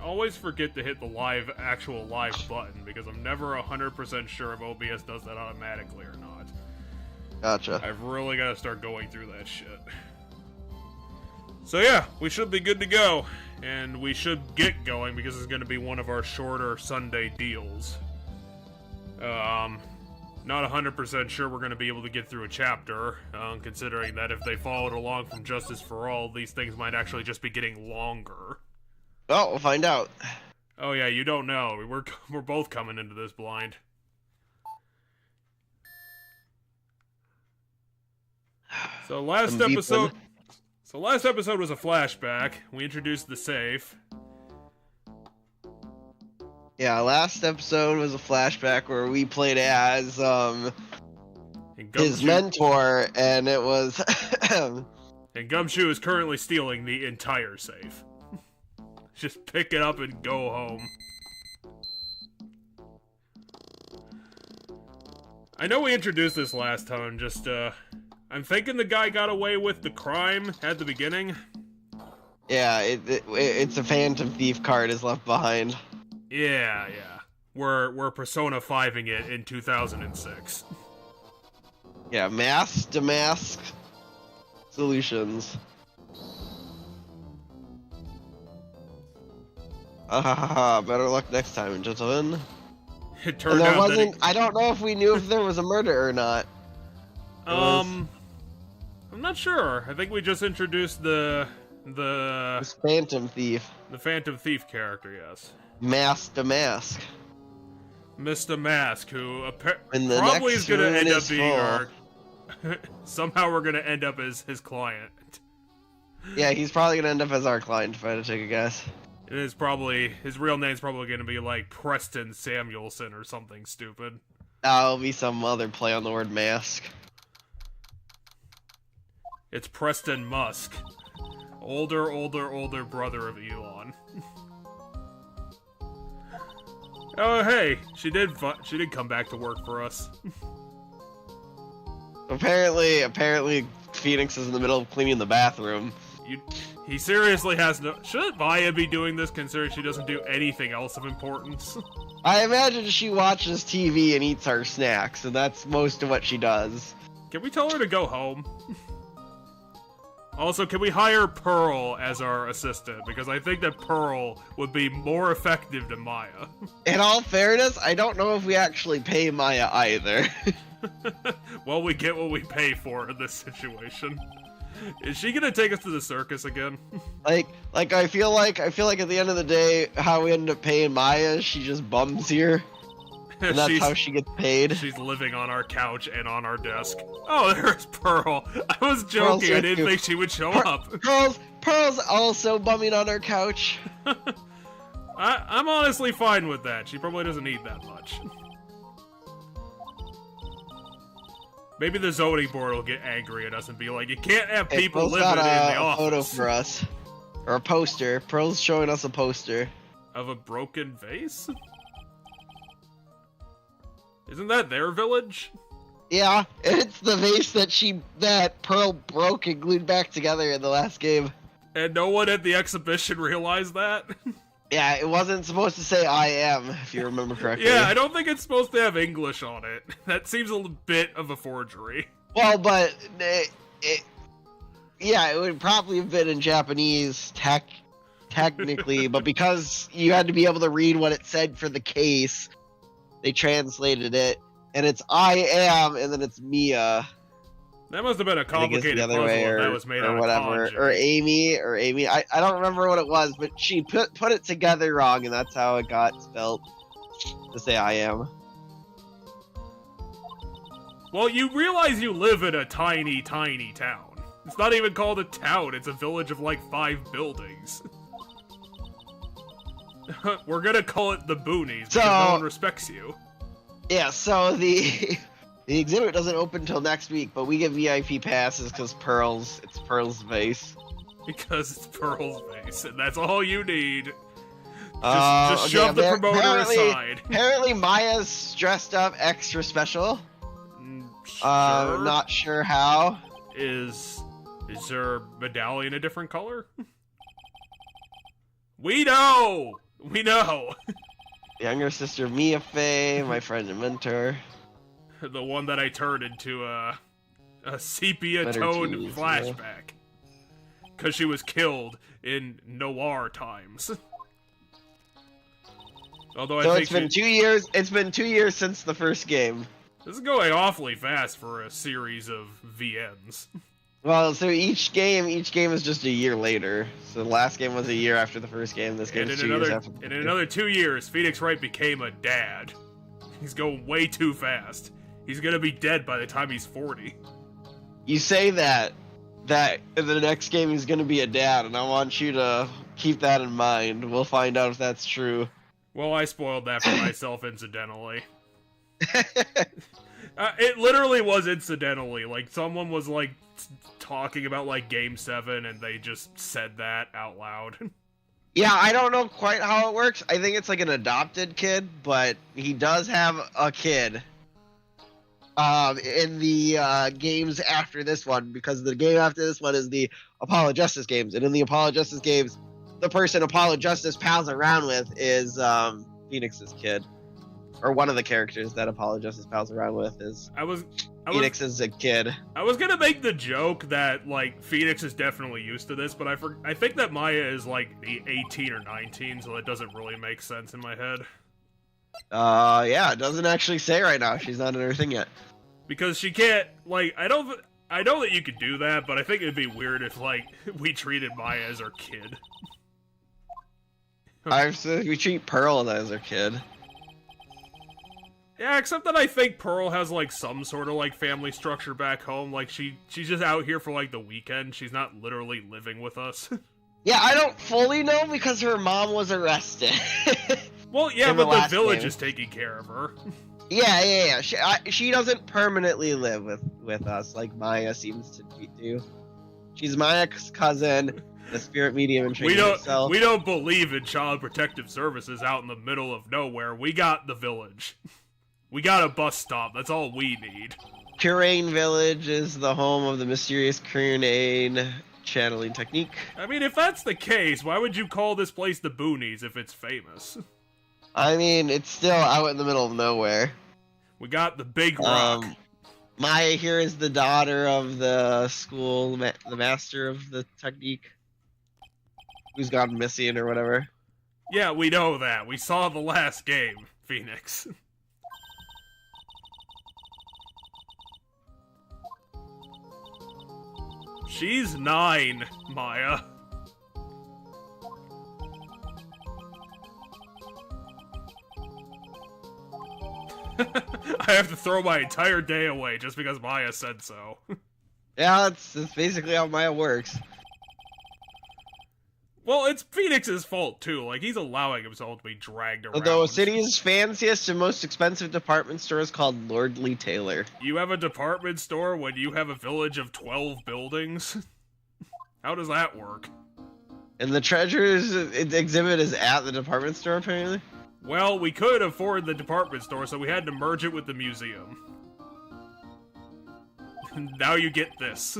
always forget to hit the actual live button, because I'm never 100% sure if OBS does that automatically or not. Gotcha. I've really got to start going through that shit. So yeah, we should be good to go. And we should get going, because it's going to be one of our shorter Sunday deals. Not 100% sure we're going to be able to get through a chapter, considering that if they followed along from Justice for All, these things might actually just be getting longer. Well, we'll find out. Oh yeah, you don't know. We're both coming into this blind. So last episode was a flashback. We introduced the safe. Yeah, last episode was a flashback where we played as his mentor, and it was and Gumshoe is currently stealing the entire safe. Just pick it up and go home. I know we introduced this last time, just I'm thinking the guy got away with the crime at the beginning. Yeah, it's a Phantom Thief card is left behind. Yeah. We're Persona 5ing it in 2006. Yeah, mask to mask solutions. Better luck next time, gentlemen. It turned out that I don't know if we knew if there was a murder or not. I'm not sure. I think we just introduced the Phantom Thief. The Phantom Thief character, yes. Mask to mask. Mr. Mask, who probably is going to end up being our... Somehow we're going to end up as his client. Yeah, he's probably going to end up as our client, if I had to take a guess. It is probably... His real name's probably going to be, like, Preston Samuelson or something stupid. That'll be some other play on the word mask. It's Preston Musk. Older brother of Elon. Oh, hey, she did come back to work for us. Apparently, Phoenix is in the middle of cleaning the bathroom. He seriously has no... Should Maya be doing this, considering she doesn't do anything else of importance? I imagine she watches TV and eats our snacks, and that's most of what she does. Can we tell her to go home? Also, can we hire Pearl as our assistant? Because I think that Pearl would be more effective than Maya. In all fairness, I don't know if we actually pay Maya either. Well, we get what we pay for in this situation. Is she gonna take us to the circus again? I feel like at the end of the day, how we end up paying Maya, she just bums here. And that's how she gets paid. She's living on our couch and on our desk. Oh, there's Pearl. I was joking. I didn't think she would show up. Pearl's also bumming on our couch. I'm honestly fine with that. She probably doesn't need that much. Maybe the zoning board will get angry at us and be like, you can't have people living in the office. Photo for us. Or a poster. Pearl's showing us a poster. Of a broken vase? Isn't that their village? Yeah, it's the vase that Pearl broke and glued back together in the last game. And no one at the exhibition realized that? Yeah, it wasn't supposed to say I am, if you remember correctly. Yeah, I don't think it's supposed to have English on it. That seems a bit of a forgery. Well, but it would probably have been in Japanese technically, but because you had to be able to read what it said for the case, they translated it, and it's I am, and then it's Mia. That must have been a complicated puzzle if that was made out of kanji. Or Amy. I don't remember what it was, but she put it together wrong, and that's how it got spelled to say I am. Well, you realize you live in a tiny, tiny town. It's not even called a town, it's a village of like 5 buildings. We're gonna call it the Boonies because no one respects you. Yeah, so the exhibit doesn't open until next week, but we get VIP passes because it's Pearl's vase. Because it's Pearl's vase, and that's all you need. Just shove the promoter aside. Apparently Maya's dressed up extra special. Sure. Not sure how. Is her medallion a different color? We know! We know. Younger sister Mia Fey, my friend and mentor. The one that I turned into a sepia Better toned teens, flashback. Because she was killed in noir times. Although So I think it's been 2 years. It's been 2 years since the first game. This is going awfully fast for a series of VNs. Well, so each game is just a year later. So the last game was a year after the first game. This game is 2 years after. And in another 2 years, Phoenix Wright became a dad. He's going way too fast. He's gonna be dead by the time he's 40. You say that in the next game he's gonna be a dad, and I want you to keep that in mind. We'll find out if that's true. Well, I spoiled that for myself incidentally. It literally was incidentally. Like, someone was, like, talking about, like, Game 7, and they just said that out loud. Yeah, I don't know quite how it works. I think it's like an adopted kid, but he does have a kid. In the games after this one, because the game after this one is the Apollo Justice games, and in the Apollo Justice games, the person Apollo Justice pals around with is Phoenix's kid, or one of the characters that Apollo Justice pals around with is Phoenix is a kid. I was gonna make the joke that, like, Phoenix is definitely used to this, but I think that Maya is like 18 or 19, so that doesn't really make sense in my head. Yeah, it doesn't actually say right now. She's not in her thing yet. Because she can't, like, I know that you could do that, but I think it'd be weird if, like, we treated Maya as our kid. We treat Pearl as her kid. Yeah, except that I think Pearl has, like, some sort of, like, family structure back home. Like, she's just out here for, like, the weekend. She's not literally living with us. Yeah, I don't fully know because her mom was arrested. Well, yeah, but the village is taking care of her. Yeah. She doesn't permanently live with us like Maya seems to do. She's Maya's cousin, the spirit medium in training herself. We don't believe in child protective services out in the middle of nowhere. We got the village. We got a bus stop. That's all we need. Kurain Village is the home of the mysterious Kurain channeling technique. I mean, if that's the case, why would you call this place the Boonies if it's famous? I mean, it's still out in the middle of nowhere. We got the big rock. Maya here is the daughter of the school, the master of the technique, who's gone missing or whatever. Yeah, we know that. We saw the last game, Phoenix. She's 9, Maya. I have to throw my entire day away just because Maya said so. Yeah, that's basically how Maya works. Well, it's Phoenix's fault, too. Like, he's allowing himself to be dragged around. The city's fanciest and most expensive department store is called Lordly Taylor. You have a department store when you have a village of 12 buildings? How does that work? And the treasures exhibit is at the department store, apparently? Well, we could afford the department store, so we had to merge it with the museum. Now you get this.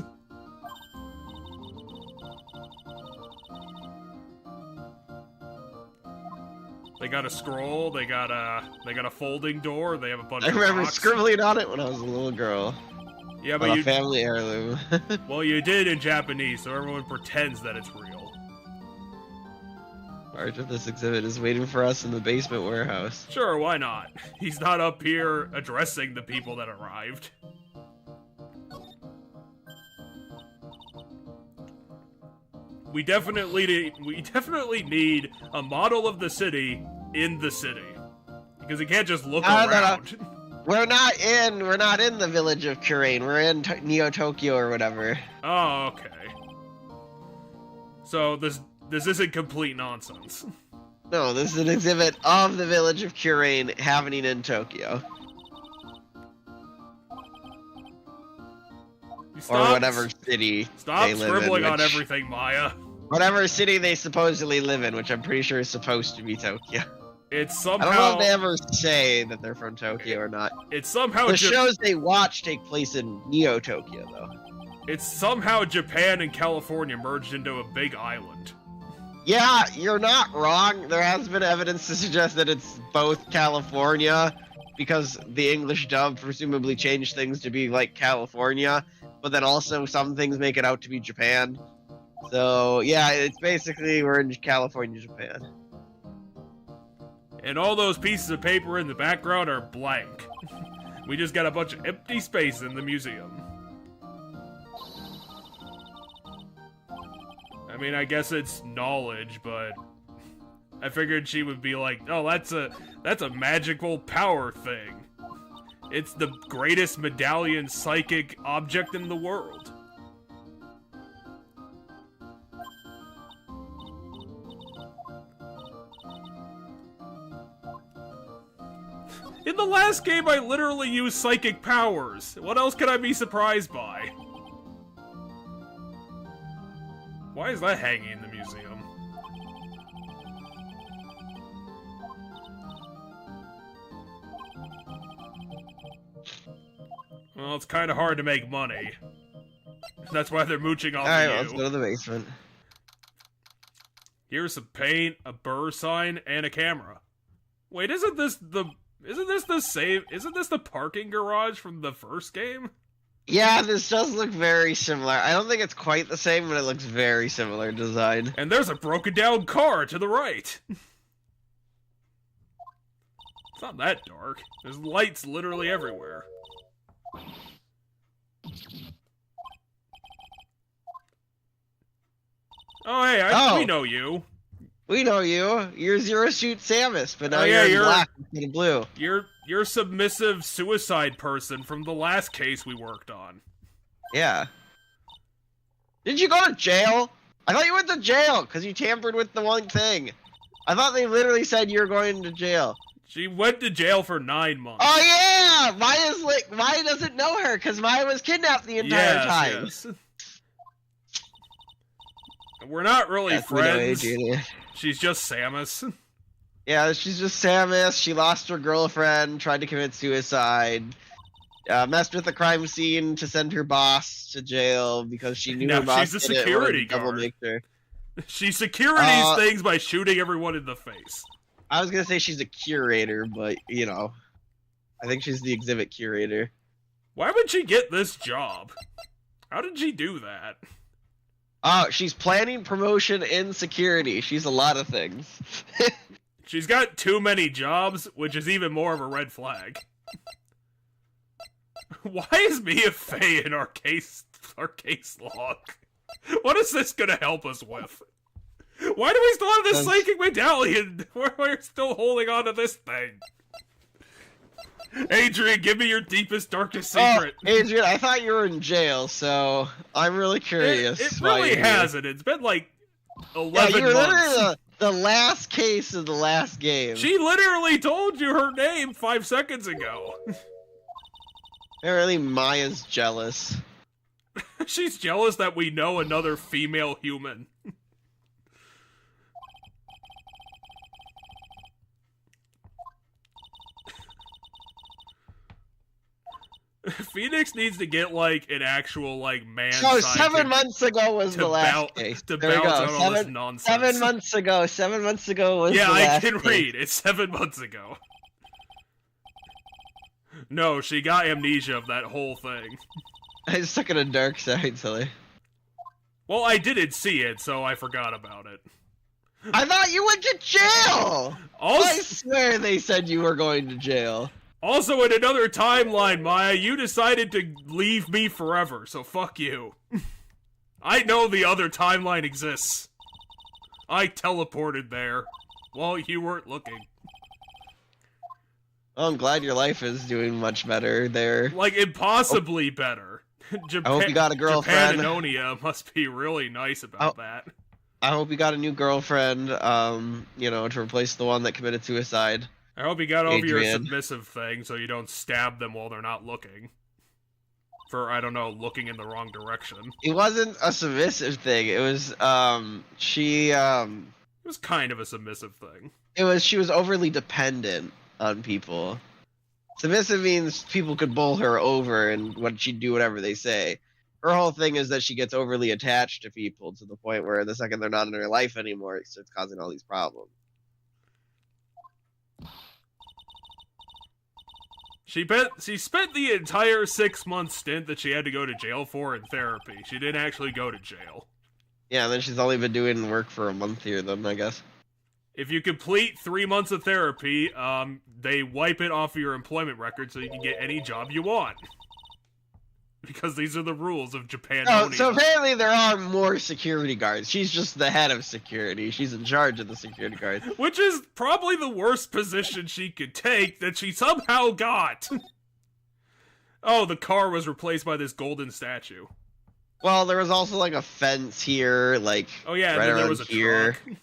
They got a scroll, they got a folding door, they have a bunch of rocks. I remember scribbling on it when I was a little girl. Yeah, but a family heirloom. Well, you did in Japanese, so everyone pretends that it's real. Part of this exhibit is waiting for us in the basement warehouse. Sure, why not? He's not up here addressing the people that arrived. We definitely need a model of the city in the city. Because he can't just look around. We're not in the village of Kurain. We're in Neo Tokyo or whatever. Oh, okay. So this isn't complete nonsense. No, this is an exhibit of the village of Kurain happening in Tokyo. Or whatever city Stop scribbling on everything, Maya. Whatever city they supposedly live in, which I'm pretty sure is supposed to be Tokyo. It's somehow... I don't know if they ever say that they're from Tokyo or not. It's somehow... The shows they watch take place in Neo Tokyo, though. It's somehow Japan and California merged into a big island. Yeah, you're not wrong. There has been evidence to suggest that it's both California, because the English dub presumably changed things to be like California, but then also some things make it out to be Japan. So, yeah, it's basically we're in California, Japan. And all those pieces of paper in the background are blank. We just got a bunch of empty space in the museum. I mean, I guess it's knowledge, but I figured she would be like, "Oh, that's a magical power thing. It's the greatest medallion psychic object in the world." In the last game, I literally used psychic powers. What else could I be surprised by? Why is that hanging in the museum? Well, it's kind of hard to make money. That's why they're mooching off Alright, of you. let's go to the basement. Here's some paint, a burr sign, and a camera. Wait, isn't this the same? Isn't this the parking garage from the first game? Yeah, this does look very similar. I don't think it's quite the same, but it looks very similar design. And there's a broken down car to the right. It's not that dark. There's lights literally everywhere. Oh, hey, we know you. We know you. You're Zero Suit Samus, but now yeah, you're in black instead of blue. You're submissive suicide person from the last case we worked on. Yeah. Did you go to jail? I thought you went to jail because you tampered with the one thing. I thought they literally said you were going to jail. She went to jail for 9 months. Oh yeah! Maya doesn't know her because Maya was kidnapped the entire time. Yes. We're not really friends. She's just Samus. Yeah, she's just Samus. She lost her girlfriend, tried to commit suicide, messed with the crime scene to send her boss to jail because she knew her boss she's a security guard. She securities things by shooting everyone in the face. I was gonna say she's a curator, but you know, I think she's the exhibit curator. Why would she get this job? How did she do that? She's planning promotion in security. She's a lot of things. She's got too many jobs, which is even more of a red flag. Why is Mia Fey in our case log? What is this gonna help us with? Why do we still have this psychic medallion? We're still holding on to this thing. Adrian, give me your deepest, darkest secret. Oh, Adrian, I thought you were in jail, so I'm really curious. It really hasn't. It's been like 11 months. You were literally the last case of the last game. She literally told you her name 5 seconds ago. Apparently Maya's jealous. She's jealous that we know another female human. Phoenix needs to get, like, an actual, like, man. So 7 months ago was the last case. To balance out all this nonsense. 7 months ago. 7 months ago was the last Yeah, I can case. read. It's 7 months ago. No, she got amnesia of that whole thing. I stuck in a dark side, silly. Well, I didn't see it, so I forgot about it. I thought you went to jail! I swear they said you were going to jail. Also, in another timeline, Maya, you decided to leave me forever, so fuck you. I know the other timeline exists. I teleported there while you weren't looking. Well, I'm glad your life is doing much better there. Like, impossibly better. I hope you got a girlfriend. Japanonia must be really nice about that. I hope you got a new girlfriend, you know, to replace the one that committed suicide. I hope you got over your submissive thing so you don't stab them while they're not looking. For, I don't know, looking in the wrong direction. It wasn't a submissive thing. It was, It was kind of a submissive thing. She was overly dependent on people. Submissive means people could bowl her over and she'd do whatever they say. her whole thing is that she gets overly attached to people to the point where the second they're not in her life anymore, it starts causing all these problems. She spent the entire 6-month stint that she had to go to jail for in therapy. She didn't actually go to jail. Yeah, and then she's only been doing work for a month here, then, I guess. If you complete 3 months of therapy, they wipe it off of your employment record so you can get any job you want. Because these are the rules of Japan. Oh, so apparently there are more security guards. She's just the head of security. She's in charge of the security guards. Which is probably the worst position she could take that she somehow got. Oh, the car was replaced by this golden statue. Well, there was also like a fence here, like oh yeah, right and then there around was a here. truck.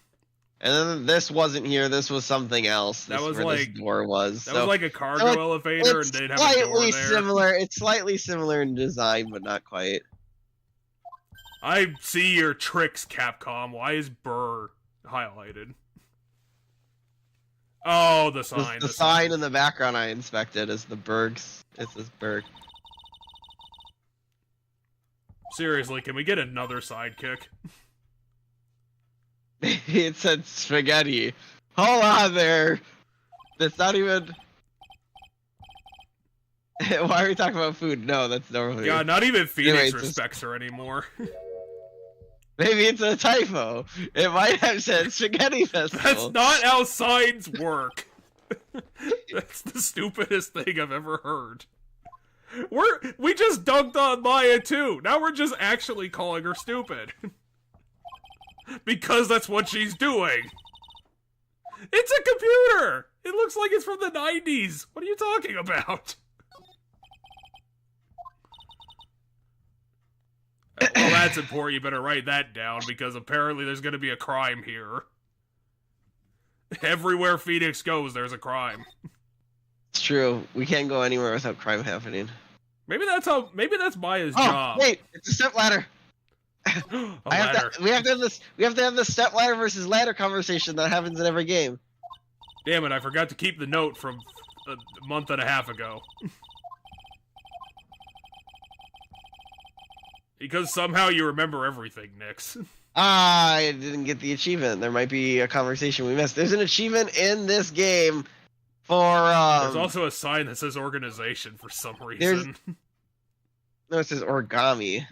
And then this wasn't here. This was something else. That was where like this door was. That was like a cargo elevator, and they'd have a door there. Similar. It's slightly similar in design, but not quite. I see your tricks, Capcom. Why is Burr highlighted? Oh, the sign. The sign in the background I inspected is the Bergs. It's this Berg. Seriously, can we get another sidekick? It said spaghetti. Hold on there. That's not even... Why are we talking about food? No, that's normally... Yeah, not even Phoenix respects her anymore. Maybe it's a typo. It might have said spaghetti festival. That's not how signs work. That's the stupidest thing I've ever heard. We just dunked on Maya too. Now we're just actually calling her stupid. Because that's what she's doing. It's a computer! It looks like it's from the 90s. What are you talking about? Well, that's important. You better write that down, because apparently there's going to be a crime here. Everywhere Phoenix goes, there's a crime. It's true. We can't go anywhere without crime happening. Maybe that's Maya's job. Wait, it's a step ladder. We have to have this step ladder versus ladder conversation that happens in every game. Damn it, I forgot to keep the note from a month and a half ago. Because somehow you remember everything, Nix. I didn't get the achievement. There might be a conversation we missed. There's an achievement in this game for, There's also a sign that says organization for some reason. No, it says origami.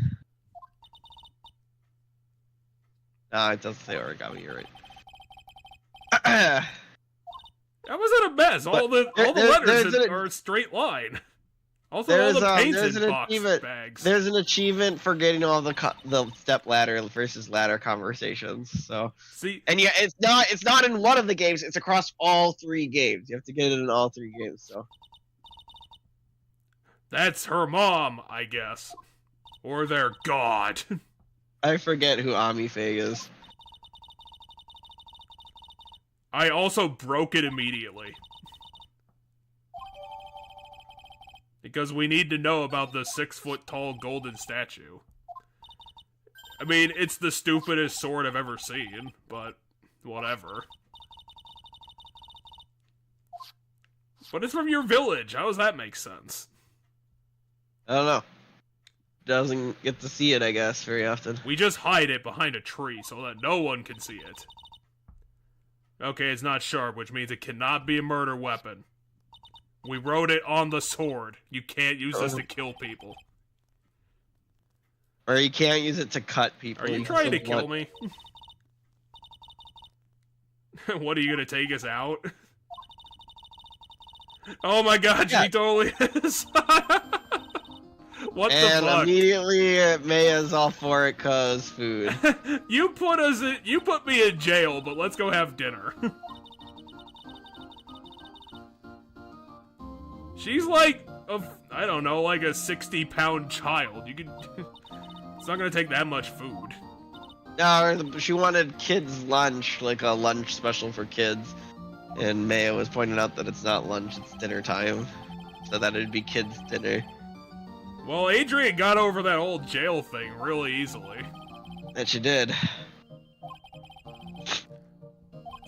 No, it doesn't say origami, you're right. That wasn't a mess. All the letters are a straight line. Also, all the paints in box bags. There's an achievement for getting all the step ladder versus ladder conversations. So see, and yeah, it's not in one of the games. It's across all 3 games. You have to get it in all 3 games. So that's her mom, I guess, or their god. I forget who Amifae is. I also broke it immediately. Because we need to know about the 6-foot-tall golden statue. I mean, it's the stupidest sword I've ever seen, but whatever. But it's from your village. How does that make sense? I don't know. Doesn't get to see it, I guess, very often. We just hide it behind a tree so that no one can see it. Okay, it's not sharp, which means it cannot be a murder weapon. We wrote it on the sword. You can't use this to kill people. Or you can't use it to cut people. Are you trying to kill me? What, are you gonna take us out? Oh my god, she totally is! What the fuck? And immediately Maya's all for it cause food. You put me in jail, but let's go have dinner. She's like I don't know, like a 60-pound child. You could it's not gonna take that much food. No, she wanted kids' lunch, like a lunch special for kids. And Maya was pointing out that it's not lunch, it's dinner time. So that it'd be kids' dinner. Well, Adrian got over that old jail thing really easily. And she did.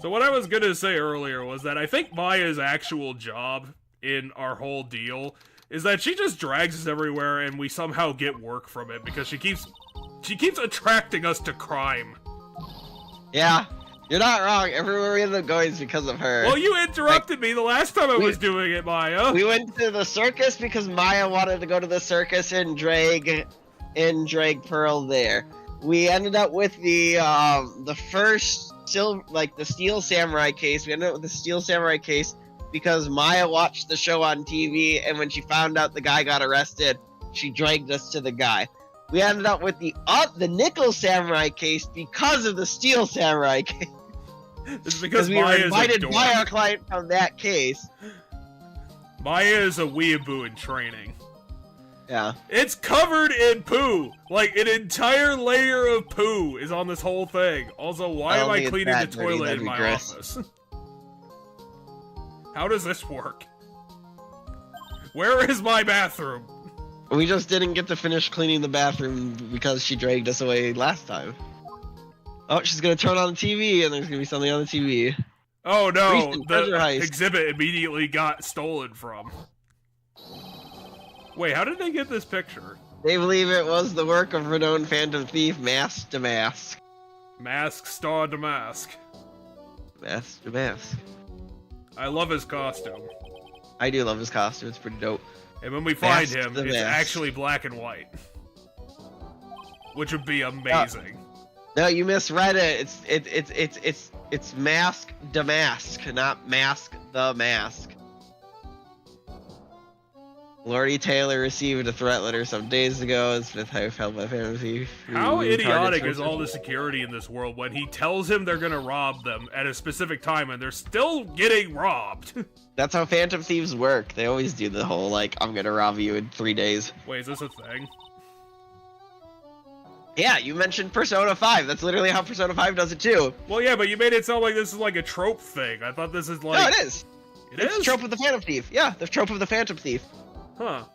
So what I was gonna say earlier was that I think Maya's actual job in our whole deal is that she just drags us everywhere and we somehow get work from it because she keeps attracting us to crime. Yeah, you're not wrong. Everywhere we end up going is because of her. Well, you interrupted me the last time I was doing it, Maya. We went to the circus because Maya wanted to go to the circus and drag Pearl there. We ended up with the first the Steel Samurai case. We ended up with the Steel Samurai case because Maya watched the show on TV, and when she found out the guy got arrested, she dragged us to the guy. We ended up with the Nickel Samurai case because of the Steel Samurai case. It's because we were Maya's invited a by our client from that case. Maya is a weeaboo in training. Yeah. It's covered in poo! Like, an entire layer of poo is on this whole thing. Also, why am I cleaning the toilet in my office? How does this work? Where is my bathroom? We just didn't get to finish cleaning the bathroom because she dragged us away last time. Oh, she's gonna turn on the TV and there's gonna be something on the TV. Oh no, Recent treasure the heist. exhibit immediately got stolen from. Wait, how did they get this picture? They believe it was the work of renowned phantom thief Mask to Mask. Mask Star Damask. Mask to Mask. I love his costume. I do love his costume, it's pretty dope. And when we find Mask him, the it's Mask. actually black and white. Which would be amazing. No, you misread it. It's Mask Damask, not Mask the Mask. Lordy Taylor received a threat letter some days ago and Smith held by fantasy. How idiotic is all the security in this world when he tells him they're gonna rob them at a specific time and they're still getting robbed? That's how phantom thieves work. They always do the whole, like, I'm gonna rob you in 3 days. Wait, is this a thing? Yeah, you mentioned Persona 5. That's literally how Persona 5 does it too. Well, yeah, but you made it sound like this is like a trope thing. I thought this is like... No, it is. It's the trope of the phantom thief. Yeah, the trope of the phantom thief. Huh.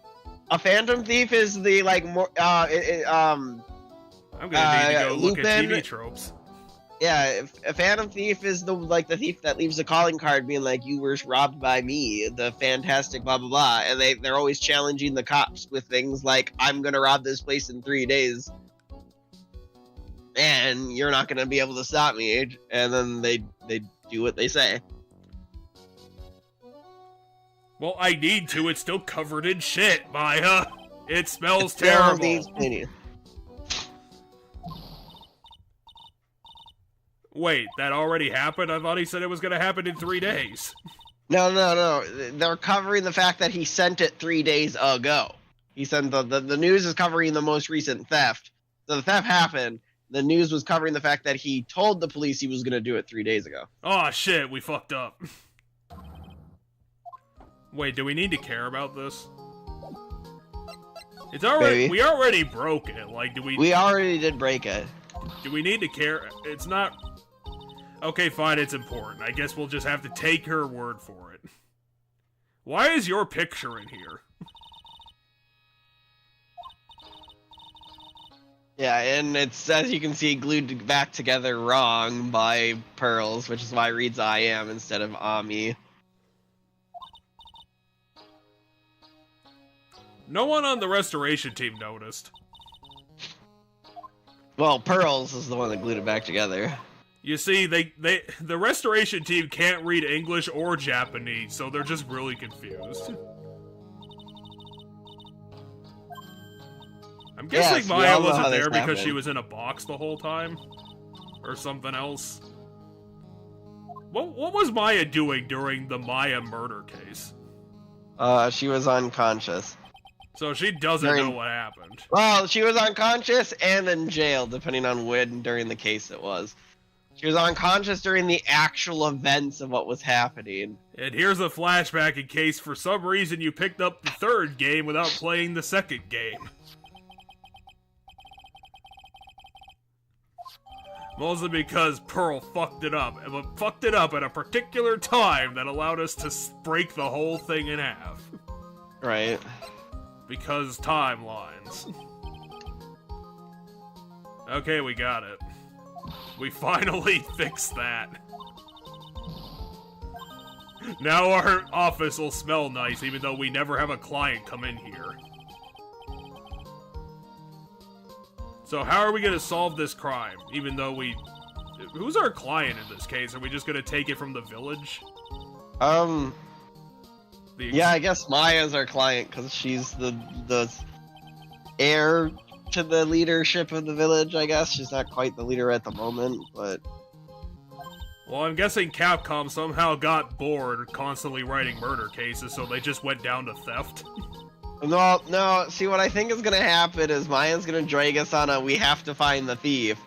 A phantom thief is the, like, more, I'm gonna need to go look at Lupin- TV tropes. Yeah, a phantom thief is the thief that leaves a calling card being like, you were robbed by me, the fantastic blah blah blah, and they're always challenging the cops with things like, I'm gonna rob this place in 3 days, and you're not gonna be able to stop me, and then they do what they say. Well, I need to. It's still covered in shit, Maya. It smells Still terrible. needs cleaning. Wait, that already happened? I thought he said it was gonna happen in 3 days. No. They're covering the fact that he sent it 3 days ago. He sent the news is covering the most recent theft. So the theft happened. The news was covering the fact that he told the police he was going to do it 3 days ago. Oh shit, we fucked up. Wait, do we need to care about this? It's already Maybe. we already broke it. Like, do we? We already did break it. Do we need to care? It's not. Okay, fine. It's important. I guess we'll just have to take her word for it. Why is your picture in here? Yeah, and it's, as you can see, glued back together wrong by Pearls, which is why it reads I am instead of Ami. No one on the restoration team noticed. Well, Pearls is the one that glued it back together. You see, the restoration team can't read English or Japanese, so they're just really confused. I'm guessing Yes, we Maya all know how wasn't this there because happened. she was in a box the whole time? Or something else? What was Maya doing during the Maya murder case? She was unconscious. So she doesn't During- know what happened. Well, she was unconscious and in jail, depending on when during the case it was. She was unconscious during the actual events of what was happening. And here's a flashback in case for some reason you picked up the third game without playing the second game. Mostly because Pearl fucked it up, but fucked it up at a particular time that allowed us to break the whole thing in half. Right. Because timelines. Okay, we got it. We finally fixed that. Now our office will smell nice, even though we never have a client come in here. So how are we gonna solve this crime, even though we... Who's our client in this case? Are we just gonna take it from the village? Yeah, I guess Maya's our client, because she's the heir to the leadership of the village, I guess. She's not quite the leader at the moment, but... Well, I'm guessing Capcom somehow got bored constantly writing murder cases, so they just went down to theft. No, see, what I think is gonna happen is Maya's gonna drag us on a we have to find the thief.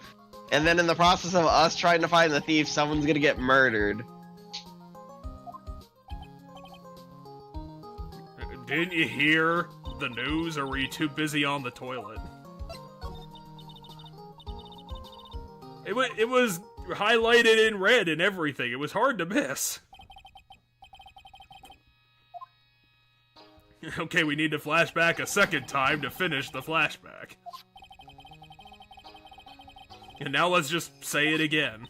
And then in the process of us trying to find the thief, someone's gonna get murdered. Didn't you hear the news, or were you too busy on the toilet? It was highlighted in red and everything. It was hard to miss. Okay, we need to flashback a second time to finish the flashback. And now let's just say it again.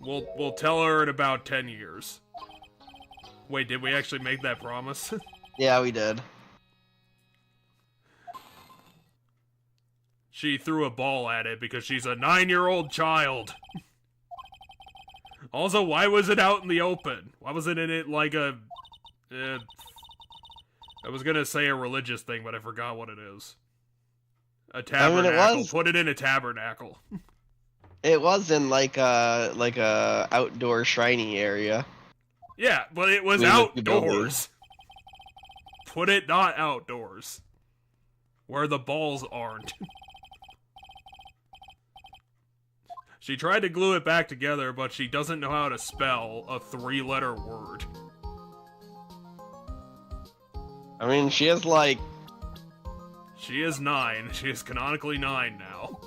We'll tell her in about 10 years. Wait, did we actually make that promise? Yeah, we did. She threw a ball at it because she's a 9-year-old child. Also, why was it out in the open? Why wasn't it like a... I was gonna say a religious thing, but I forgot what it is. A tabernacle. it was... Put it in a tabernacle. It was in like a outdoor shriney area. Yeah, but it was outdoors. Put it not outdoors. Where the balls aren't. She tried to glue it back together, but she doesn't know how to spell a 3-letter word. I mean, she is like... She is 9. She is canonically 9 now.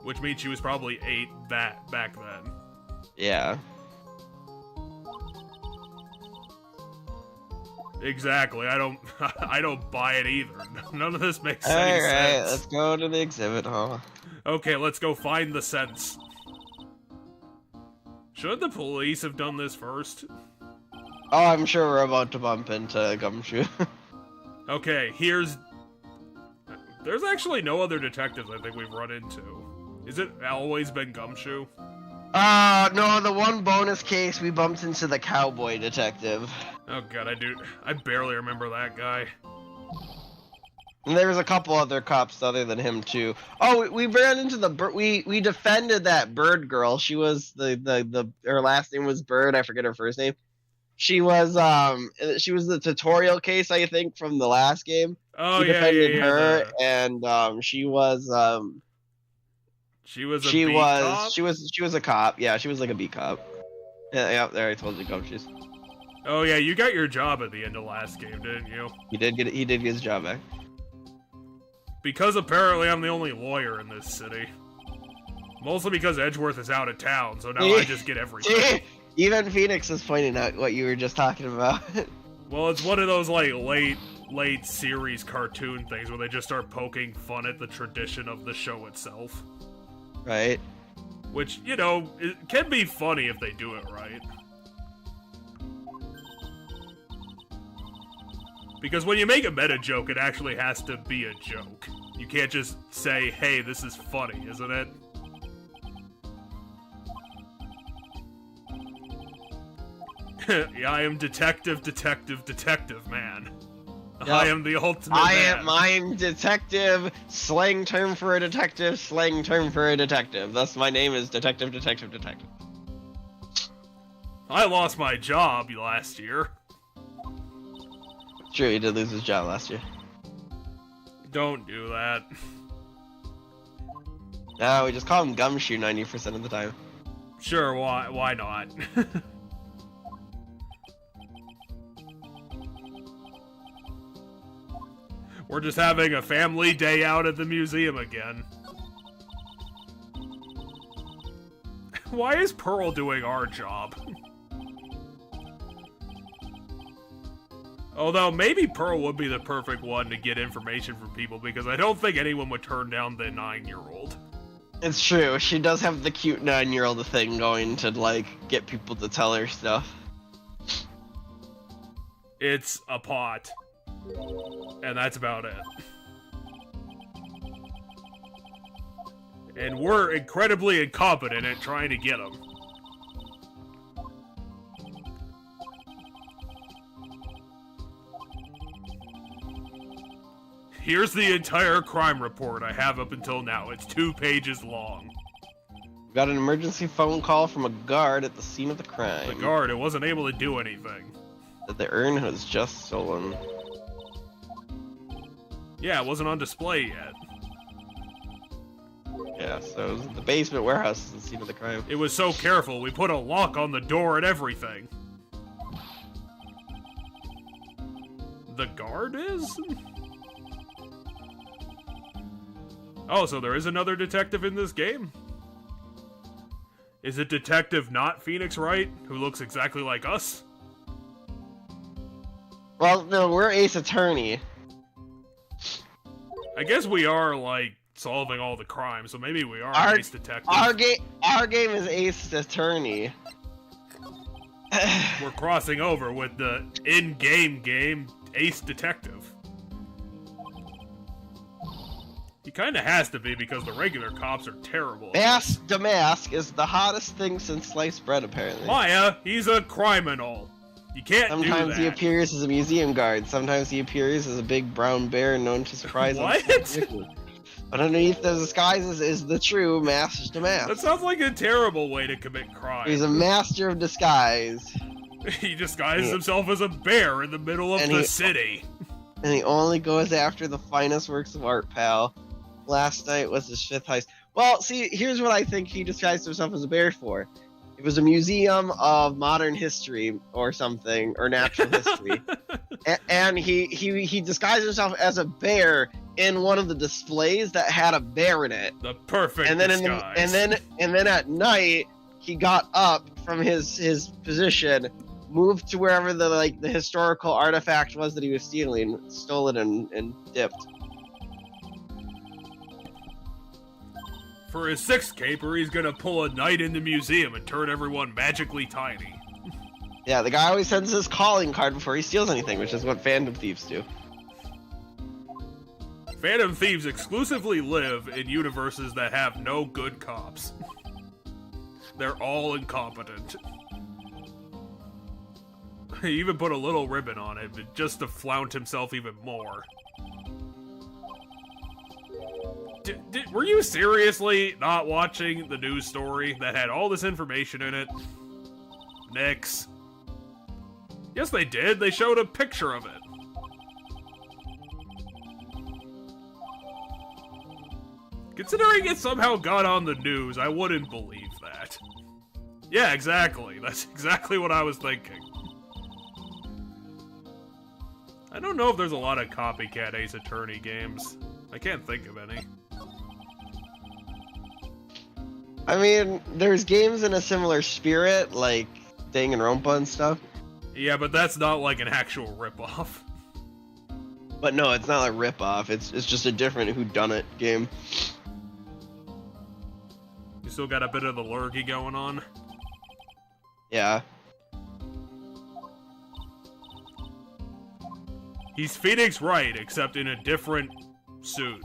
Which means she was probably 8 back then. Yeah. Exactly. I don't buy it either. None of this makes any sense. Alright, let's go to the exhibit hall. Okay, let's go find the sense. Should the police have done this first? Oh, I'm sure we're about to bump into Gumshoe. Okay, there's actually no other detectives I think we've run into. Is it always been Gumshoe? No, the one bonus case we bumped into the cowboy detective. Oh god, I barely remember that guy. And there was a couple other cops other than him too. Oh, we ran into we defended that Bird girl. She was her last name was Bird. I forget her first name. She was the tutorial case, I think, from the last game. Oh, we defended her, and she was a cop. Yeah, she was like a beat cop. Yeah, there I told you, Gumshoes. Oh yeah, you got your job at the end of last game, didn't you? He did get his job back. Because apparently I'm the only lawyer in this city. Mostly because Edgeworth is out of town, so now I just get everything. Even Phoenix is pointing out what you were just talking about. Well, it's one of those like late series cartoon things where they just start poking fun at the tradition of the show itself. Right. Which, you know, it can be funny if they do it right. Because when you make a meta joke, it actually has to be a joke. You can't just say, hey, this is funny, isn't it? Yeah, I am detective man. Yep. I am the ultimate man. I'm detective, slang term for a detective, slang term for a detective. Thus my name is detective. I lost my job last year. Sure, he did lose his job last year. Don't do that. No, we just call him Gumshoe 90% of the time. Sure, why not? We're just having a family day out at the museum again. Why is Pearl doing our job? Although, maybe Pearl would be the perfect one to get information from people, because I don't think anyone would turn down the 9-year-old. It's true. She does have the cute 9-year-old thing going to, like, get people to tell her stuff. It's a pot. And that's about it. And we're incredibly incompetent at trying to get him. Here's the entire crime report I have up until now. It's 2 pages long. We got an emergency phone call from a guard at the scene of the crime. The guard, it wasn't able to do anything. That the urn was just stolen. Yeah, it wasn't on display yet. Yeah, so it was the basement warehouse is the scene of the crime. It was so careful, we put a lock on the door and everything. The guard is? Oh, so there is another detective in this game? Is it Detective not Phoenix Wright, who looks exactly like us? Well, no, we're Ace Attorney. I guess we are, like, solving all the crimes, so maybe we are Our- Ace Detective. Our game is Ace Attorney. We're crossing over with the in-game game Ace Detective. He kinda has to be because the regular cops are terrible. Mask to Mask is the hottest thing since sliced bread, apparently. Maya, he's a criminal. You can't do that. Sometimes he appears as a museum guard. Sometimes he appears as a big brown bear known to surprise What? But underneath the disguises is the true Mask to Mask. That sounds like a terrible way to commit crime. He's a master of disguise. He disguises himself as a bear in the middle of And the he- city. And he only goes after the finest works of art, pal. Last night was his 5th heist. Well, see, here's what I think he disguised himself as a bear for. It was a museum of modern history or something, or natural history. And he disguised himself as a bear in one of the displays that had a bear in it. The perfect And then disguise. and then at night he got up from his position, moved to wherever the historical artifact was that he was stealing, stole it and dipped. For his 6th caper, he's gonna pull a night in the museum and turn everyone magically tiny. Yeah, the guy always sends his calling card before he steals anything, which is what Phantom Thieves do. Phantom Thieves exclusively live in universes that have no good cops. They're all incompetent. He even put a little ribbon on it, but just to flaunt himself even more. Were you seriously not watching the news story that had all this information in it? Nix. Yes, they did. They showed a picture of it. Considering it somehow got on the news, I wouldn't believe that. Yeah, exactly. That's exactly what I was thinking. I don't know if there's a lot of copycat Ace Attorney games. I can't think of any. I mean, there's games in a similar spirit, like Danganronpa and stuff. Yeah, but that's not like an actual ripoff. But no, it's not a rip-off. It's just a different whodunit game. You still got a bit of the lurgy going on? Yeah. He's Phoenix Wright, except in a different suit.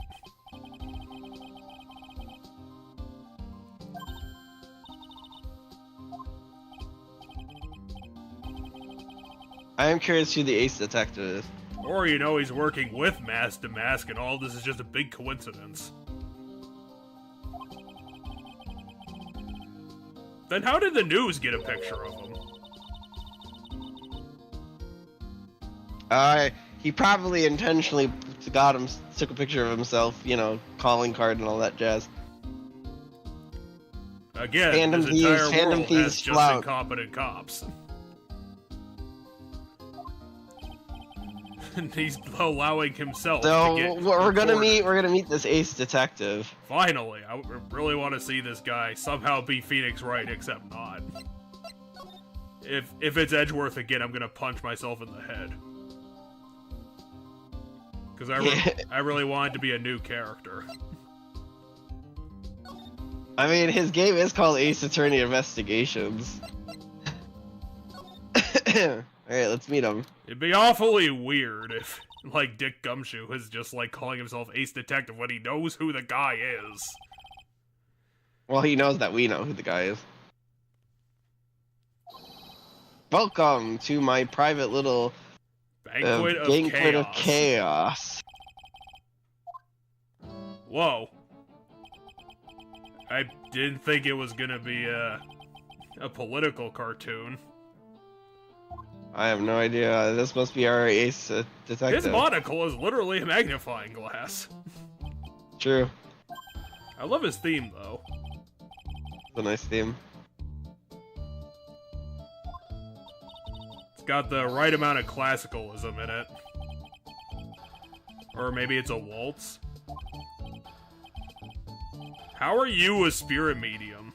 I am curious who the Ace Detective is. Or, you know, he's working with Mask to Mask, and all this is just a big coincidence. Then how did the news get a picture of him? He probably intentionally took a picture of himself, you know, calling card and all that jazz. Again, Phantom this Thieves- entire Phantom world Thieves has just flout. incompetent cops. And he's allowing himself So to get we're gonna reported. meet this Ace Detective. Finally, I really want to see this guy somehow be Phoenix Wright, except not. If it's Edgeworth again, I'm gonna punch myself in the head. Because I really want it to be a new character. I mean, his game is called Ace Attorney Investigations. Alright, let's meet him. It'd be awfully weird if, like, Dick Gumshoe is just, like, calling himself Ace Detective when he knows who the guy is. Well, he knows that we know who the guy is. Welcome to my private little Banquet of chaos. Whoa. I didn't think it was gonna be a political cartoon. I have no idea. This must be our ace detective. His monocle is literally a magnifying glass. True. I love his theme, though. It's a nice theme. It's got the right amount of classicalism in it. Or maybe it's a waltz. How are you a spirit medium?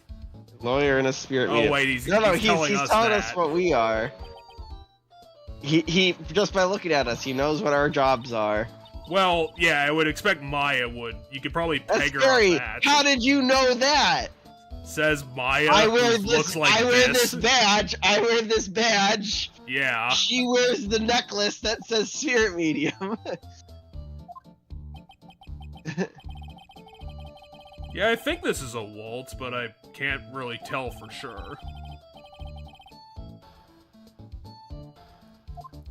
Lawyer and a spirit medium. Oh wait, he's telling that. us what we are. He just by looking at us, he knows what our jobs are. Well, yeah, I would expect Maya would. You could probably peg her scary. on that. How did you know that? Says Maya, I who wear looks like this badge. I wear this badge. Yeah. She wears the necklace that says spirit medium. Yeah, I think this is a waltz, but I can't really tell for sure.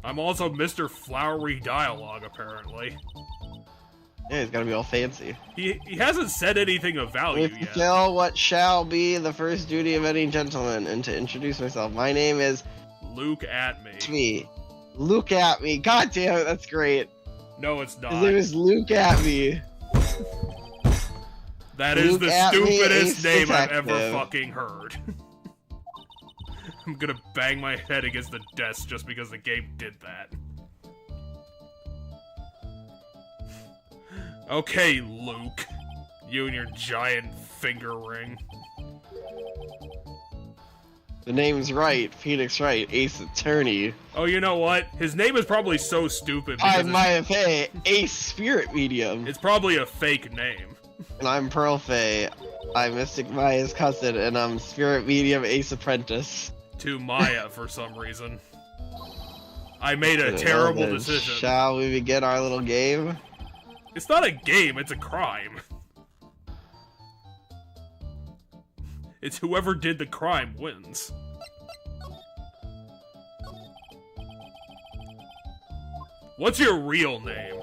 I'm also Mr. Flowery Dialogue, apparently. Yeah, he's gotta be all fancy. He hasn't said anything of value If you yet. fulfill what shall be the first duty of any gentleman, and to introduce myself, my name is Luke at me. It's me. Luke at me. God damn it, that's great. No, it's not. His name is Luke at me. That is Luke the at me, stupidest Ace name I've ever Detective. fucking heard. I'm gonna bang my head against the desk just because the game did that. Okay, Luke. You and your giant finger ring. The name's Wright, Phoenix Wright, Ace Attorney. Oh, you know what? His name is probably so stupid because I'm Maya Fey, Ace Spirit Medium. it's probably a fake name. And I'm Pearl Fey. I'm Mystic Maya's cousin, and I'm Spirit Medium Ace Apprentice. To Maya for some reason. I made a terrible Well, then, decision. Shall we begin our little game? It's not a game, it's a crime. It's whoever did the crime wins. What's your real name?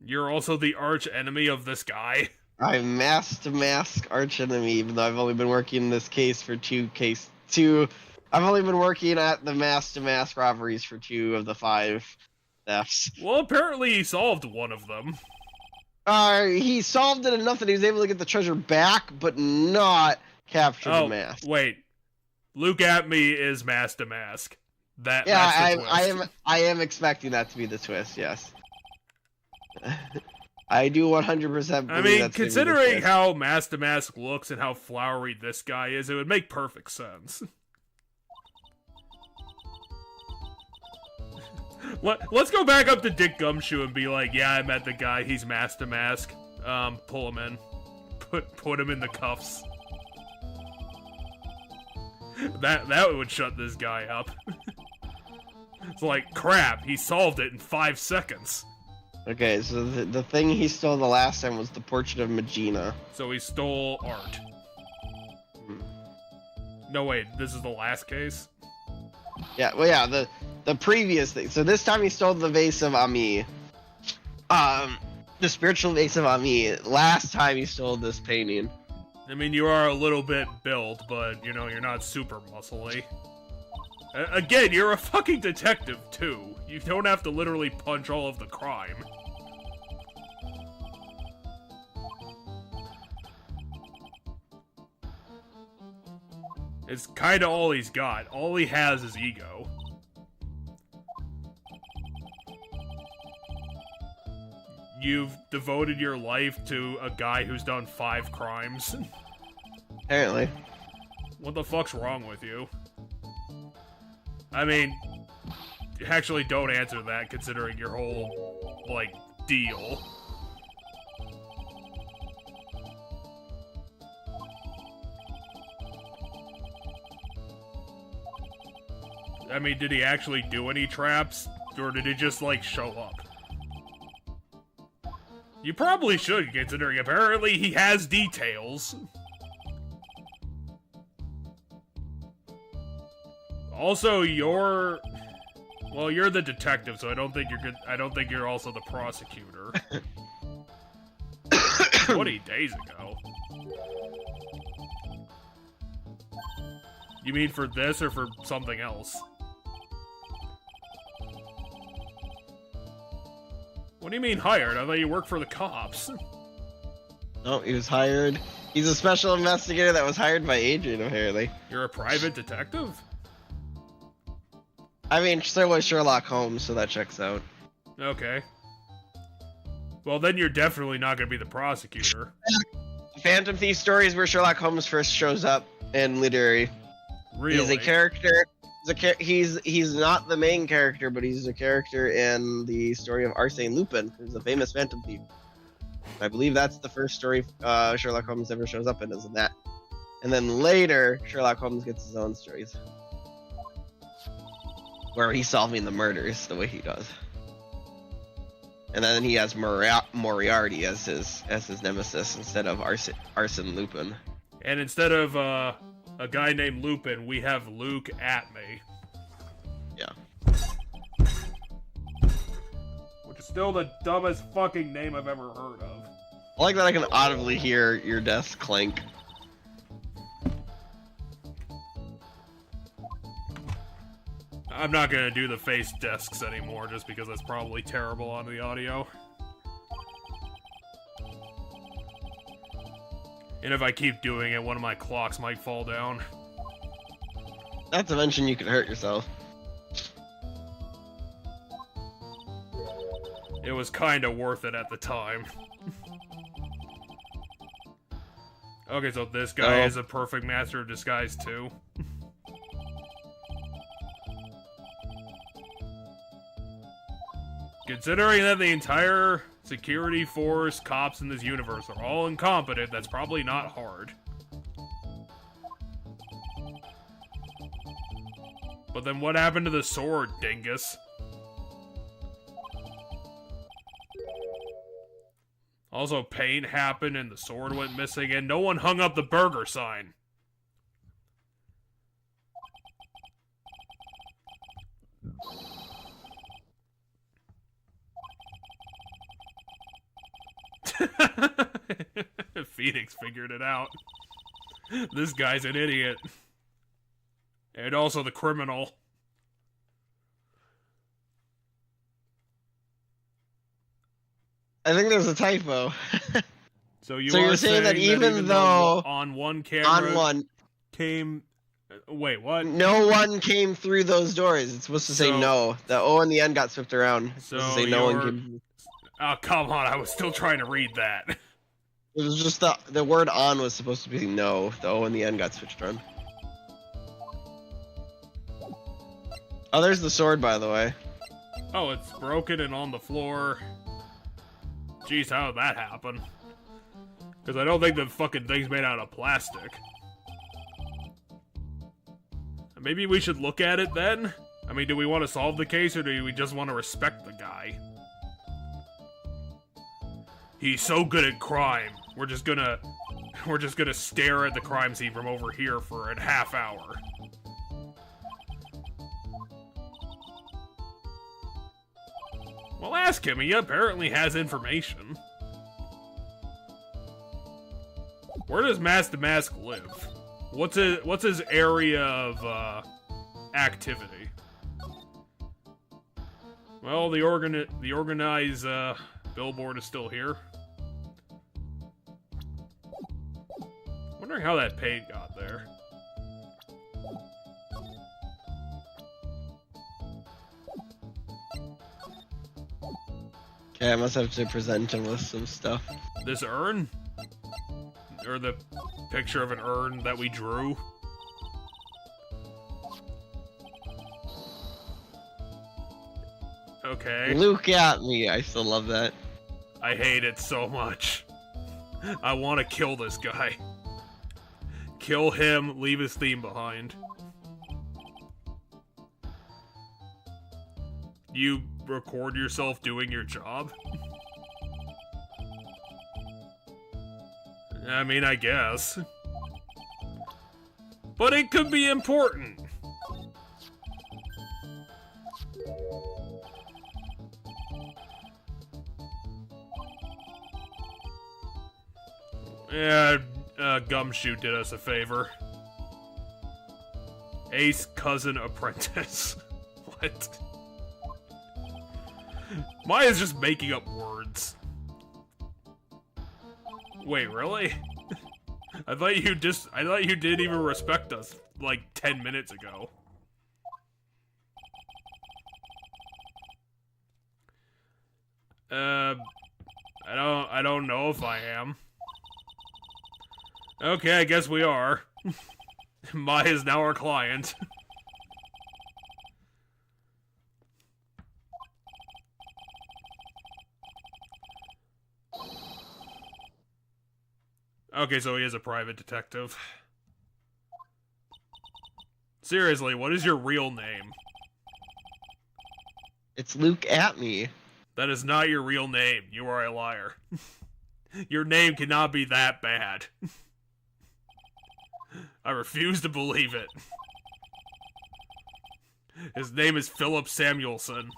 You're also the arch enemy of this guy. I'm mask to mask arch enemy, even though I've only been working in this case for two. I've only been working at the mask to mask robberies for 2 of the 5 thefts. Well, apparently he solved one of them. He solved it enough that he was able to get the treasure back, but not capture the mask. Wait. Luke at me is mask to mask. That's the twist. I am expecting that to be the twist. Yes. I do 100% believe I mean, that's considering how mask to mask looks and how flowery this guy is, it would make perfect sense. Let's go back up to Dick Gumshoe and be like, yeah, I met the guy, he's mask to mask. Pull him in. Put him in the cuffs. That would shut this guy up. It's like, crap, he solved it in 5 seconds. Okay, so the thing he stole the last time was the portrait of Magina. So he stole art. No, wait, this is the last case? Yeah, well, yeah, the previous thing. So this time he stole the vase of Ami. The spiritual vase of Ami. Last time he stole this painting. I mean, you are a little bit built, but, you know, you're not super muscly. Again, you're a fucking detective, too. You don't have to literally punch all of the crime. It's kinda all he's got. All he has is ego. You've devoted your life to a guy who's done 5 crimes. Apparently. What the fuck's wrong with you? I mean, actually don't answer that considering your whole, like, deal. I mean, did he actually do any traps? Or did he just, like, show up? You probably should, considering apparently he has details. Also, you're the detective, so I don't think you're good. I don't think you're also the prosecutor. 20 days ago. You mean for this or for something else? What do you mean hired? I thought you worked for the cops. No, he was hired. He's a special investigator that was hired by Adrian, apparently. You're a private detective? I mean, so was Sherlock Holmes, so that checks out. Okay. Well, then you're definitely not going to be the prosecutor. Phantom Thief stories where Sherlock Holmes first shows up in literary. Really? He's a character. He's not the main character, but he's a character in the story of Arsène Lupin, who's a famous Phantom Thief. I believe that's the first story Sherlock Holmes ever shows up in, isn't that? And then later, Sherlock Holmes gets his own stories, where he's solving the murders the way he does. And then he has Moriarty as his nemesis instead of Arsène Lupin. And instead of a guy named Lupin, we have Luke at me. Yeah. Which is still the dumbest fucking name I've ever heard of. I like that I can audibly hear your desk clank. I'm not gonna do the face desks anymore just because that's probably terrible on the audio. And if I keep doing it, one of my clocks might fall down. Not to mention you could hurt yourself. It was kinda worth it at the time. Okay, so this guy is a perfect master of disguise too. Considering that the entire security force, cops in this universe are all incompetent, that's probably not hard. But then what happened to the sword, dingus? Also, pain happened and the sword went missing and no one hung up the burger sign. Phoenix figured it out. This guy's an idiot. And also the criminal. I think there's a typo. So you're saying that even though on one camera came... Wait, what? No one came through those doors. It's supposed to say no. The O and the N got swept around. It's supposed to say no one came. Oh, come on. I was still trying to read that. It was just the word on was supposed to be no. The O and the N got switched around. Oh, there's the sword, by the way. Oh, it's broken and on the floor. Jeez, how did that happen? Because I don't think the fucking thing's made out of plastic. Maybe we should look at it then? I mean, do we want to solve the case or do we just want to respect the guy? He's so good at crime. We're just gonna stare at the crime scene from over here for a half hour. Well, ask him. He apparently has information. Where does Mask the Mask live? What's his area of activity? Well, the organized billboard is still here. Wondering how that paint got there. Okay, I must have to present him with some stuff. This urn? Or the picture of an urn that we drew? Okay. Look at me. I still love that. I hate it so much. I want to kill this guy. Kill him, leave his theme behind. You record yourself doing your job? I mean, I guess. But it could be important. Yeah, Gumshoe did us a favor. Ace cousin apprentice. What? Maya's just making up words. Wait, really? I thought you didn't even respect us like 10 minutes ago. I don't know if I am. Okay, I guess we are. Maya's now our client. Okay, so he is a private detective. Seriously, what is your real name? It's Luke at me. That is not your real name. You are a liar. Your name cannot be that bad. I refuse to believe it. His name is Philip Samuelson.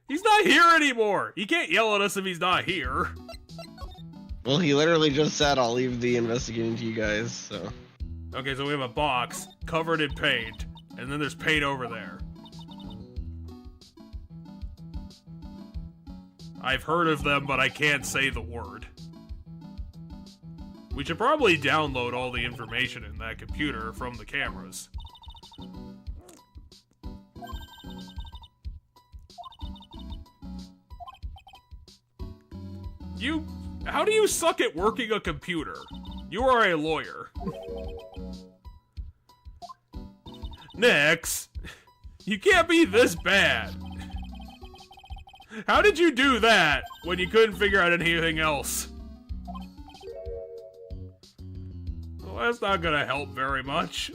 He's not here anymore! He can't yell at us if he's not here. Well, he literally just said, I'll leave the investigating to you guys, so... Okay, so we have a box covered in paint, and then there's paint over there. I've heard of them, but I can't say the word. We should probably download all the information in that computer from the cameras. How do you suck at working a computer? You are a lawyer. Nix, you can't be this bad. How did you do that when you couldn't figure out anything else? Well, that's not gonna help very much.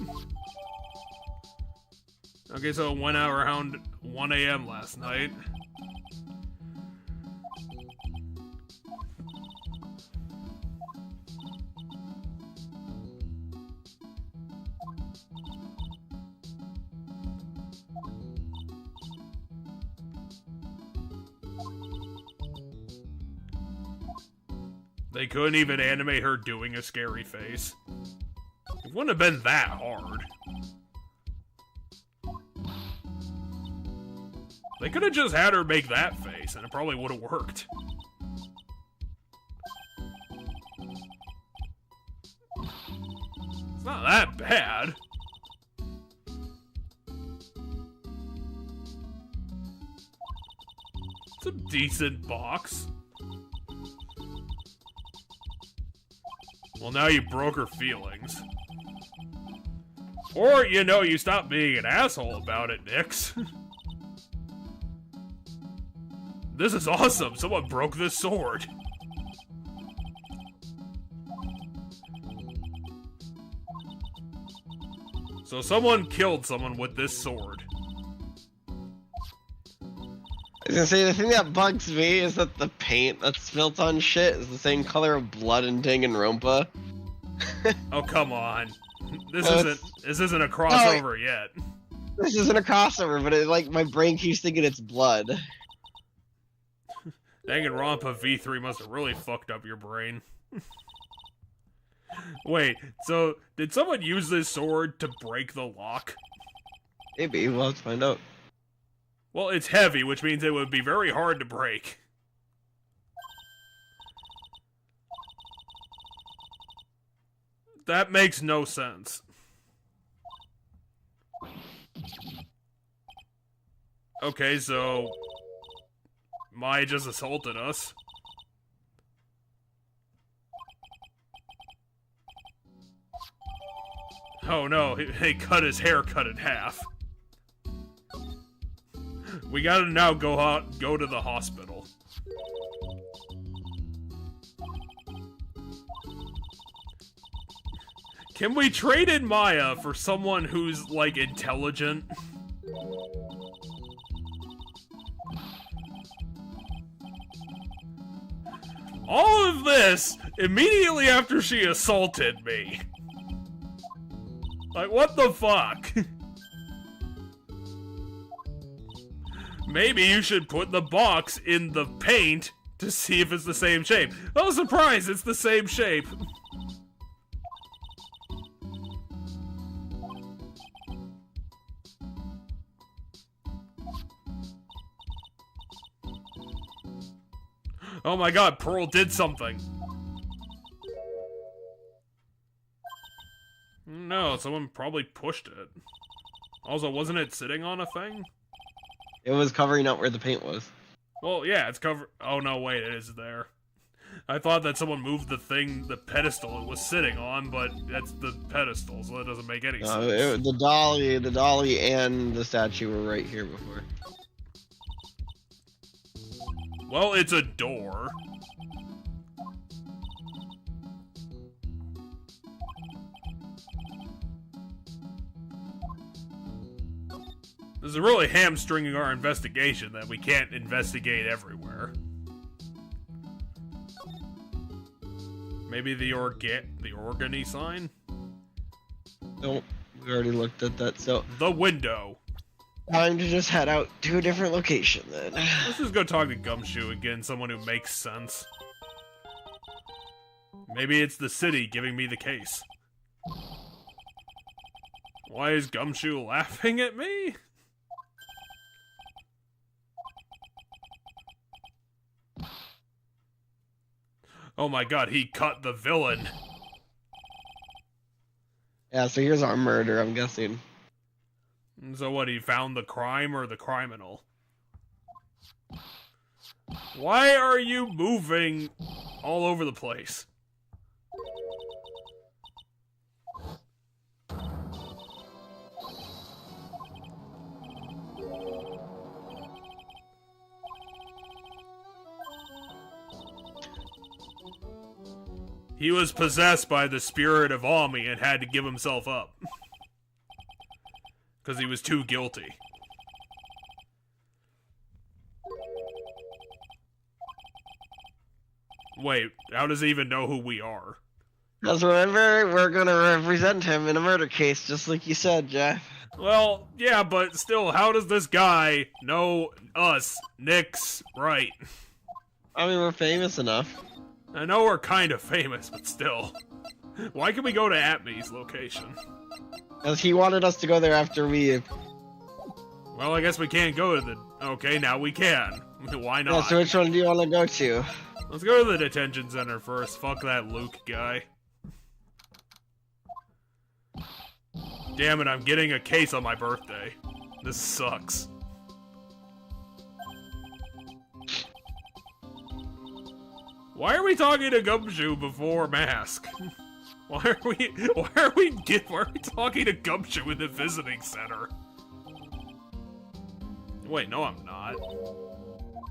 Okay, so it went out around 1 AM last night. They couldn't even animate her doing a scary face. It wouldn't have been that hard. They could have just had her make that face, and it probably would have worked. It's not that bad. It's a decent box. Well, now you broke her feelings. Or, you know, you stopped being an asshole about it, Nix. This is awesome! Someone broke this sword! So someone killed someone with this sword. I was gonna say, the thing that bugs me is that the paint that's spilt on shit is the same color of blood in Danganronpa. Oh, come on. This isn't a crossover yet. This isn't a crossover, but my brain keeps thinking it's blood. Danganronpa V3 must have really fucked up your brain. Wait, so did someone use this sword to break the lock? Maybe, we'll have to find out. Well, it's heavy, which means it would be very hard to break. That makes no sense. Okay, so Maya just assaulted us. Oh no, he cut his haircut in half. We gotta now go to the hospital. Can we trade in Maya for someone who's, like, intelligent? All of this immediately after she assaulted me. Like, what the fuck? Maybe you should put the box in the paint to see if it's the same shape. Oh, surprise, it's the same shape. Oh my god, Pearl did something. No, someone probably pushed it. Also, wasn't it sitting on a thing? It was covering up where the paint was. Well, yeah, it's covered. Oh no, wait, it is there. I thought that someone moved the thing, the pedestal it was sitting on, but that's the pedestal, so that doesn't make any sense. The dolly and the statue were right here before. Well, it's a door. This is really hamstringing our investigation that we can't investigate everywhere. Maybe the organy sign? Nope, we already looked at that, so... The window. Time to just head out to a different location, then. Let's just go talk to Gumshoe again, someone who makes sense. Maybe it's the city giving me the case. Why is Gumshoe laughing at me? Oh my god, he cut the villain. Yeah, so here's our murder, I'm guessing. So what, he found the crime or the criminal? Why are you moving all over the place? He was possessed by the spirit of Ami and had to give himself up. Because he was too guilty. Wait, how does he even know who we are? Because remember, we're gonna represent him in a murder case, just like you said, Jeff. Well, yeah, but still, how does this guy know us, Nix, Wright? I mean, we're famous enough. I know we're kind of famous, but still. Why can we go to Atme's location? Because he wanted us to go there after we... Well, I guess we can't go to the... Okay, now we can. Why not? Yeah, so which one do you want to go to? Let's go to the detention center first. Fuck that Luke guy. Damn it, I'm getting a case on my birthday. This sucks. Why are we talking to Gumshoe before Mask? Why are we talking to Gumshoe in the visiting center? Wait, no I'm not.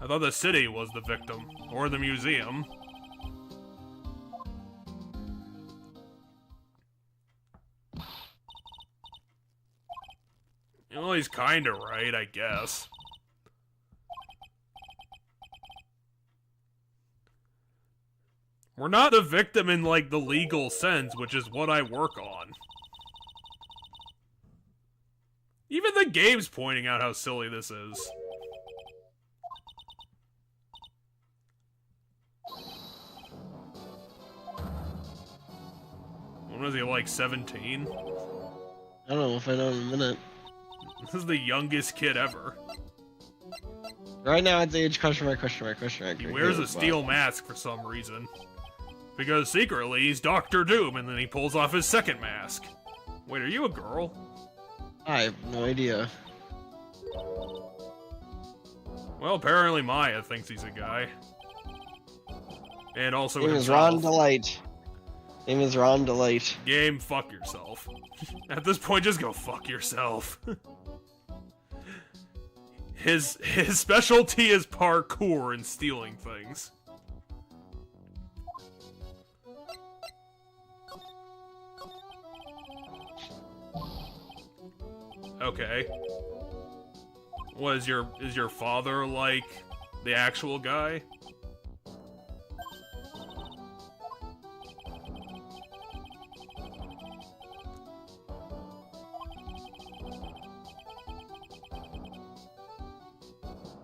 I thought the city was the victim. Or the museum. Well, he's kinda right, I guess. We're not the victim in, like, the legal sense, which is what I work on. Even the game's pointing out how silly this is. When was he, like, 17? I don't know, we'll find out in a minute. This is the youngest kid ever. Right now, it's age question mark. He wears a steel mask for some reason. Because secretly, he's Dr. Doom, and then he pulls off his second mask. Wait, are you a girl? I have no idea. Well, apparently Maya thinks he's a guy. And also Name is himself. Ron Delight. Name is Ron Delight. Game, fuck yourself. At this point, just go fuck yourself. His specialty is parkour and stealing things. Okay. What is your father like the actual guy?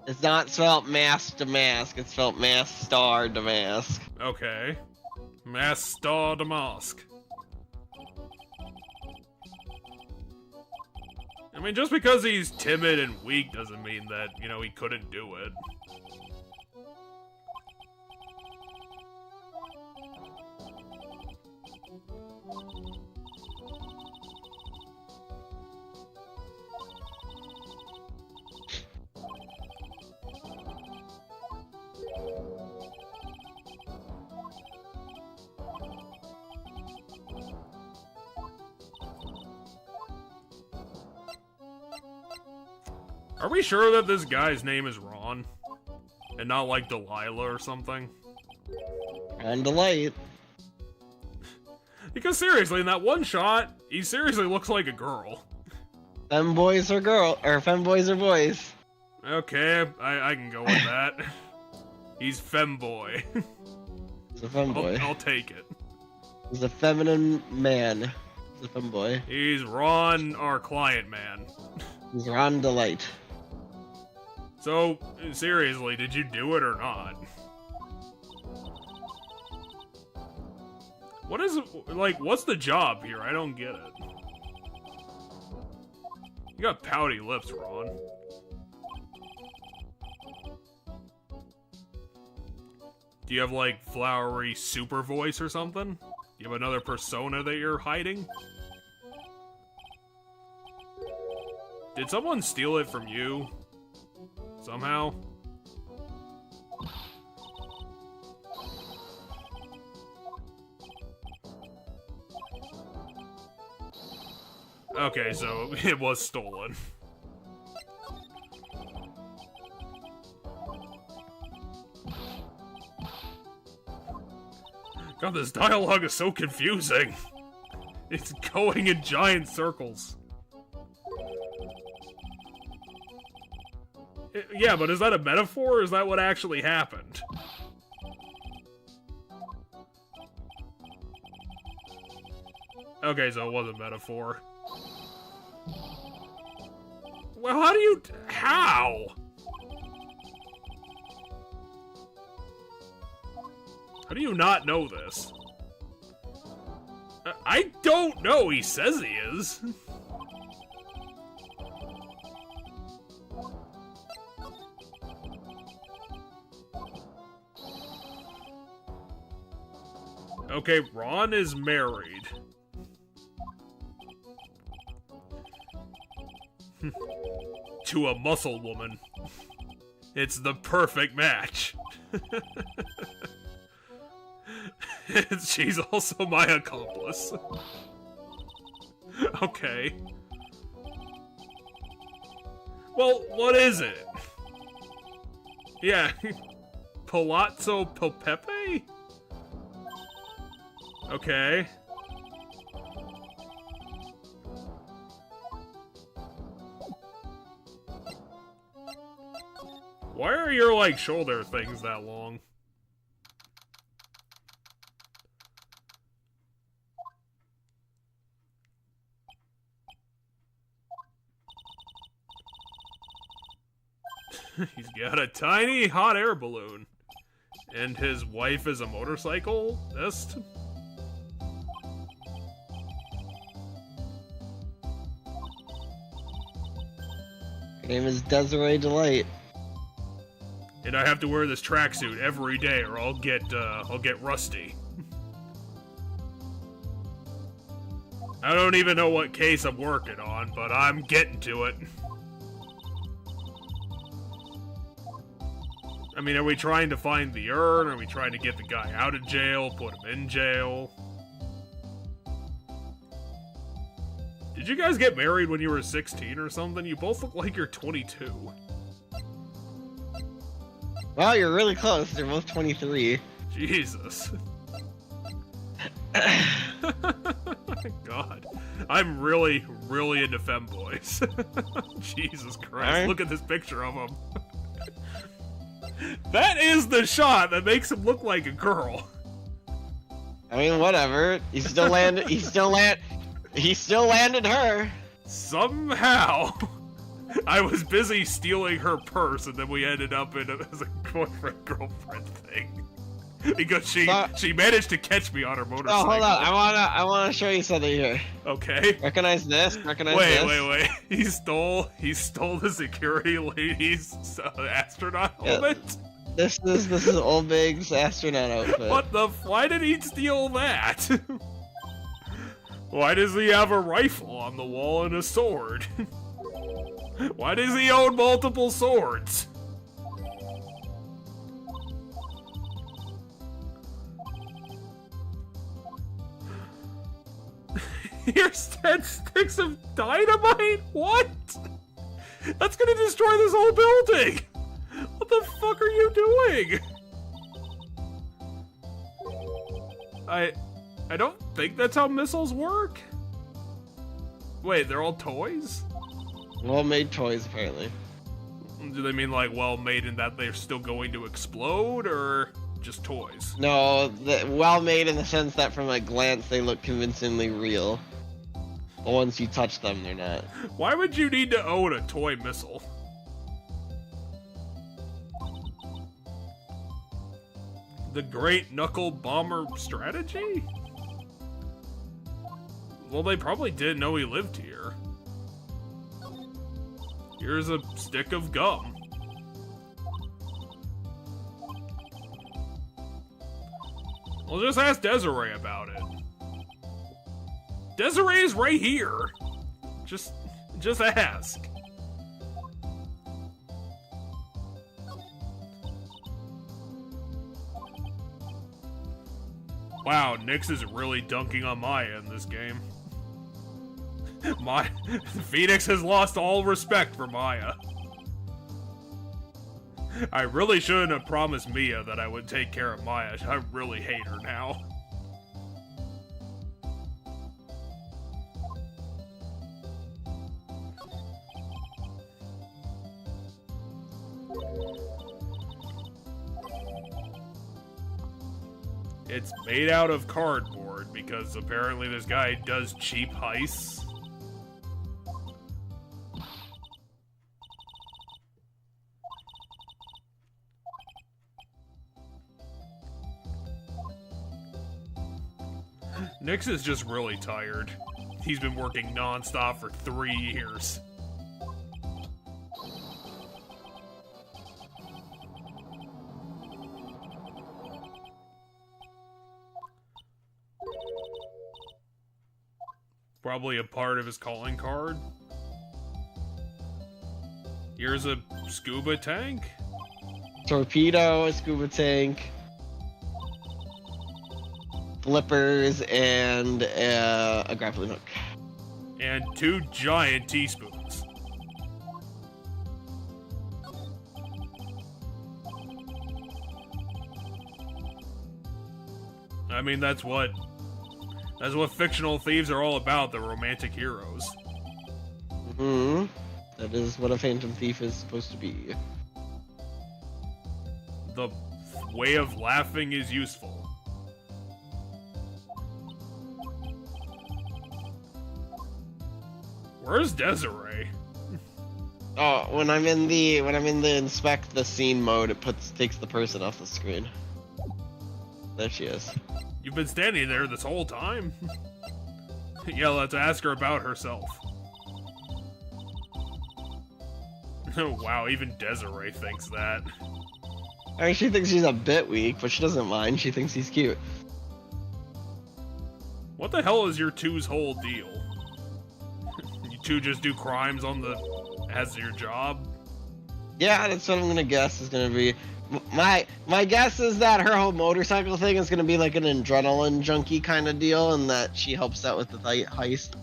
It's not spelled mask to mask, it's spelled mask star to mask. Okay. Mask star to mask. I mean, just because he's timid and weak doesn't mean that, you know, he couldn't do it. Are we sure that this guy's name is Ron? And not like Delilah or something? And Delight. Because seriously, in that one shot, he seriously looks like a girl. Femboys are girl, or femboys are boys. Okay, I can go with that. He's femboy. He's a femboy. I'll take it. He's a feminine man. He's a femboy. He's Ron, our client man. He's Ron Delight. So, seriously, did you do it or not? What is it, like, what's the job here? I don't get it. You got pouty lips, Ron. Do you have, like, flowery super voice or something? Do you have another persona that you're hiding? Did someone steal it from you? Somehow? Okay, so it was stolen. God, this dialogue is so confusing. It's going in giant circles. Yeah, but is that a metaphor, or is that what actually happened? Okay, so it was a metaphor. Well, how do you... How? How do you not know this? I don't know, he says he is. Okay, Ron is married. To a muscle woman. It's the perfect match. She's also my accomplice. Okay. Well, what is it? Yeah. Palazzo Popepe? Okay. Why are your, like, shoulder things that long? He's got a tiny hot air balloon. And his wife is a motorcyclist? Her name is Desiree Delight. And I have to wear this tracksuit every day or I'll get rusty. I don't even know what case I'm working on, but I'm getting to it. I mean, are we trying to find the urn? Are we trying to get the guy out of jail, put him in jail? Did you guys get married when you were 16 or something? You both look like you're 22. Well, you're really close. They're both 23. Jesus. God. I'm really, really into femboys. Jesus Christ. Right. Look at this picture of him. That is the shot that makes him look like a girl. I mean, whatever. He still landed. He still landed her. Somehow, I was busy stealing her purse, and then we ended up in as a boyfriend-girlfriend thing. Because she managed to catch me on her motorcycle. Oh, hold on. I wanna show you something here. Okay. Recognize this? Recognize this? Wait. He stole the security lady's astronaut helmet? This is Old Big's astronaut outfit. What the why did he steal that? Why does he have a rifle on the wall and a sword? Why does he own multiple swords? Here's 10 sticks of dynamite? What? That's gonna destroy this whole building! What the fuck are you doing? I don't think that's how missiles work. Wait, they're all toys? Well-made toys, apparently. Do they mean like well-made in that they're still going to explode, or just toys? No, well-made in the sense that from a glance they look convincingly real. But once you touch them, they're not. Why would you need to own a toy missile? The Great Knuckle Bomber strategy? Well, they probably didn't know he lived here. Here's a stick of gum. Well, just ask Desiree about it. Desiree's right here. Just ask. Wow, Nyx is really dunking on Maya in this game. Phoenix has lost all respect for Maya. I really shouldn't have promised Mia that I would take care of Maya. I really hate her now. It's made out of cardboard because apparently this guy does cheap heists. Nyx is just really tired. He's been working non-stop for 3 years. Probably a part of his calling card. Here's a scuba tank. Torpedo, a scuba tank, flippers, and a grappling hook. And 2 giant teaspoons. I mean, that's what fictional thieves are all about, the romantic heroes. Mm-hmm. That is what a phantom thief is supposed to be. The way of laughing is useful. Where's Desiree? Oh, when I'm in the inspect the scene mode, it takes the person off the screen. There she is. You've been standing there this whole time? Yeah, let's ask her about herself. Oh, wow, even Desiree thinks that. I mean, she thinks he's a bit weak, but she doesn't mind. She thinks he's cute. What the hell is your two's whole deal? You two just do crimes as your job? Yeah, that's what I'm gonna guess is gonna be. My guess is that her whole motorcycle thing is gonna be like an adrenaline junkie kind of deal, and that she helps out with the heist.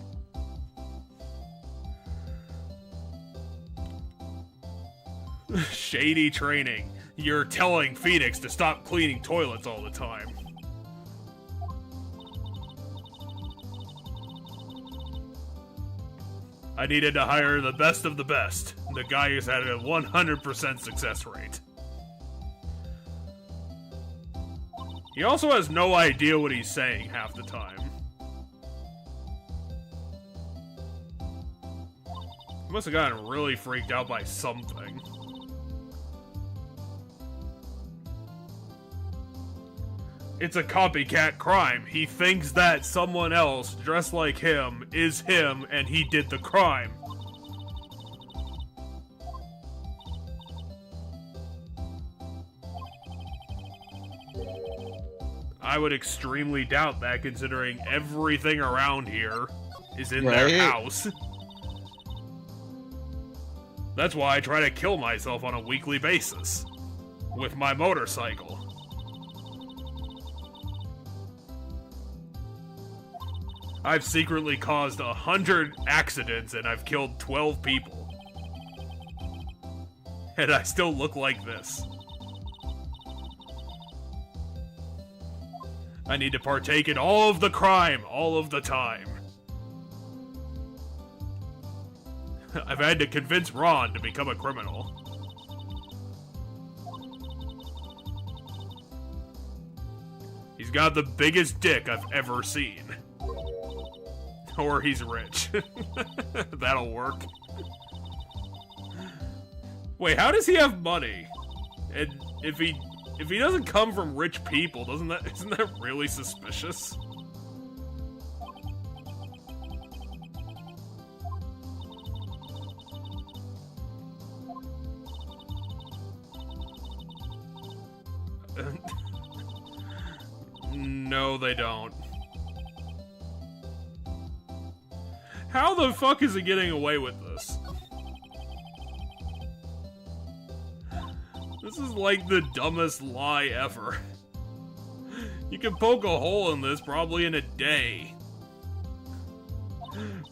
Shady training. You're telling Phoenix to stop cleaning toilets all the time. I needed to hire the best of the best. The guy who's had a 100% success rate. He also has no idea what he's saying half the time. He must have gotten really freaked out by something. It's a copycat crime. He thinks that someone else dressed like him is him and he did the crime. I would extremely doubt that, considering everything around here is in their house. That's why I try to kill myself on a weekly basis. With my motorcycle. I've secretly caused 100 accidents and I've killed 12 people. And I still look like this. I need to partake in all of the crime, all of the time. I've had to convince Ron to become a criminal. He's got the biggest dick I've ever seen. Or he's rich. That'll work. Wait, how does he have money? And if he doesn't come from rich people, isn't that really suspicious? No, they don't. How the fuck is he getting away with this? This is like the dumbest lie ever. You can poke a hole in this probably in a day.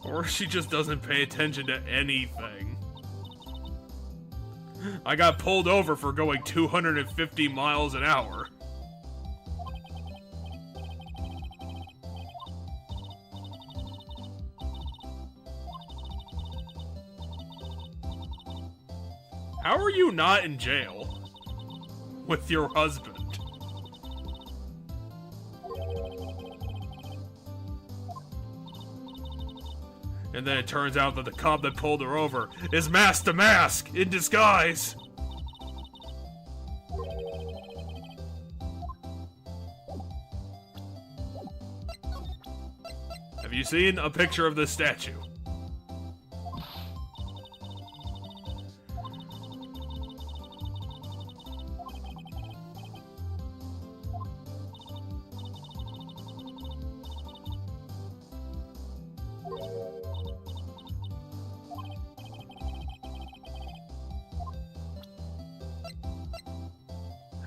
Or she just doesn't pay attention to anything. I got pulled over for going 250 miles an hour. How are you not in jail with your husband? And then it turns out that the cop that pulled her over is Mask to Mask in disguise. Have you seen a picture of this statue?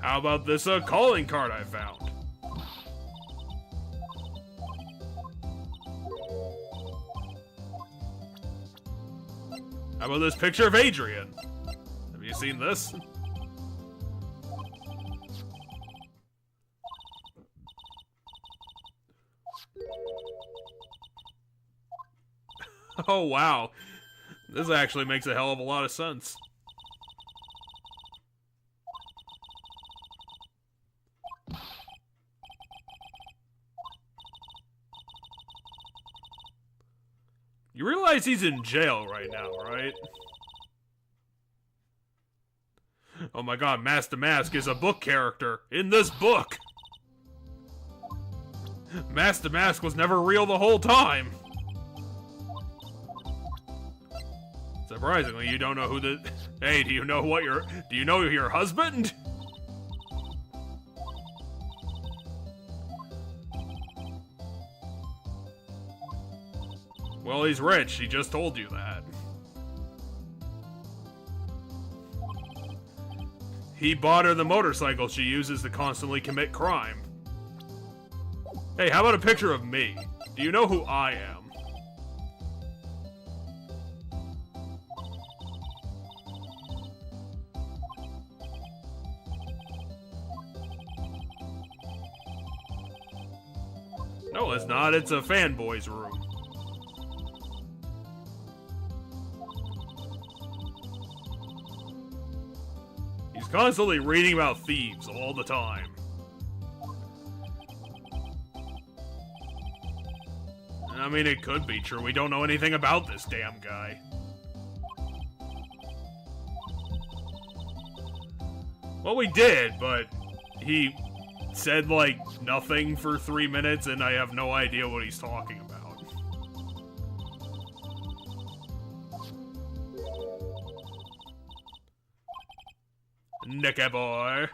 How about this calling card I found? How about this picture of Adrian? Have you seen this? Oh wow. This actually makes a hell of a lot of sense. You realize he's in jail right now, right? Oh my god, Mask to Mask is a book character in this book! Mask to Mask was never real the whole time! Surprisingly, you don't know who the... Hey, do you know your husband? Well, he's rich. He just told you that. He bought her the motorcycle she uses to constantly commit crime. Hey, how about a picture of me? Do you know who I am? No, it's not. It's a fanboy's room. He's constantly reading about thieves all the time. I mean, it could be true. We don't know anything about this damn guy. Well, we did, but he said, like, nothing for 3 minutes, and I have no idea what he's talking about. Nicky boy.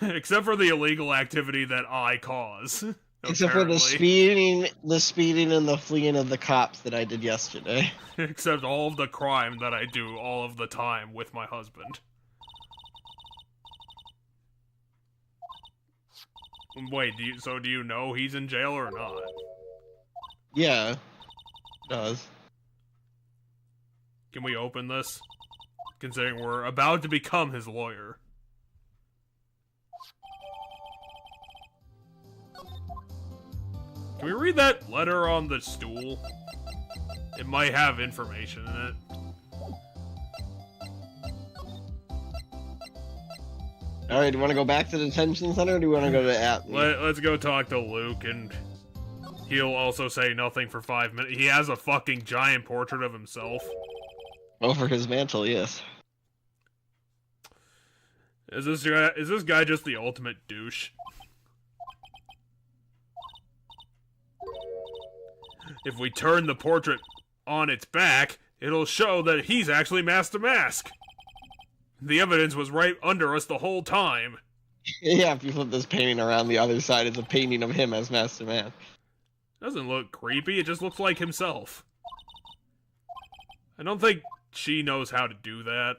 Except for the illegal activity that I cause. Except for the speeding and the fleeing of the cops that I did yesterday. Except all of the crime that I do all of the time with my husband. Wait, do you know he's in jail or not? Yeah, it does. Can we open this? Considering we're about to become his lawyer. Can we read that letter on the stool? It might have information in it. Alright, do you want to go back to the detention center, or do you want to go to Atlee? Let's go talk to Luke, and he'll also say nothing for 5 minutes. He has a fucking giant portrait of himself. Over his mantle, yes. Is this guy just the ultimate douche? If we turn the portrait on its back, it'll show that he's actually Master Mask. The evidence was right under us the whole time. Yeah, if you flip this painting around, the other side is a painting of him as Master Man. Doesn't look creepy, it just looks like himself. I don't think she knows how to do that.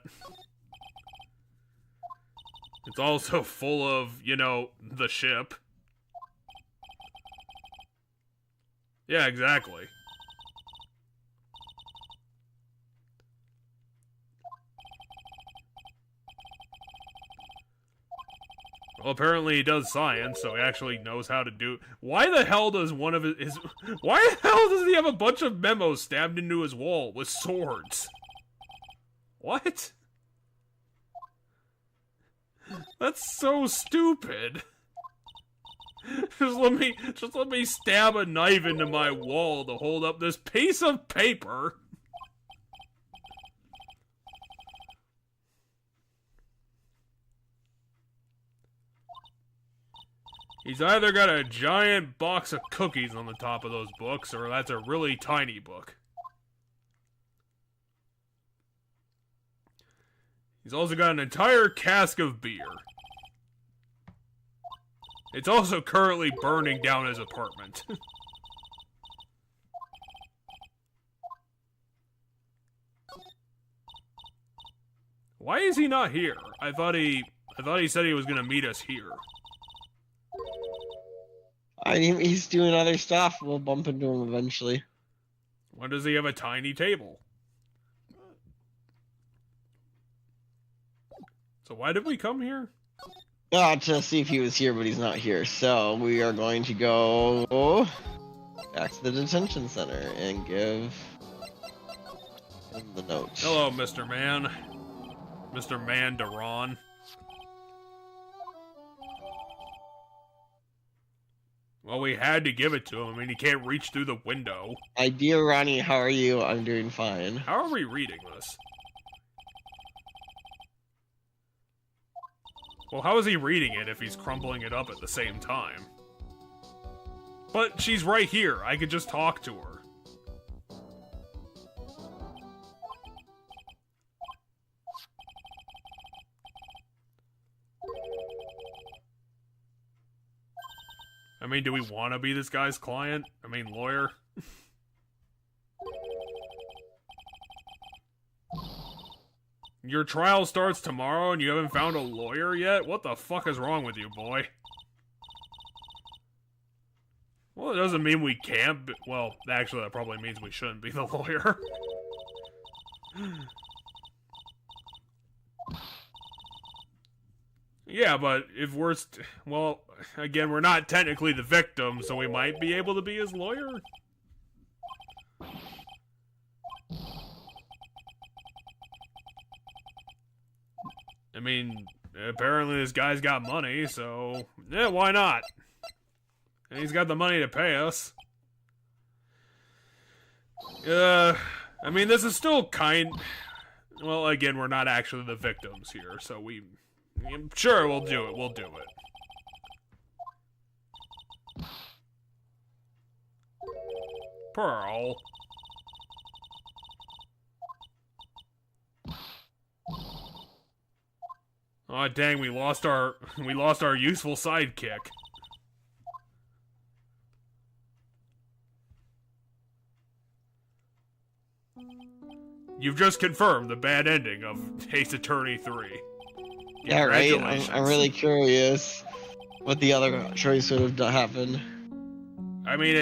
It's also full of, you know, the ship. Yeah, exactly. Well, apparently he does science, so he actually knows how to do... Why the hell does one of his... Why the hell does he have a bunch of memos stabbed into his wall with swords? What? That's so stupid. Just let me stab a knife into my wall to hold up this piece of paper. He's either got a giant box of cookies on the top of those books, or that's a really tiny book. He's also got an entire cask of beer. It's also currently burning down his apartment. Why is he not here? I thought he said he was gonna meet us here. He's doing other stuff. We'll bump into him eventually. Why does he have a tiny table? So why did we come here? To see if he was here, but he's not here. So we are going to go back to the detention center and give him the note. Hello, Mr. Man. Mr. Mandaron. Well, we had to give it to him. I mean, he can't reach through the window. Hi, dear Ronnie, how are you? I'm doing fine. How are we reading this? Well, how is he reading it if he's crumpling it up at the same time? But she's right here. I could just talk to her. I mean, do we want to be this guy's client? I mean, lawyer? Your trial starts tomorrow and you haven't found a lawyer yet? What the fuck is wrong with you, boy? Well, it doesn't mean we can't be, well, actually that probably means we shouldn't be the lawyer. Yeah, but if we're... well, again, we're not technically the victim, so we might be able to be his lawyer? I mean, apparently this guy's got money, so... yeah, why not? And he's got the money to pay us. I mean, this is still well, again, we're not actually the victims here, so sure, we'll do it, Pearl. Oh dang, we lost our useful sidekick. You've just confirmed the bad ending of Ace Attorney 3. Yeah, right? I'm really curious what the other choice would have happened. I mean,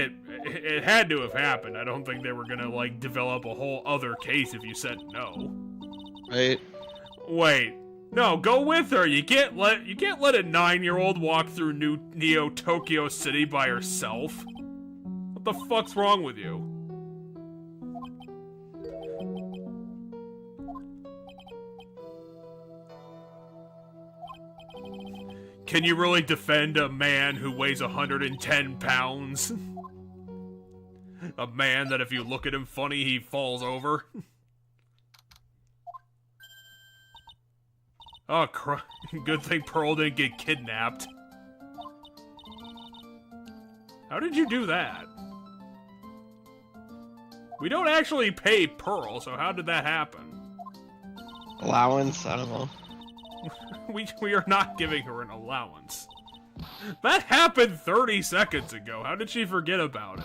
it had to have happened. I don't think they were gonna, like, develop a whole other case if you said no. Right? Wait. No, go with her. You can't let a 9-year-old walk through Neo Tokyo City by herself. What the fuck's wrong with you? Can you really defend a man who weighs 110 pounds? A man that if you look at him funny, he falls over? Oh, good thing Pearl didn't get kidnapped. How did you do that? We don't actually pay Pearl, so how did that happen? Allowance? I don't know. We are not giving her an allowance. That happened 30 seconds ago. How did she forget about it?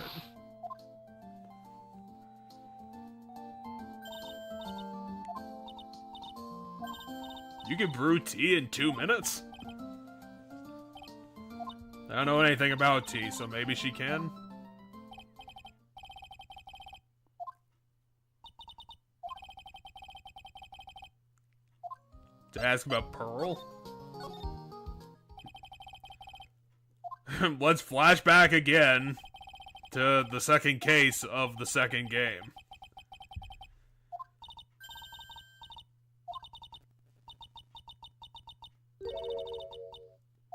You can brew tea in 2 minutes? I don't know anything about tea, so maybe she can. To ask about Pearl? Let's flash back again to the second case of the second game.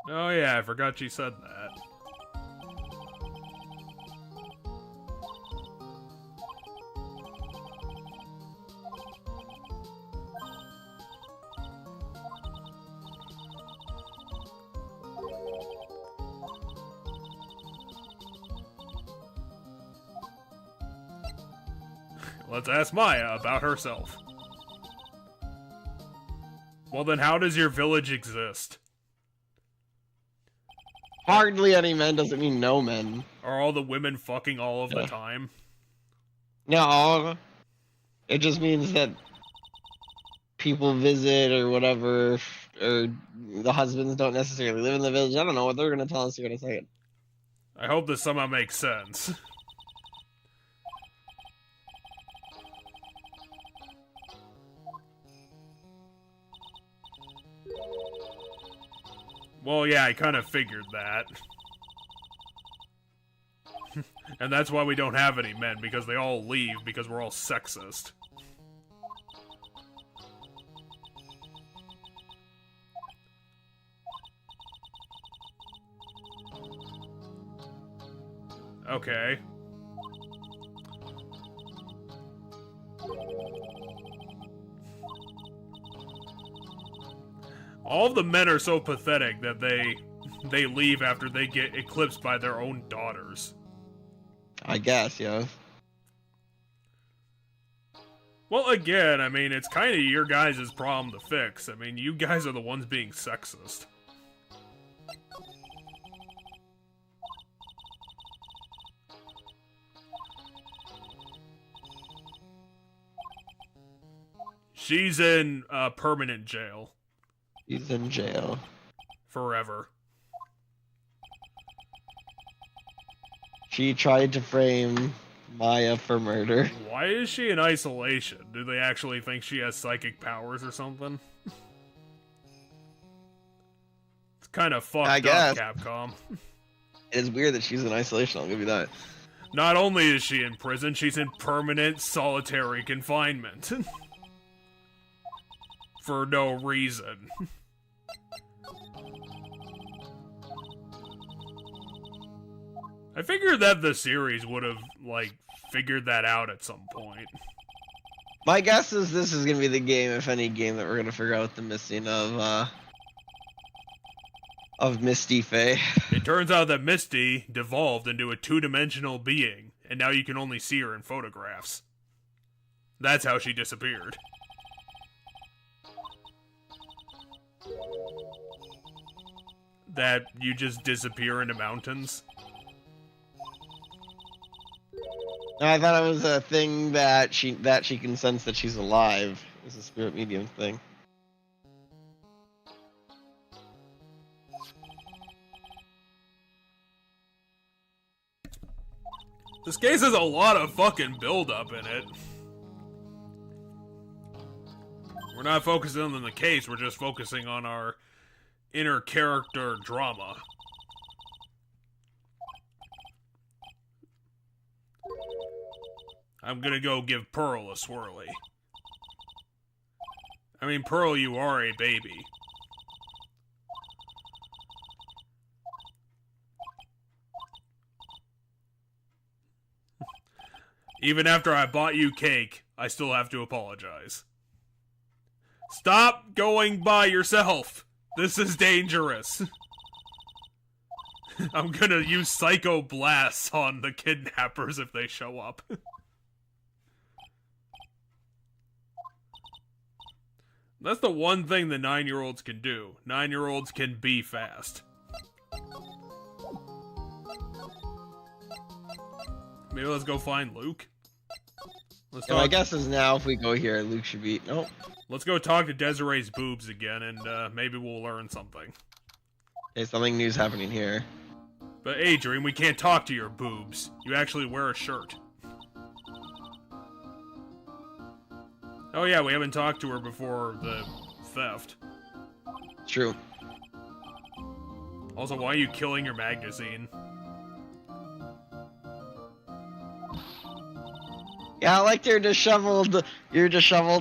Oh yeah, I forgot she said that. Let's ask Maya about herself. Well then, how does your village exist? Hardly any men doesn't mean no men. Are all the women fucking all of the time? No. It just means that people visit or whatever, or the husbands don't necessarily live in the village. I don't know what they're going to tell us here in a second. I hope this somehow makes sense. Well, yeah, I kind of figured that. And that's why we don't have any men, because they all leave because we're all sexist. Okay. All of the men are so pathetic that they leave after they get eclipsed by their own daughters. I guess, yeah. Well, again, I mean, it's kind of your guys' problem to fix. I mean, you guys are the ones being sexist. She's in permanent jail. He's in jail. Forever. She tried to frame Maya for murder. Why is she in isolation? Do they actually think she has psychic powers or something? kind of fucked I up, guess. Capcom. It is weird that she's in isolation, I'll give you that. Not only is she in prison, she's in permanent solitary confinement. For no reason. I figured that the series would have, like, figured that out at some point. My guess is this is gonna be the game, if any game, that we're gonna figure out the missing of Misty Faye. It turns out that Misty devolved into a two-dimensional being, and now you can only see her in photographs. That's how she disappeared. That you just disappear into mountains. I thought it was a thing that she can sense that she's alive. It's a spirit medium thing. This case has a lot of fucking build-up in it. We're not focusing on the case, we're just focusing on our inner character drama. I'm gonna go give Pearl a swirly. I mean, Pearl, you are a baby. Even after I bought you cake, I still have to apologize. Stop going by yourself! This is dangerous. I'm gonna use Psycho Blasts on the kidnappers if they show up. That's the one thing the 9-year-olds can do. 9-year-olds can be fast. Maybe let's go find Luke. Let's My guess is now if we go here, Luke should be... Nope. Let's go talk to Desiree's boobs again, and maybe we'll learn something. Okay, something new's happening here. But Adrian, we can't talk to your boobs. You actually wear a shirt. Oh yeah, we haven't talked to her before the theft. True. Also, why are you killing your magazine? Yeah, I liked your disheveled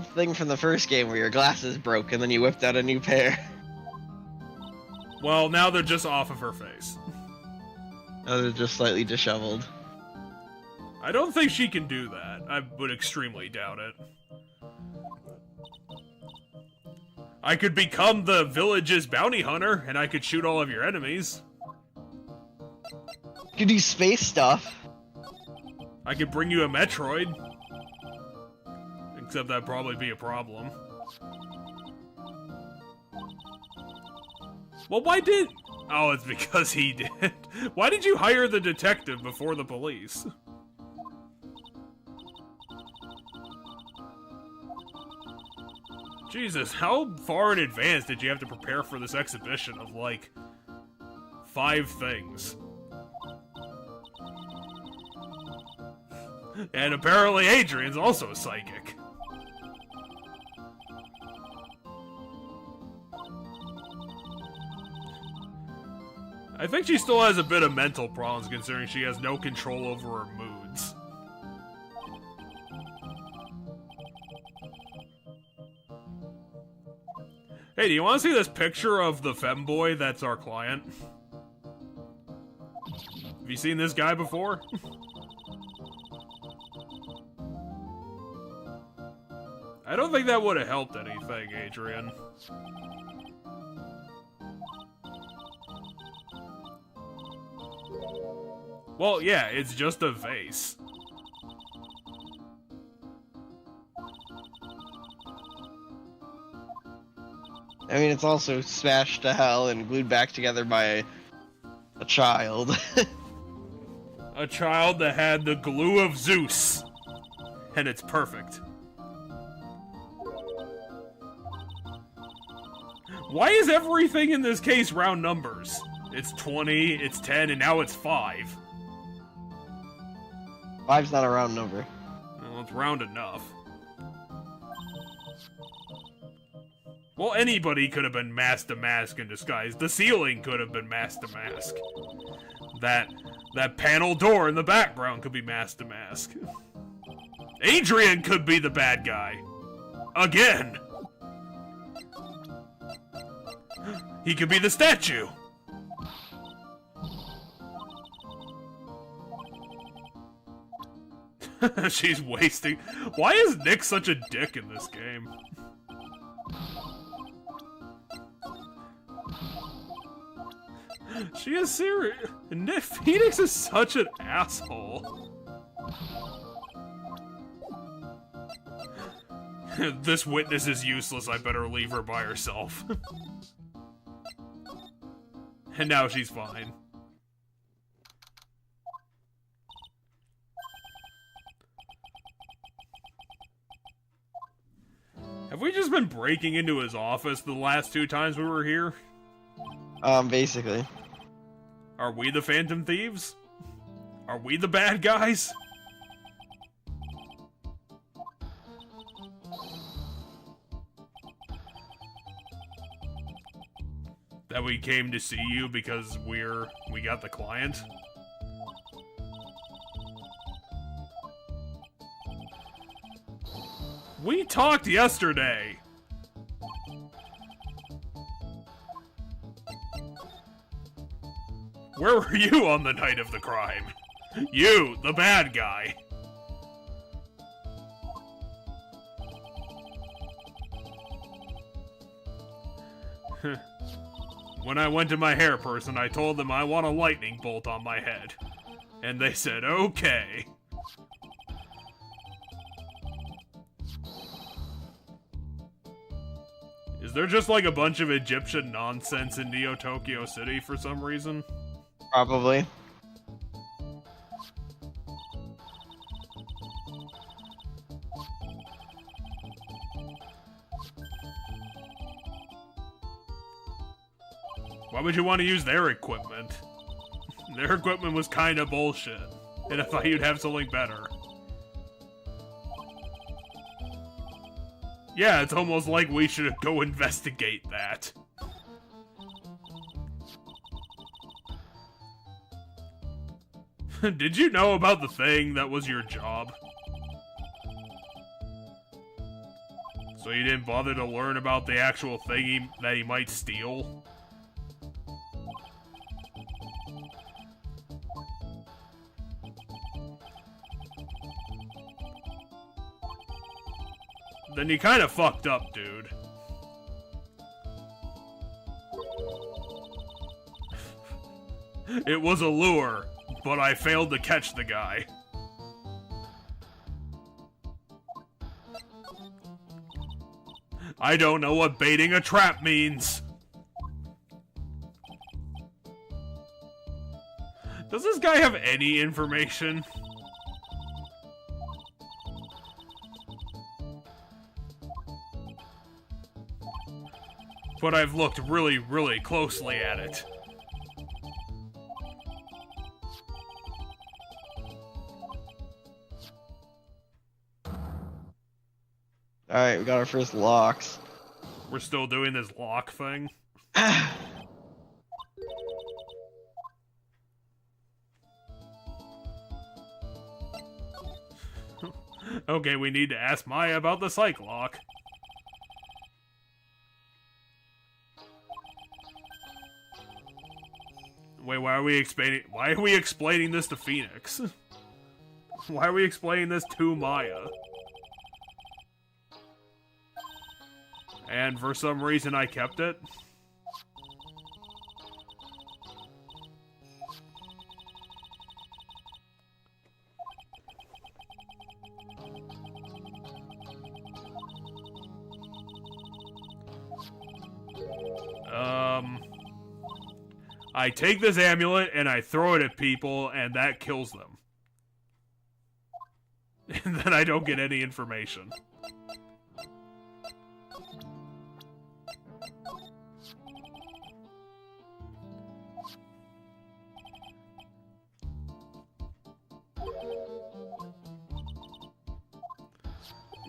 thing from the first game where your glasses broke and then you whipped out a new pair. Well, now they're just off of her face. Oh, they're just slightly disheveled. I don't think she can do that. I would extremely doubt it. I could become the village's bounty hunter, and I could shoot all of your enemies. You could do space stuff. I could bring you a Metroid. Except that'd probably be a problem. Well, why did... Oh, it's because he did. Why did you hire the detective before the police? Jesus, how far in advance did you have to prepare for this exhibition of, like, 5 things? And apparently Adrian's also psychic. I think she still has a bit of mental problems considering she has no control over her moods. Hey, do you want to see this picture of the femboy that's our client? Have you seen this guy before? I don't think that would have helped anything, Adrian. Well, yeah, it's just a vase. I mean, it's also smashed to hell and glued back together by a child. A child that had the glue of Zeus. And it's perfect. Why is everything in this case round numbers? It's 20, it's 10, and now it's 5. 5's not a round number. Well, it's round enough. Well, anybody could have been mask to mask in disguise. The ceiling could have been mask to mask. That panel door in the background could be mask to mask. Adrian could be the bad guy. Again. He could be the statue. She's wasting. Why is Nick such a dick in this game? She is serious. Nick Phoenix is such an asshole. This witness is useless. I better leave her by herself. And now she's fine. Have we just been breaking into his office the last 2 times we were here? Basically. Are we the Phantom Thieves? Are we the bad guys? That we came to see you because we got the client? We talked yesterday! Where were you on the night of the crime? You, the bad guy. When I went to my hair person, I told them I want a lightning bolt on my head. And they said, okay. Is there just like a bunch of Egyptian nonsense in Neo Tokyo City for some reason? Probably. Why would you want to use their equipment? Their equipment was kind of bullshit. And I thought you'd have something better. Yeah, it's almost like we should go investigate that. Did you know about the thing that was your job? So you didn't bother to learn about the actual thing that he might steal? Then you kind of fucked up, dude. It was a lure, but I failed to catch the guy. I don't know what baiting a trap means. Does this guy have any information? But I've looked really, really closely at it. Alright, we got our first locks. We're still doing this lock thing? Okay, we need to ask Maya about the psych lock. Wait, why are we explaining this to Phoenix? Why are we explaining this to Maya? And for some reason I kept it? I take this amulet and I throw it at people and that kills them. And then I don't get any information.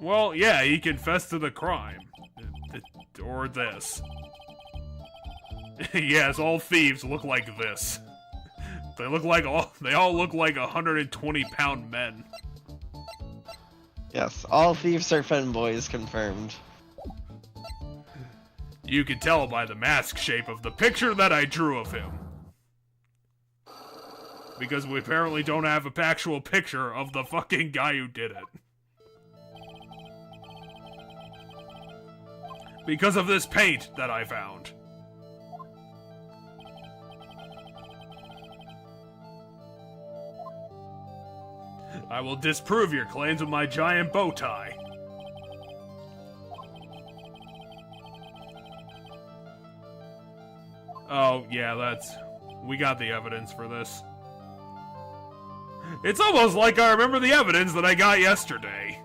Well, yeah, he confessed to the crime. Or this. Yes, all thieves look like this. They all look like 120-pound men. Yes, all thieves are femboys confirmed. You can tell by the mask shape of the picture that I drew of him. Because we apparently don't have an actual picture of the fucking guy who did it. Because of this paint that I found. I will disprove your claims with my giant bow tie. Oh, yeah, we got the evidence for this. It's almost like I remember the evidence that I got yesterday.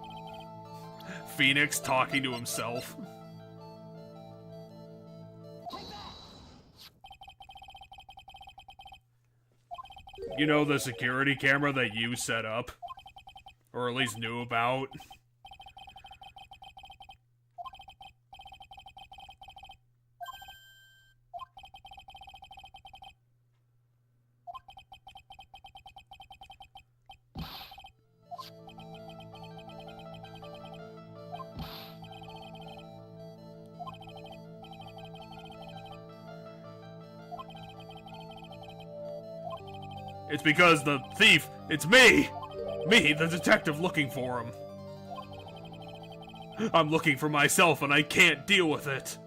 Phoenix talking to himself. You know, the security camera that you set up? Or at least knew about? It's because the thief, it's me! Me, the detective looking for him. I'm looking for myself and I can't deal with it.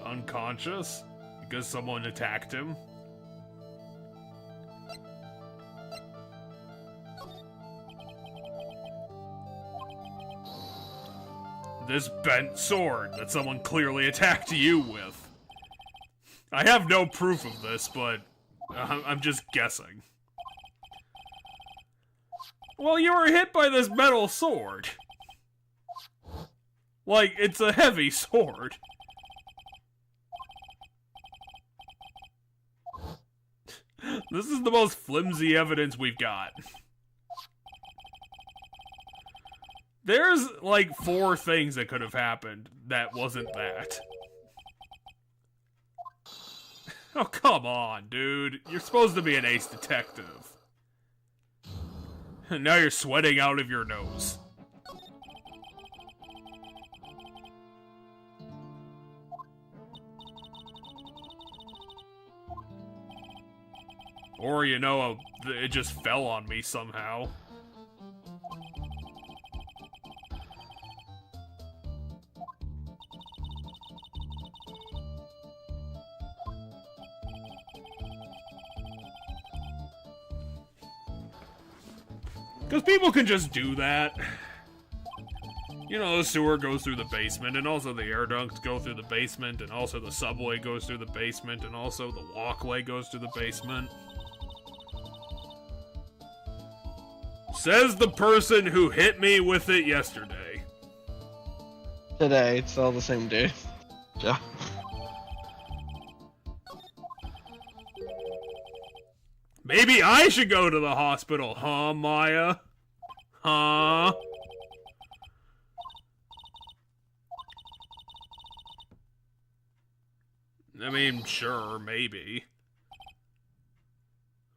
Unconscious? Because someone attacked him? This bent sword that someone clearly attacked you with. I have no proof of this, but I'm just guessing. Well, you were hit by this metal sword. Like, it's a heavy sword. This is the most flimsy evidence we've got. There's, like, 4 things that could have happened that wasn't that. Oh, come on, dude. You're supposed to be an ace detective. And now you're sweating out of your nose. Or, you know, it just fell on me somehow. Because people can just do that. You know, the sewer goes through the basement, and also the air ducts go through the basement, and also the subway goes through the basement, and also the walkway goes through the basement. Says the person who hit me with it yesterday. Today, it's all the same day. Yeah. Maybe I should go to the hospital, huh, Maya? Huh? I mean, sure, maybe.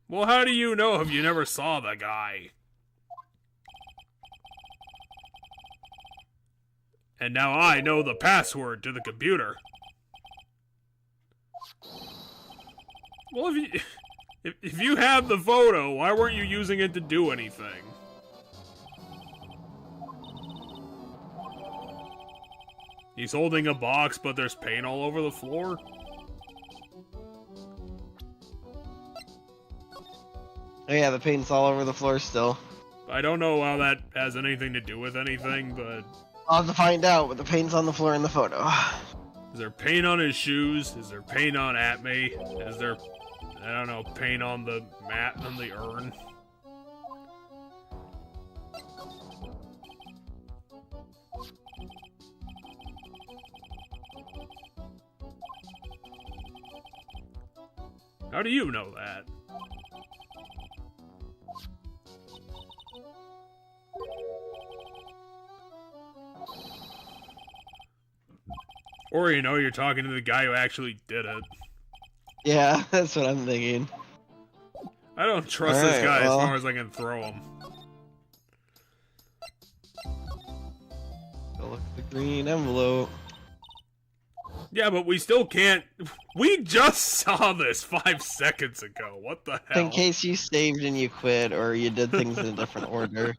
Well, how do you know if you never saw the guy? And now I know the password to the computer. Well, if you have the photo, why weren't you using it to do anything? He's holding a box, but there's paint all over the floor? Oh yeah, the paint's all over the floor still. I don't know how that has anything to do with anything, but... I'll have to find out, but the paint's on the floor in the photo. Is there paint on his shoes? Is there paint on Atme? Is there, I don't know, paint on the mat and the urn? How do you know that? Or, you know, you're talking to the guy who actually did it. Yeah, that's what I'm thinking. I don't trust All this right, guy well. as far as I can throw him. Go look at the green envelope. Yeah, but we still can't... We just saw this 5 seconds ago. What the hell? In case you saved and you quit, or you did things in a different order.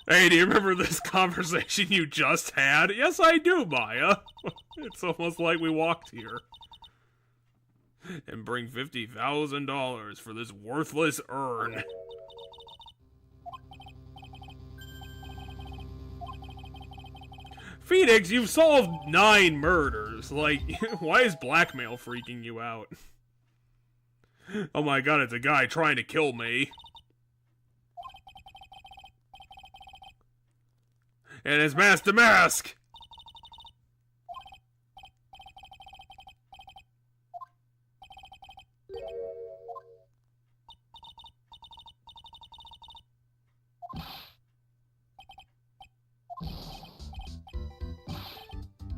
Hey, do you remember this conversation you just had? Yes, I do, Maya. It's almost like we walked here. And bring $50,000 for this worthless urn. Phoenix, you've solved 9 murders. Like, why is blackmail freaking you out? Oh my god, it's a guy trying to kill me. And it's mask to mask!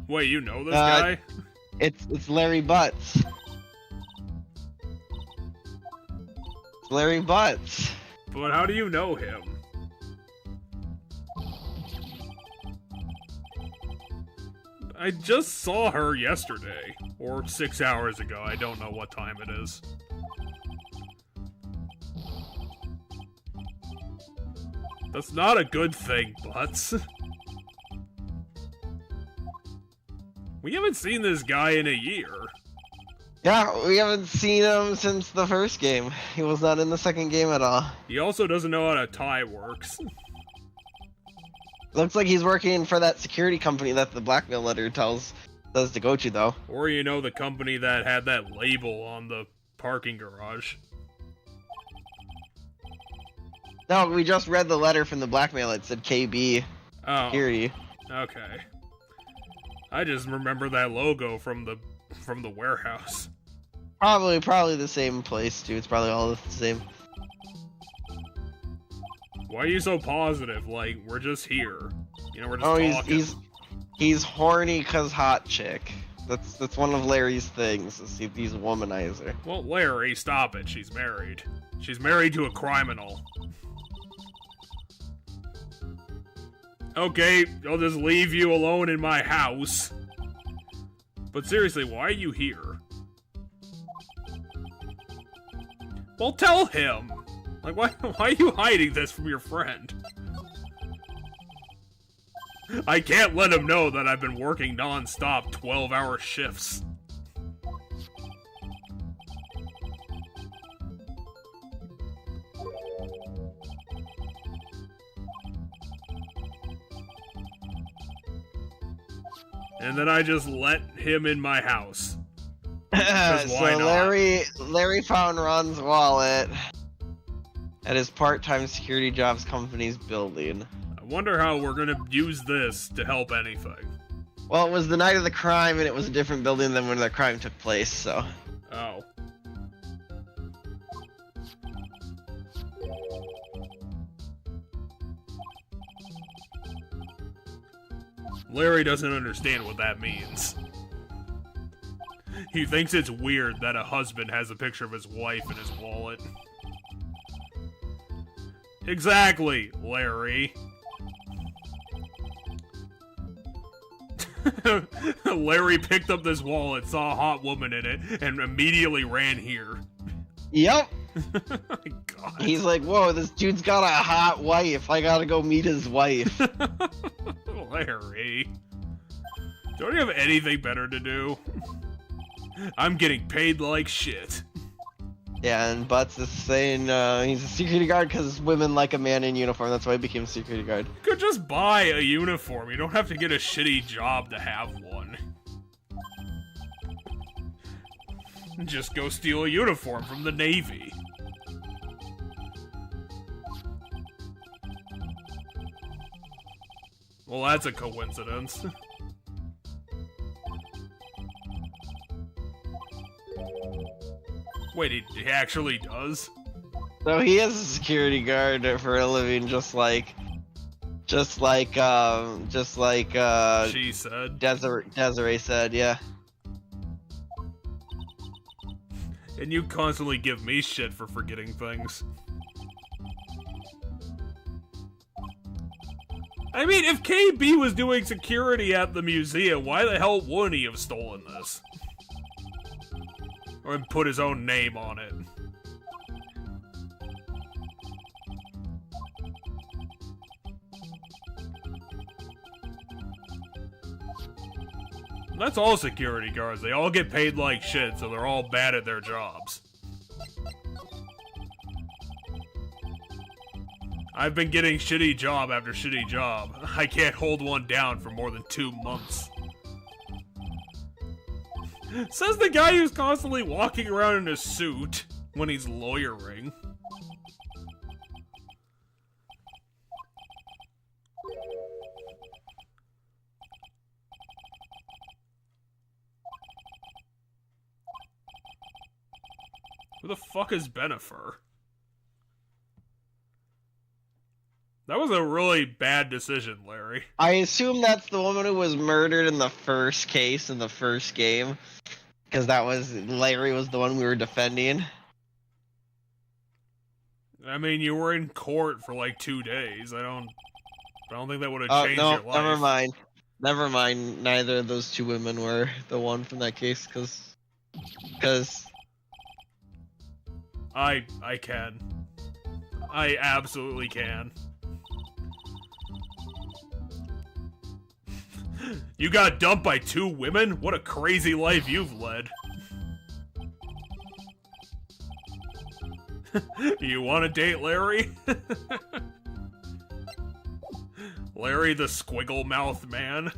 Wait, you know this guy? It's Larry Butts. It's Larry Butts. But how do you know him? I just saw her yesterday. Or 6 hours ago. I don't know what time it is. That's not a good thing, Butts. We haven't seen this guy in a year. Yeah, we haven't seen him since the first game. He was not in the second game at all. He also doesn't know how a tie works. Looks like he's working for that security company that the blackmail letter tells us to go to, though. Or, you know, the company that had that label on the parking garage. No, we just read the letter from the blackmail. It said KB Security. Okay. I just remember that logo from the warehouse. Probably the same place too. It's probably all the same. Why are you so positive? Like, we're just here. You know, we're just talking. He's horny cause hot chick. That's one of Larry's things. Is he's a womanizer. Well, Larry, stop it. She's married. She's married to a criminal. Okay, I'll just leave you alone in my house. But seriously, why are you here? Well, tell him! Like, why are you hiding this from your friend? I can't let him know that I've been working non-stop 12-hour shifts. And then I just let him in my house. So why not? Larry found Ron's wallet at his part-time security jobs company's building. I wonder how we're gonna use this to help anything. Well, it was the night of the crime, and it was a different building than when the crime took place, so... Oh. Larry doesn't understand what that means. He thinks it's weird that a husband has a picture of his wife in his wallet. Exactly, Larry. Larry picked up this wallet, saw a hot woman in it, and immediately ran here. Yep. My God. He's like, whoa, this dude's got a hot wife. I gotta go meet his wife. Larry. Don't you have anything better to do? I'm getting paid like shit. Yeah, and Butts is saying he's a security guard because women like a man in uniform. That's why he became a security guard. You could just buy a uniform. You don't have to get a shitty job to have one. Just go steal a uniform from the Navy. Well, that's a coincidence. Wait, he actually does? So he is a security guard for a living, just like Just like She said. Desiree said, yeah. And you constantly give me shit for forgetting things. I mean, if KB was doing security at the museum, why the hell wouldn't he have stolen this? Or put his own name on it? That's all security guards. They all get paid like shit, so they're all bad at their jobs. I've been getting shitty job after shitty job. I can't hold one down for more than 2 months. Says the guy who's constantly walking around in a suit when he's lawyering. Who the fuck is Benifer? That was a really bad decision, Larry. I assume that's the woman who was murdered in the first case in the first game. Because Larry was the one we were defending. I mean, you were in court for like 2 days. I don't think that would have changed your life. Never mind. Never mind. Neither of those two women were the one from that case, because I can. I absolutely can. You got dumped by 2 women? What a crazy life you've led. You want to date Larry? Larry the squiggle mouth man.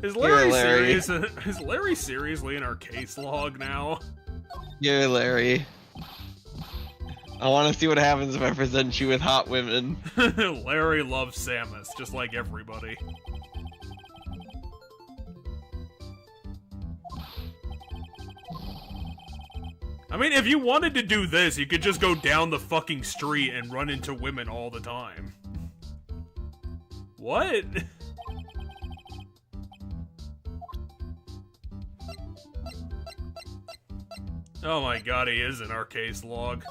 Is Larry seriously in our case log now? Yeah, Larry. I want to see what happens if I present you with hot women. Larry loves Samus, just like everybody. I mean, if you wanted to do this, you could just go down the fucking street and run into women all the time. What? Oh my god, he is in our case log.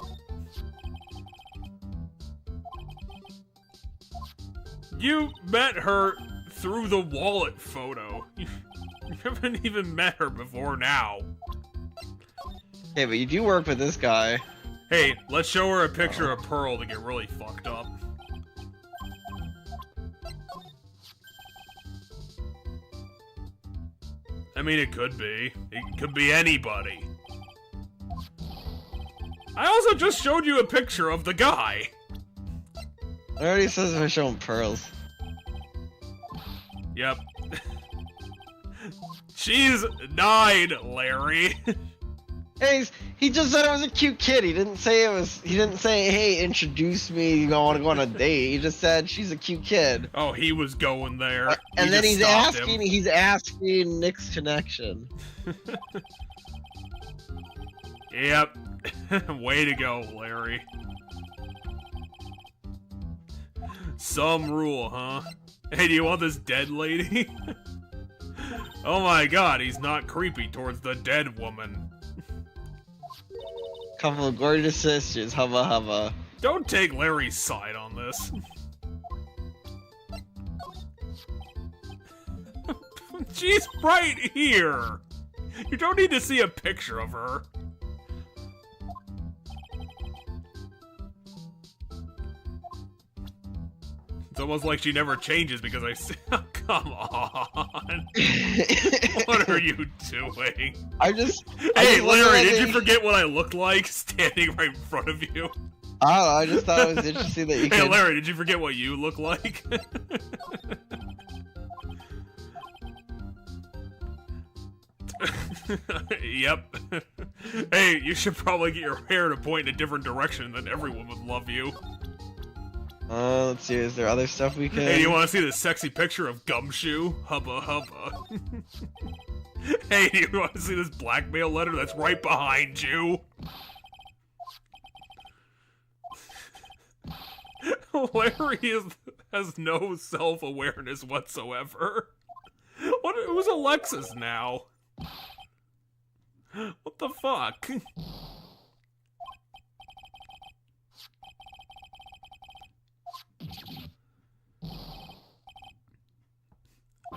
You met her through the wallet photo. You haven't even met her before now. Hey, but you do work with this guy. Hey, let's show her a picture of Pearl to get really fucked up. I mean, it could be. It could be anybody. I also just showed you a picture of the guy. It already says if I show him pearls. Yep. She's 9, Larry. Hey, he just said I was a cute kid. He didn't say it was. He didn't say, "Hey, introduce me. I want to go on a date." He just said she's a cute kid. Oh, he was going there. And then he's asking. He's asking Nick's connection. Yep. Way to go, Larry. Some rule, huh? Hey, do you want this dead lady? Oh my god, he's not creepy towards the dead woman. Couple of gorgeous sisters, hubba hubba. Don't take Larry's side on this. She's right here! You don't need to see a picture of her. It's almost like she never changes because I say, oh, come on. What are you doing? Hey, Larry, did you forget what I look like standing right in front of you? I just thought it was interesting that you Hey, Larry, did you forget what you look like? Yep. Hey, you should probably get your hair to point in a different direction, then everyone would love you. Let's see, is there other stuff we can... Hey, you want to see this sexy picture of Gumshoe? Hubba hubba. Hey, you want to see this blackmail letter that's right behind you? Larry has no self-awareness whatsoever. Who's Alexis now? What the fuck?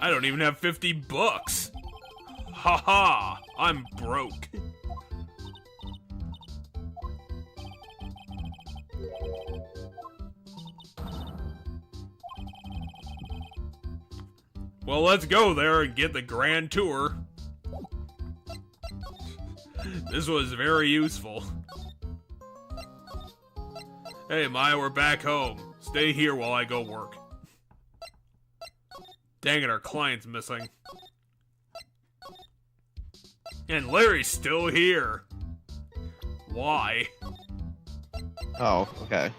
I don't even have 50 bucks. Haha, I'm broke. Well, let's go there and get the grand tour. This was very useful. Hey, Maya, we're back home. Stay here while I go work. Dang it, our client's missing. And Larry's still here. Why? Oh, okay.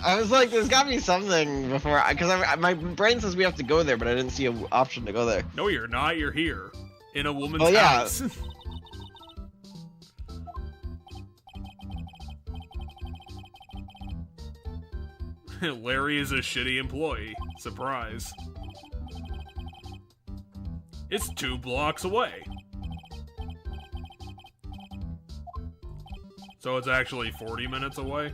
I was like, there's gotta be something before, because my brain says we have to go there, but I didn't see an option to go there. No, you're not. You're here. In a woman's yeah. house. Larry is a shitty employee. Surprise. It's 2 blocks away. So it's actually 40 minutes away?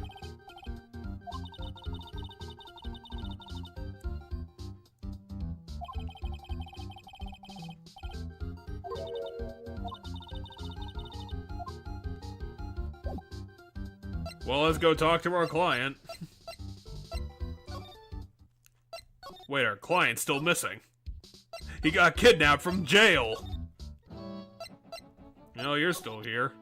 Well, let's go talk to our client. Wait, our client's still missing. He got kidnapped from jail. No, you're still here.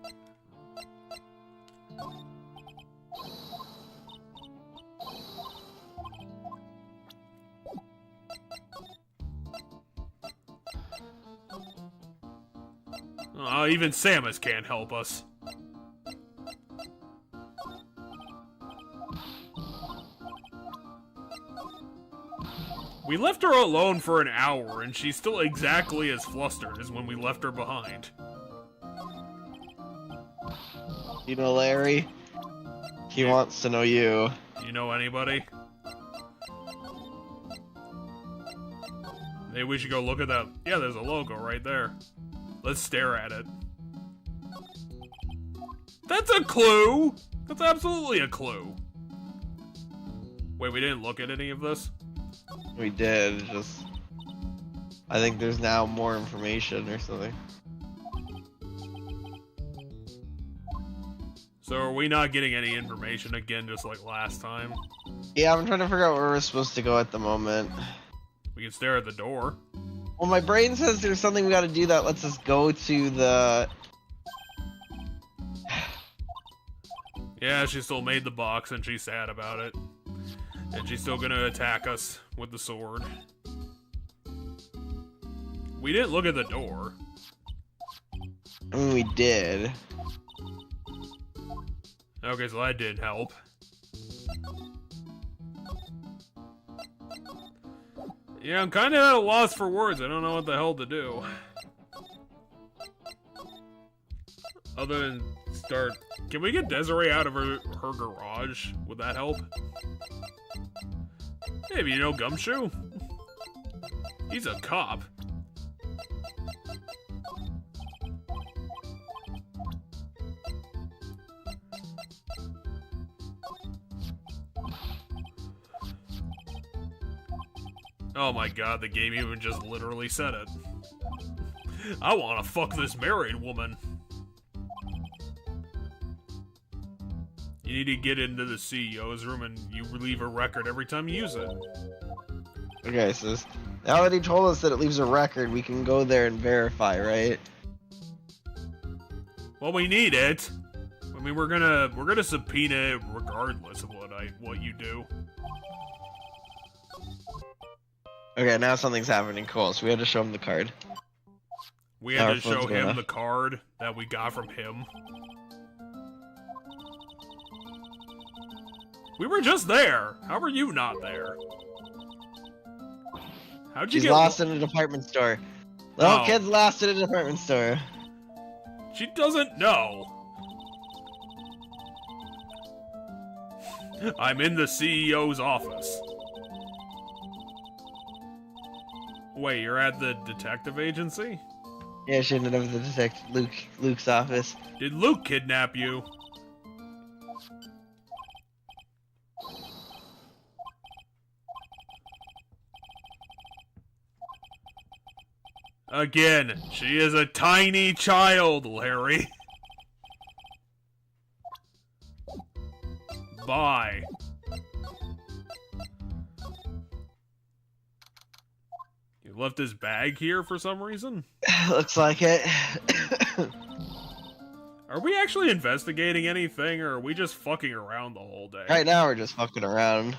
Oh, even Samus can't help us. We left her alone for an hour, and she's still exactly as flustered as when we left her behind. You know Larry? He wants to know you. You know anybody? Maybe we should go look at that. Yeah, there's a logo right there. Let's stare at it. That's a clue! That's absolutely a clue. Wait, we didn't look at any of this? We did, I think there's now more information or something. So are we not getting any information again, just like last time? Yeah, I'm trying to figure out where we're supposed to go at the moment. We can stare at the door. Well, my brain says there's something we gotta do that lets us go to the... Yeah, she still made the box and she's sad about it. And she's still gonna attack us with the sword. We didn't look at the door. I mean, we did. Okay, so that didn't help. Yeah, I'm kind of at a loss for words. I don't know what the hell to do. Other than start... Can we get Desiree out of her garage? Would that help? Maybe you know Gumshoe? He's a cop. Oh my god, the game even just literally said it. I wanna fuck this married woman. You need to get into the CEO's room and you leave a record every time you use it. Okay, so now that he told us that it leaves a record, we can go there and verify, right? Well, we need it. I mean, we're gonna subpoena it regardless of what you do. Okay, now something's happening. Cool. So we had to show him the card. We had to show him the card that we got from him. We were just there. How were you not there? How'd you She's lost in a department store. Little kid's lost in a department store. She doesn't know. I'm in the CEO's office. Wait, you're at the detective agency? Yeah, she ended up at the detective Luke's office. Did Luke kidnap you? Again, she is a tiny child, Larry. Bye. You left his bag here for some reason? Looks like it. Are we actually investigating anything, or are we just fucking around the whole day? Right now, we're just fucking around.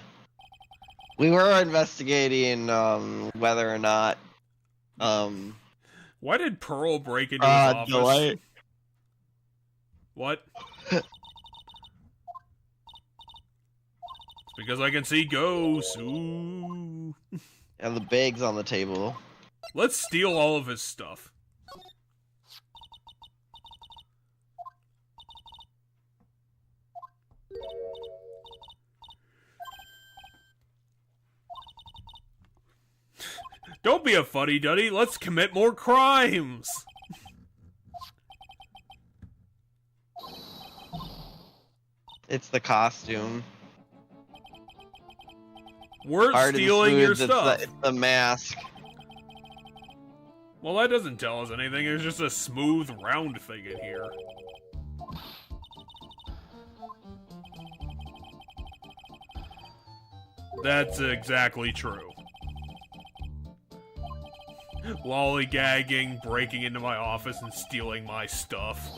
We were investigating whether or not why did Pearl break into his office? Delight. What? It's because I can see ghosts. Ooh. And the bag's on the table. Let's steal all of his stuff. Don't be a fuddy-duddy. Let's commit more crimes. It's the costume. We're Art stealing and your foods, stuff. It's the mask. Well, that doesn't tell us anything. There's just a smooth, round thing in here. That's exactly true. Lollygagging, breaking into my office, and stealing my stuff.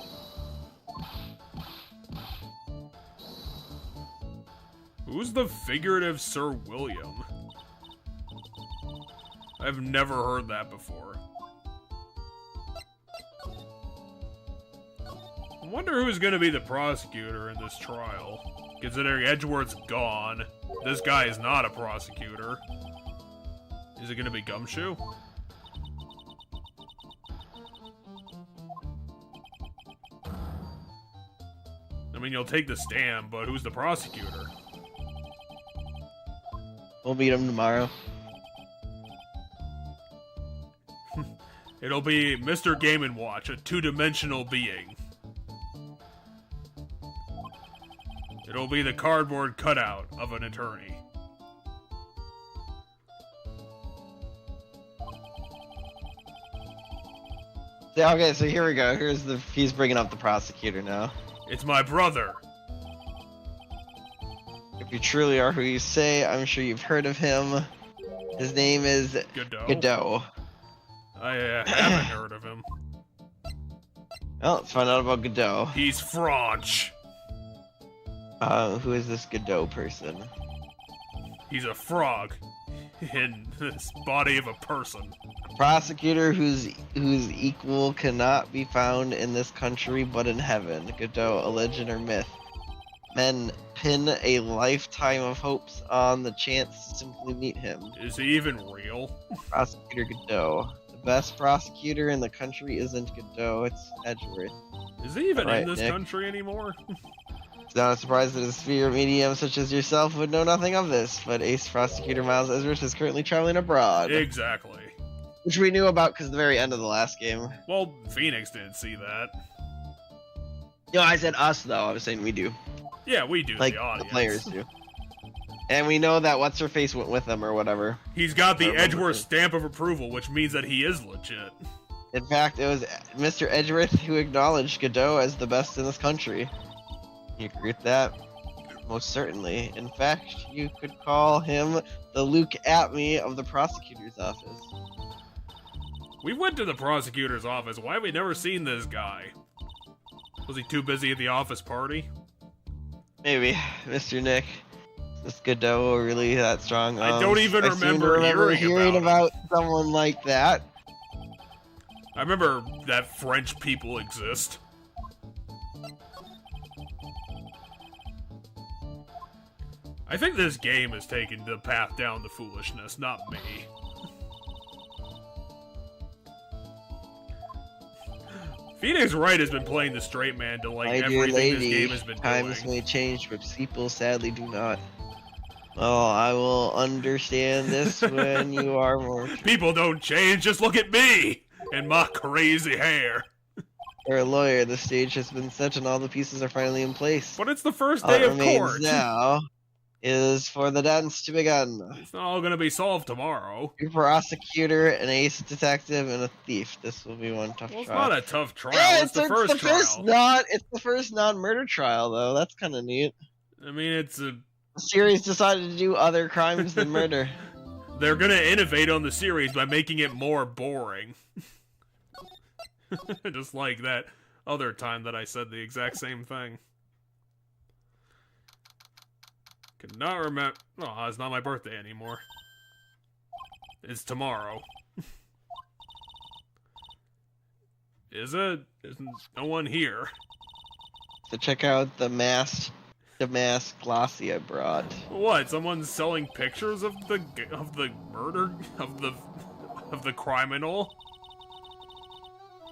Who's the figurative Sir William? I've never heard that before. I wonder who's gonna be the prosecutor in this trial. Considering Edgeworth's gone, this guy is not a prosecutor. Is it gonna be Gumshoe? I mean, you'll take the stand, but who's the prosecutor? We'll meet him tomorrow. It'll be Mr. Game & Watch, a two-dimensional being. It'll be the cardboard cutout of an attorney. Yeah, okay, so here we go. He's bringing up the prosecutor now. It's my brother. If you truly are who you say, I'm sure you've heard of him. His name is Godot. I haven't heard of him. Well, let's find out about Godot. He's French. Who is this Godot person? He's a frog in this body of a person. A prosecutor whose equal cannot be found in this country but in heaven. Godot, a legend or myth. Men pin a lifetime of hopes on the chance to simply meet him. Is he even real? Prosecutor Godot. The best prosecutor in the country isn't Godot, it's Edgeworth. Is he even Right, in this Nick. country anymore? It's not a surprise that a sphere medium such as yourself would know nothing of this, but ace prosecutor Miles Edgeworth is currently traveling abroad. Exactly. Which we knew about because the very end of the last game. Well, Phoenix didn't see that. No, I said us though, I was saying we do. Yeah, we do, Like, the audience. the players do. And we know that What's-Her-Face went with them or whatever. He's got the I remember Edgeworth too. stamp of approval, which means that he is legit. In fact, it was Mr. Edgeworth who acknowledged Godot as the best in this country. You agree with that? Most certainly. In fact, you could call him the Luke Atme of the prosecutor's office. We went to the prosecutor's office. Why have we never seen this guy? Was he too busy at the office party? Maybe, Mr. Nick. Is Godot really that strong? I don't even I seem to remember hearing about someone like that. I remember that French people exist. I think this game is taking the path down to foolishness, not me. Phoenix Wright has been playing the straight man to like My dear everything this lady, game has been times doing. may change, but people sadly do not. Oh, I will understand this when you are more. People don't change, just look at me and my crazy hair. For a lawyer, the stage has been set and all the pieces are finally in place. But it's the first All day that of remains court. now is for the dance to begin. It's not all gonna be solved tomorrow. A prosecutor, an ace detective, and a thief. This will be one tough Well, it's trial. not a tough trial. Yeah, it's the first trial. It's the first non-murder trial, though. That's kind of neat. I mean, it's a. The series decided to do other crimes than murder. They're gonna innovate on the series by making it more boring. Just like that other time that I said the exact same thing. Cannot remember. Oh, it's not my birthday anymore. It's tomorrow. Is it? There's no one here. So check out the mask glossy I brought. What? Someone's selling pictures of the murder of the criminal?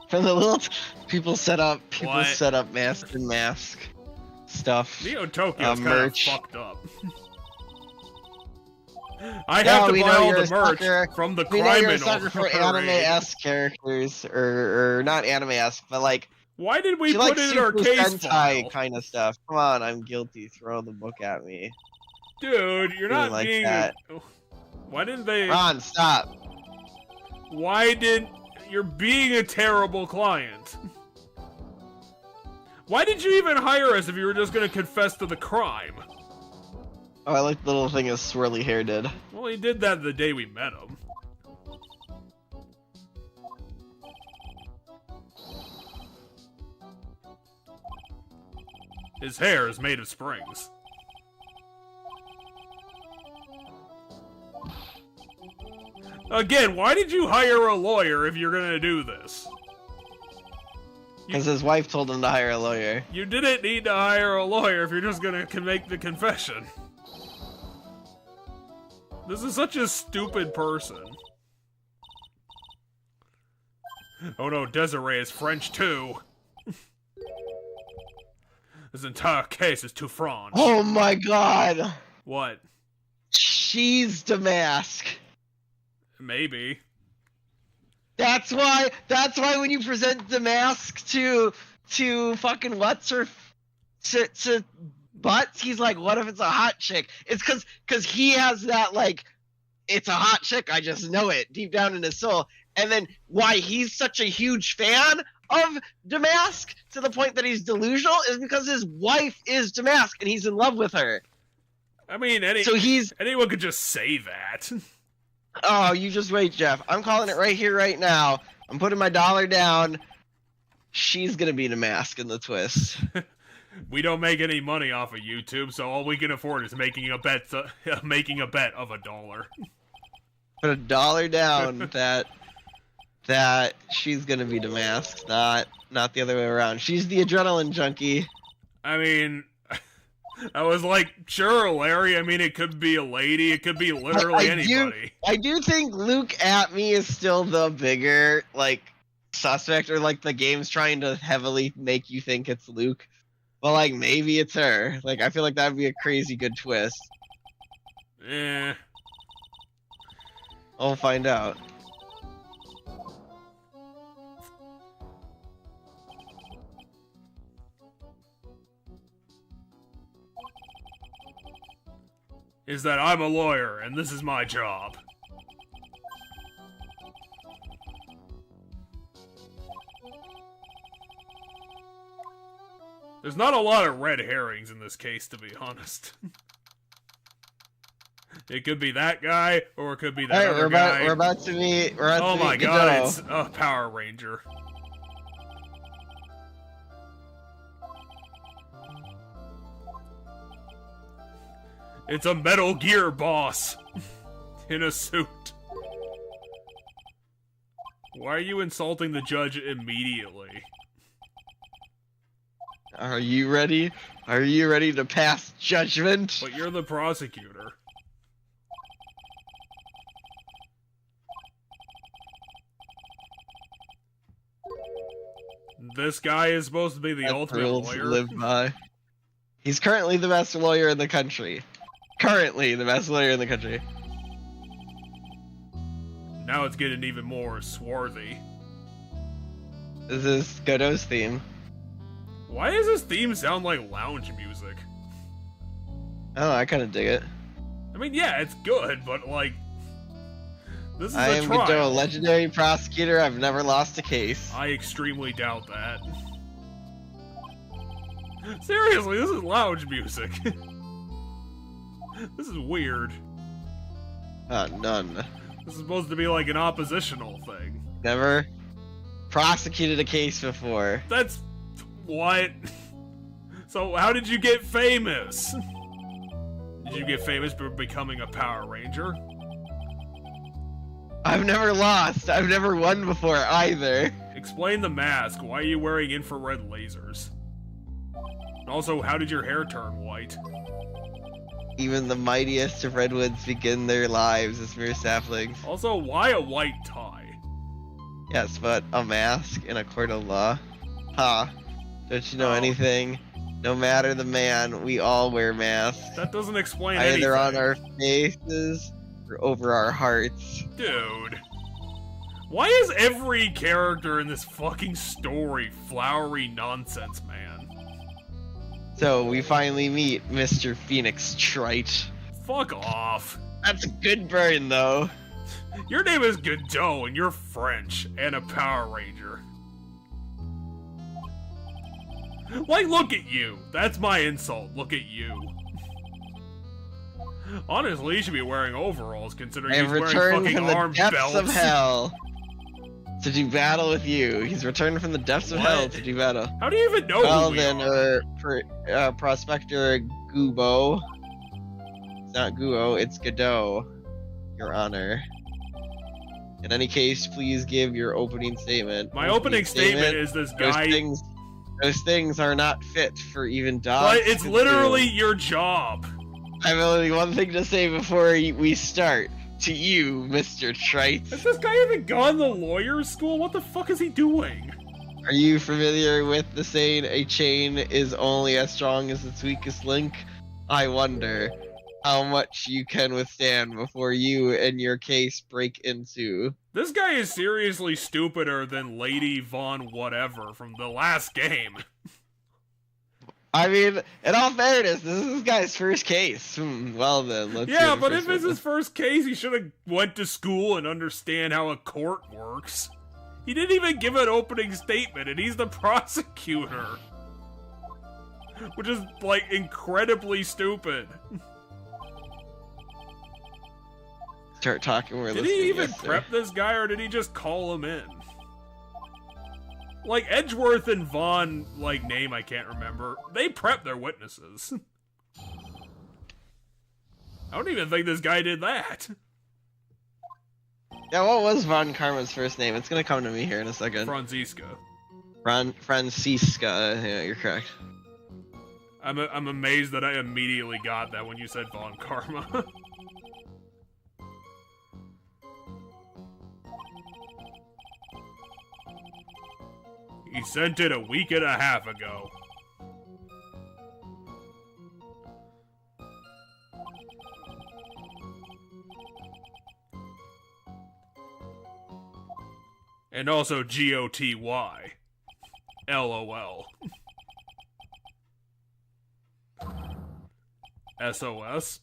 From the little people set up mask and mask stuff. Neo Tokyo's kind merch. of fucked up. I have to buy all the merch from the We know you're a criminal. sucker for anime-esque characters, or not anime-esque, but like Why did we she put likes it in our Super case Sentai file? kind of stuff. Come on, I'm guilty. Throw the book at me. Dude, you're not like being. that. Why didn't they? Ron, stop. Why did you're being a terrible client? Why did you even hire us if you were just gonna confess to the crime? Oh, I like the little thing his swirly hair did. Well, he did that the day we met him. His hair is made of springs. Again, why did you hire a lawyer if you're gonna do this? Because his wife told him to hire a lawyer. You didn't need to hire a lawyer if you're just gonna make the confession. This is such a stupid person. Oh no, Desiree is French too. This entire case is too French. Oh my god! What? She's Damask. Maybe. That's why when you present Damask to fucking what's her to Butts, he's like, what if it's a hot chick? It's cause he has that like, it's a hot chick, I just know it deep down in his soul. And then why he's such a huge fan of Damask to the point that he's delusional is because his wife is Damask and he's in love with her. I mean, anyone could just say that. Oh, you just wait, Jeff. I'm calling it right here, right now. I'm putting my $1 down. She's gonna be Damask in the twist. We don't make any money off of YouTube, so all we can afford is making a bet of $1. Put $1 down that she's gonna be Damask, not the other way around. She's the adrenaline junkie. I mean, I was like, sure, Larry. I mean, it could be a lady. It could be literally anybody. I do think Luke at me is still the bigger like suspect, or like the game's trying to heavily make you think it's Luke. But like maybe it's her. Like I feel like that would be a crazy good twist. Eh. I'll find out. Is that I'm a lawyer and this is my job. There's not a lot of red herrings in this case, to be honest. It could be that guy, or it could be that other guy. We're about to meet. Oh my god, it's a Power Ranger. It's a Metal Gear boss in a suit. Why are you insulting the judge immediately? Are you ready? Are you ready to pass judgment? But you're the prosecutor. this guy is supposed to be the That's ultimate rules to lawyer? live by. He's currently the best lawyer in the country. Currently the best lawyer in the country. Now it's getting even more swarthy. This is Godot's theme. Why does this theme sound like lounge music? Oh, I kind of dig it. I mean, yeah, it's good, but like, this is I a am trial. Godot, a legendary prosecutor. I've never lost a case. I extremely doubt that. Seriously, this is lounge music. This is weird. None. This is supposed to be like an oppositional thing. Never prosecuted a case before. That's... what? So how did you get famous? Did you get famous for becoming a Power Ranger? I've never lost. I've never won before either. Explain the mask. Why are you wearing infrared lasers? And also, how did your hair turn white? Even the mightiest of redwoods begin their lives as mere saplings. Also, why a white tie? Yes, but a mask in a court of law? Ha. Don't you know Oh. anything? No matter the man, we all wear masks. That doesn't explain Either anything. on our faces or over our hearts. Dude. Why is every character in this fucking story flowery nonsense, man? So we finally meet Mr. Phoenix Trite. Fuck off. That's a good burn, though. Your name is Godot and you're French and a Power Ranger. Like, look at you. That's my insult. Look at you. Honestly, you should be wearing overalls considering I he's have wearing returned fucking from the arm depths belts. of hell to do battle with you. He's returned from the depths of hell What? to do battle. How do you even know Well who we then, are? Prospector Gubo. It's not Guo, it's Godot, Your Honor. In any case, please give your opening statement. My opening statement is this guy... Those things are not fit for even dogs. But it's to literally do. your job. I have only one thing to say before we start. To you, Mr. Trite. Has this guy even gone to lawyer's school? What the fuck is he doing? Are you familiar with the saying, a chain is only as strong as its weakest link? I wonder how much you can withstand before you and your case break into. This guy is seriously stupider than Lady Von Whatever from the last game. I mean, in all fairness, this is this guy's first case. Well then, let's Yeah, hear the but first if it's one. his first case, he should have went to school and understand how a court works. He didn't even give an opening statement, and he's the prosecutor. Which is, like, incredibly stupid. Start talking. We're Did listening. he even yes, sir. prep this guy, or did he just call him in? Like, Edgeworth and Vaughn, like, name I can't remember, they prep their witnesses. I don't even think this guy did that. Yeah, what was Von Karma's first name? It's gonna come to me here in a second. Franziska. Francisca. Yeah, you're correct. I'm amazed that I immediately got that when you said Von Karma. He sent it a week and a half ago. And also GOTY. LOL. SOS.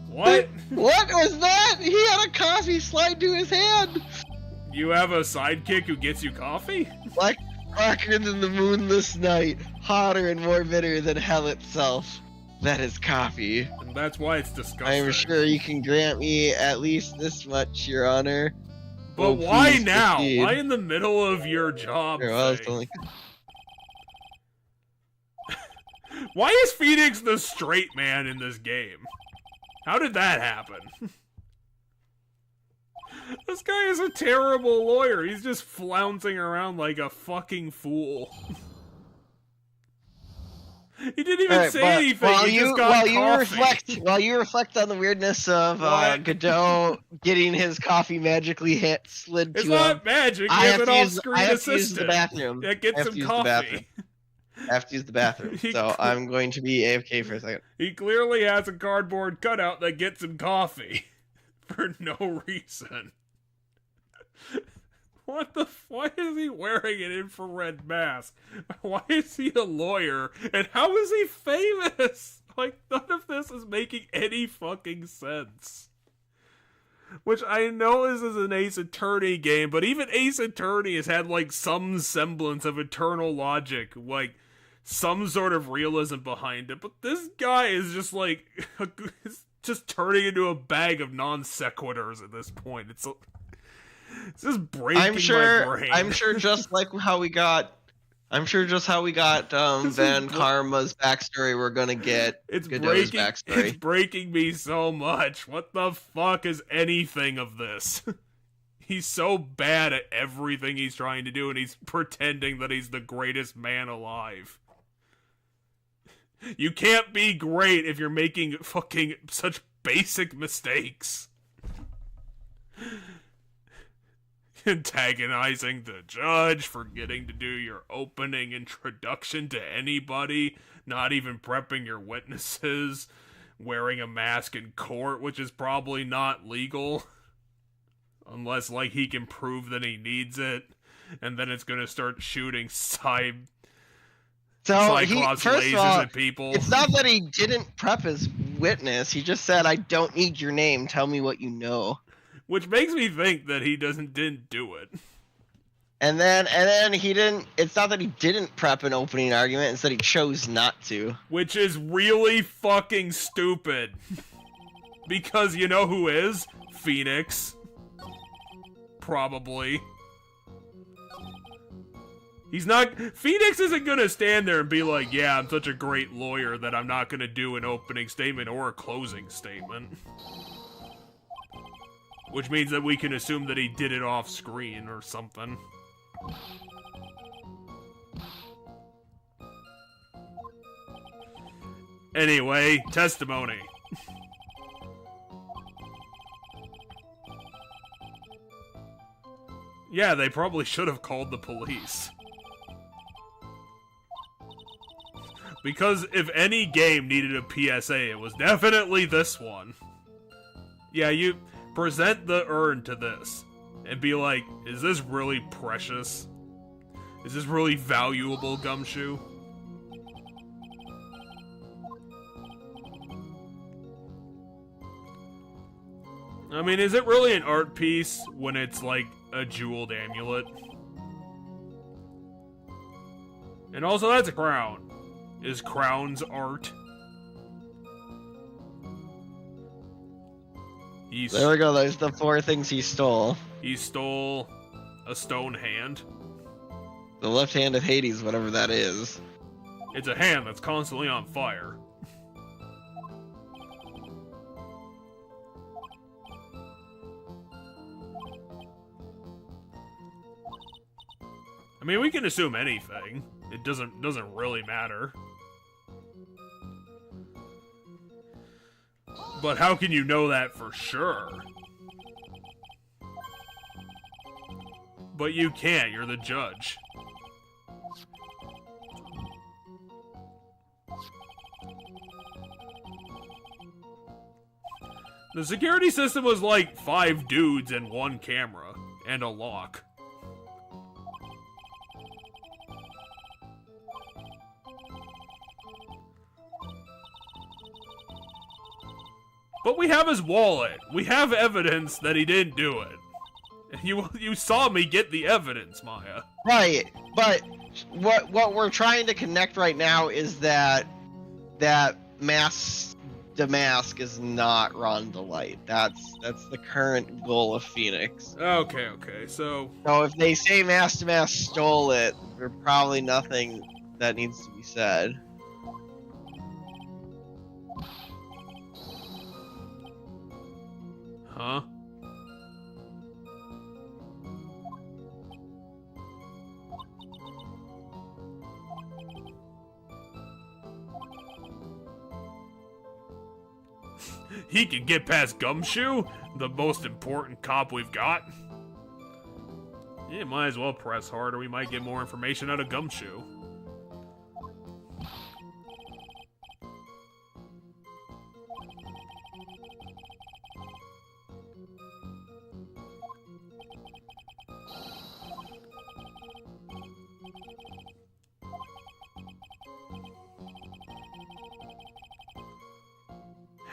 What? What was that? He had a coffee slide to his hand. You have a sidekick who gets you coffee? Blacker than the moonless night, hotter and more bitter than hell itself. That is coffee. And that's why it's disgusting. I am sure you can grant me at least this much, Your Honor. But Oh, why please now? proceed. Why in the middle of your job Here, well, it's thing? only- Why is Phoenix the straight man in this game? How did that happen? This guy is a terrible lawyer. He's just flouncing around like a fucking fool. He didn't even Alright, say but anything. He just got coffee. while you reflect on the weirdness of What? Godot getting his coffee magically slid It's to not him, magic. He I has have an to use off-screen the assistant bathroom. that gets him coffee. I have to use the bathroom, so I'm going to be AFK for a second. He clearly has a cardboard cutout that gets him coffee for no reason. Why is he wearing an infrared mask? Why is he a lawyer? And how is he famous? Like, none of this is making any fucking sense. Which I know this is an Ace Attorney game, but even Ace Attorney has had, like, some semblance of eternal logic, like, some sort of realism behind it. But this guy is just, like, just turning into a bag of non sequiturs at this point. It's just breaking my brain. I'm sure just like how we got Van Karma's backstory, we're gonna get Godot's backstory. It's breaking me so much. What the fuck is anything of this? He's so bad at everything he's trying to do, and he's pretending that he's the greatest man alive. You can't be great if you're making fucking such basic mistakes. Antagonizing the judge, forgetting to do your opening introduction to anybody, not even prepping your witnesses, wearing a mask in court, which is probably not legal. Unless, like, he can prove that he needs it, and then it's gonna start shooting Cyclops lasers at people. It's not that he didn't prep his witness, he just said, I don't need your name, tell me what you know. Which makes me think that he didn't do it. And then he didn't. It's not that he didn't prep an opening argument; it's that he chose not to. Which is really fucking stupid. Because you know who is? Phoenix. Probably. Phoenix isn't gonna stand there and be like, yeah, I'm such a great lawyer that I'm not gonna do an opening statement or a closing statement. Which means that we can assume that he did it off screen or something. Anyway, testimony. Yeah, they probably should have called the police. Because if any game needed a PSA, it was definitely this one. Yeah, you present the urn to this and be like, is this really precious? Is this really valuable, Gumshoe? I mean, is it really an art piece when it's like a jeweled amulet? And also, that's a crown. Is crowns art? There we go, there's the 4 things he stole. He stole a stone hand. The left hand of Hades, whatever that is. It's a hand that's constantly on fire. I mean, we can assume anything. It doesn't really matter. But how can you know that for sure? But you can't, you're the judge. The security system was like 5 dudes and 1 camera, and a lock. But we have his wallet. We have evidence that he didn't do it. You saw me get the evidence, Maya. Right, but what we're trying to connect right now is that the mask is not Rhonda Light. That's the current goal of Phoenix. Okay, so if they say Mask to Mask stole it, there's probably nothing that needs to be said. Huh? He can get past Gumshoe, the most important cop we've got. Yeah, might as well press harder. We might get more information out of Gumshoe.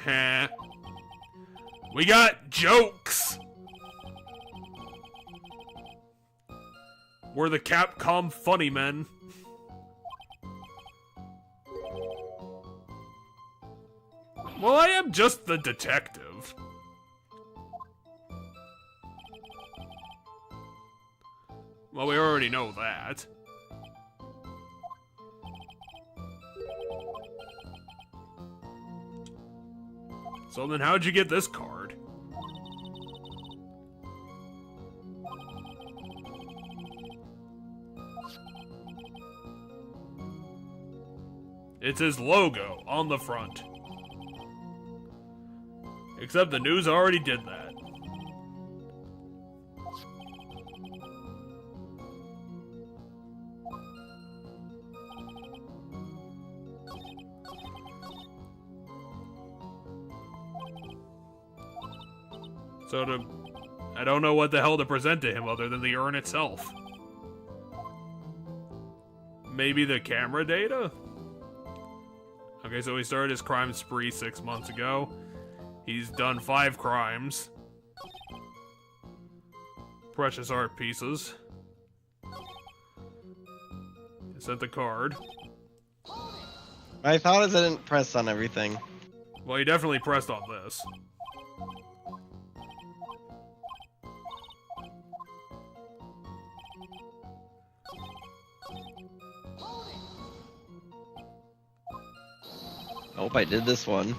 Heh. We got jokes! We're the Capcom funny men. Well, I am just the detective. Well, we already know that. So then how'd you get this card? It's his logo on the front. Except the news already did that. I don't know what the hell to present to him other than the urn itself. Maybe the camera data? Okay, so he started his crime spree 6 months ago. He's done 5 crimes. Precious art pieces. He sent the card. My thought is I didn't press on everything. Well, he definitely pressed on this. I hope I did this one.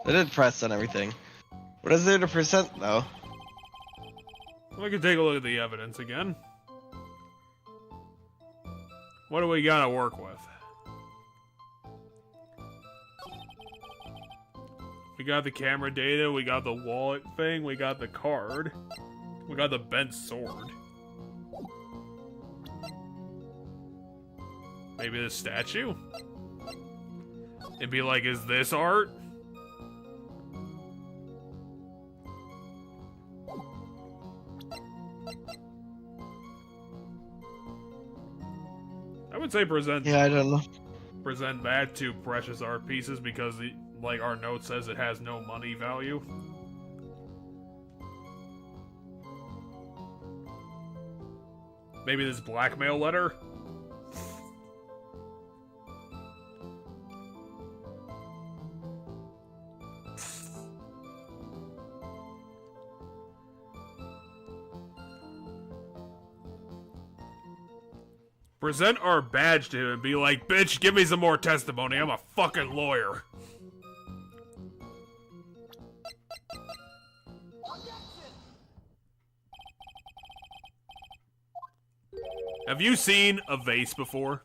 I did press on everything. What is there to present, though? We can take a look at the evidence again. What do we gotta work with? We got the camera data, we got the wallet thing, we got the card. We got the bent sword. Maybe the statue? It'd be like, is this art? I would say present. Yeah, I don't know. Present that to precious art pieces because, like our note says, it has no money value. Maybe this blackmail letter? Present our badge to him and be like, bitch, give me some more testimony. I'm a fucking lawyer. Have you seen a vase before?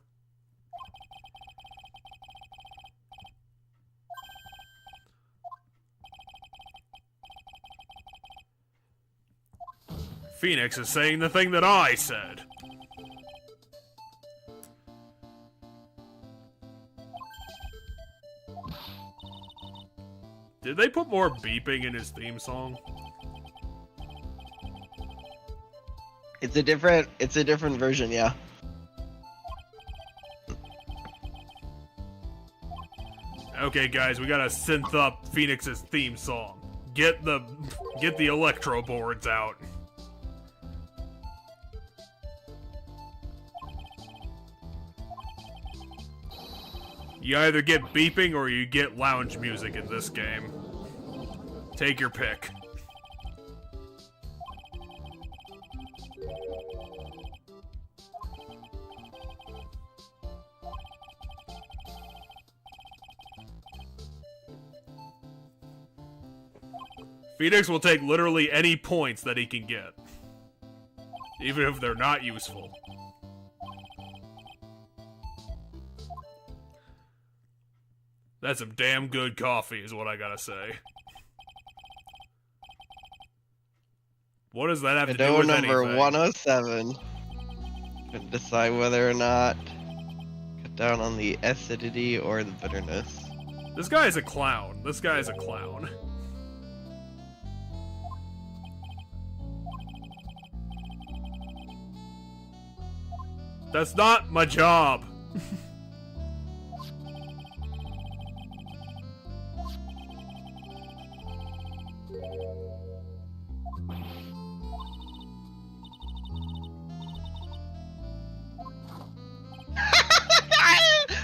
Phoenix is saying the thing that I said. Did they put more beeping in his theme song? It's a different version, yeah. Okay, guys, we gotta synth up Phoenix's theme song. Get the electro boards out. You either get beeping or you get lounge music in this game. Take your pick. Phoenix will take literally any points that he can get. Even if they're not useful. That's some damn good coffee, is what I gotta say. What does that have to do Godot with number anything? 107. Can decide whether or not cut down on the acidity or the bitterness. This guy is a clown. This guy is a clown. That's not my job.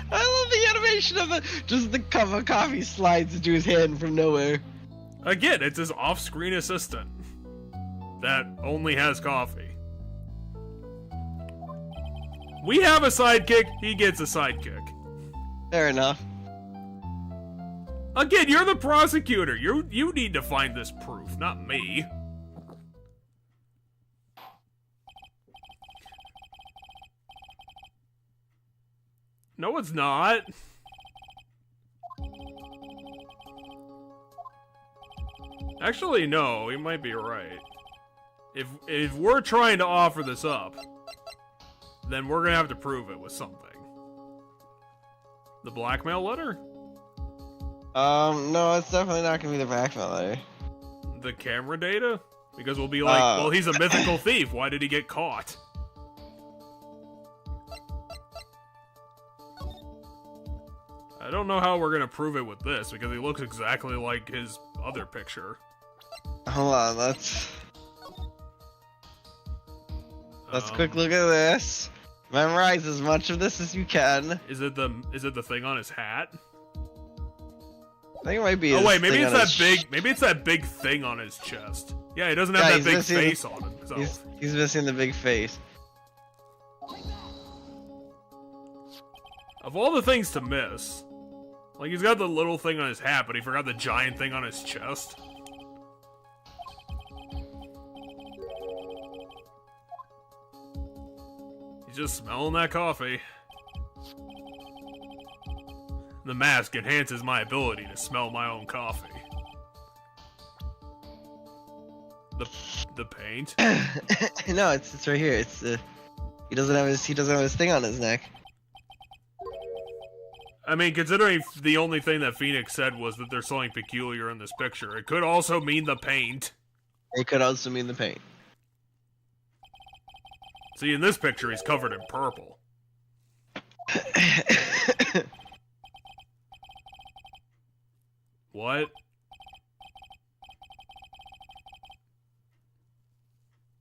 I love the animation of just the cup of coffee slides into his hand from nowhere. Again, it's his off-screen assistant that only has coffee. We have a sidekick, he gets a sidekick. Fair enough. Again, you're the prosecutor. You need to find this proof, not me. No, it's not. Actually, no, he might be right. If we're trying to offer this up, then we're gonna have to prove it with something. The blackmail letter? No, it's definitely not gonna be the blackmail letter. The camera data? Because we'll be like, well, he's a mythical thief. Why did he get caught? I don't know how we're gonna prove it with this, because he looks exactly like his other picture. Hold on, let's quick look at this. Memorize as much of this as you can. Is it the thing on his hat? I think it might be. Oh wait, maybe it's that big thing on his chest. Yeah, he doesn't have that big face on him. So. He's missing the big face. Of all the things to miss, like he's got the little thing on his hat, but he forgot the giant thing on his chest. He's just smelling that coffee. The mask enhances my ability to smell my own coffee. The paint? No, it's right here. It's he doesn't have his thing on his neck. I mean, considering the only thing that Phoenix said was that there's something peculiar in this picture, it could also mean the paint. It could also mean the paint. See, in this picture, he's covered in purple. What?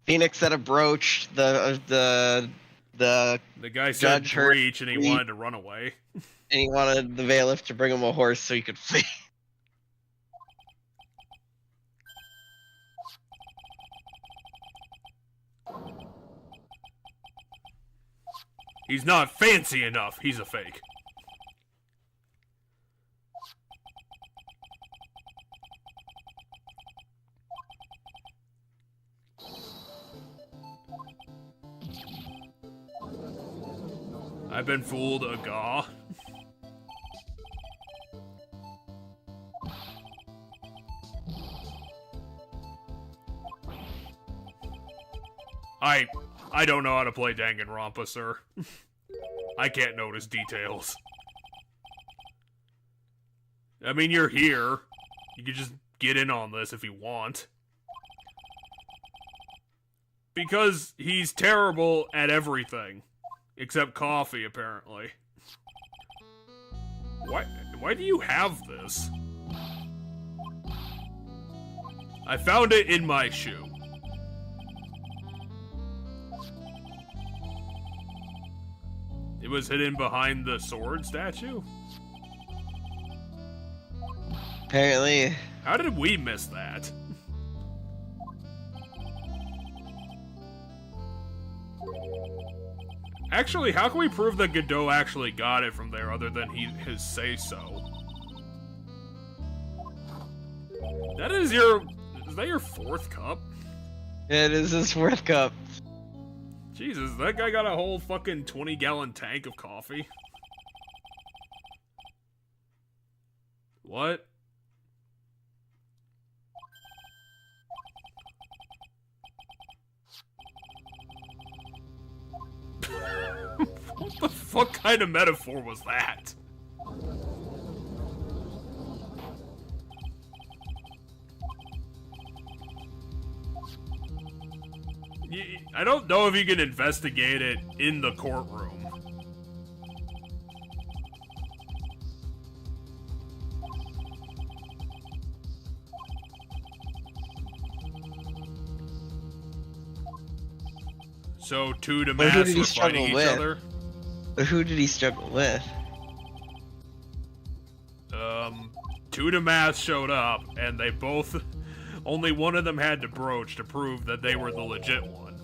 Phoenix said a brooch. The guy said judge heard breach and he wanted to run away. And he wanted the bailiff to bring him a horse so he could flee. He's not fancy enough. He's a fake. I've been fooled, agaw. I don't know how to play Danganronpa, sir. I can't notice details. I mean, you're here. You can just get in on this if you want. Because he's terrible at everything. Except coffee, apparently. Why do you have this? I found it in my shoe. It was hidden behind the sword statue? Apparently. How did we miss that? Actually, how can we prove that Godot actually got it from there other than his say-so? Is that your fourth cup? It is his fourth cup. Jesus, that guy got a whole fucking 20-gallon tank of coffee. What? What kind of metaphor was that? I don't know if you can investigate it in the courtroom. So two to mass were fighting each other? But who did he struggle with? Two to mass showed up, and they both... Only one of them had the brooch to prove that they were the legit one.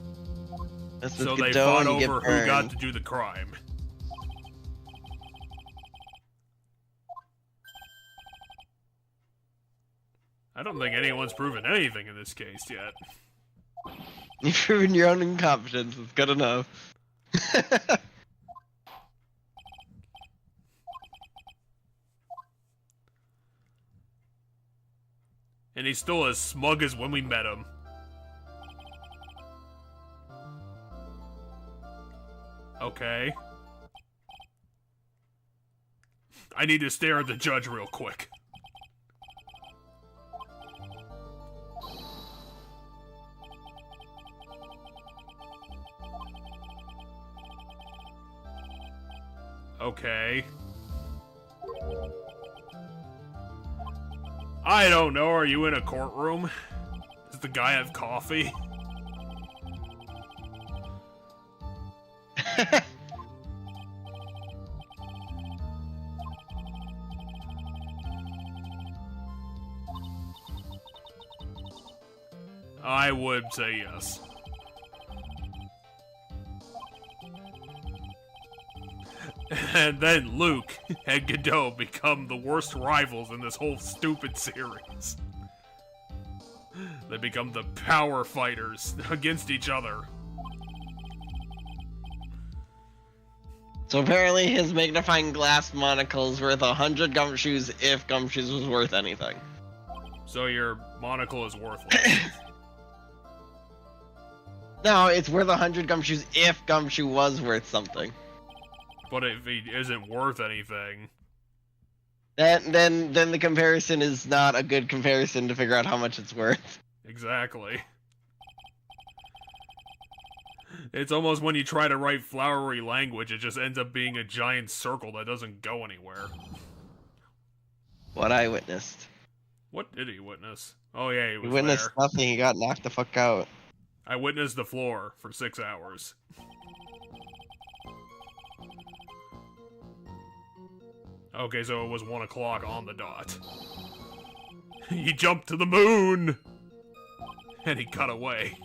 So they fought over who got to do the crime. I don't think anyone's proven anything in this case yet. You've proven your own incompetence. It's good enough. And he's still as smug as when we met him. Okay. I need to stare at the judge real quick. Okay. I don't know, are you in a courtroom? Does the guy have coffee? I would say yes. And then Luke and Godot become the worst rivals in this whole stupid series. They become the power fighters against each other. So apparently his magnifying glass monocle is worth 100 gumshoes if gumshoes was worth anything. So your monocle is worthless. No, it's worth 100 gumshoes if gumshoe was worth something. But if he isn't worth anything... Then the comparison is not a good comparison to figure out how much it's worth. Exactly. It's almost when you try to write flowery language, it just ends up being a giant circle that doesn't go anywhere. What I witnessed. What did he witness? Oh yeah, he was witnessed there. Nothing, he got knocked the fuck out. I witnessed the floor for 6 hours. Okay, so it was 1 o'clock on the dot. He jumped to the moon! And he cut away.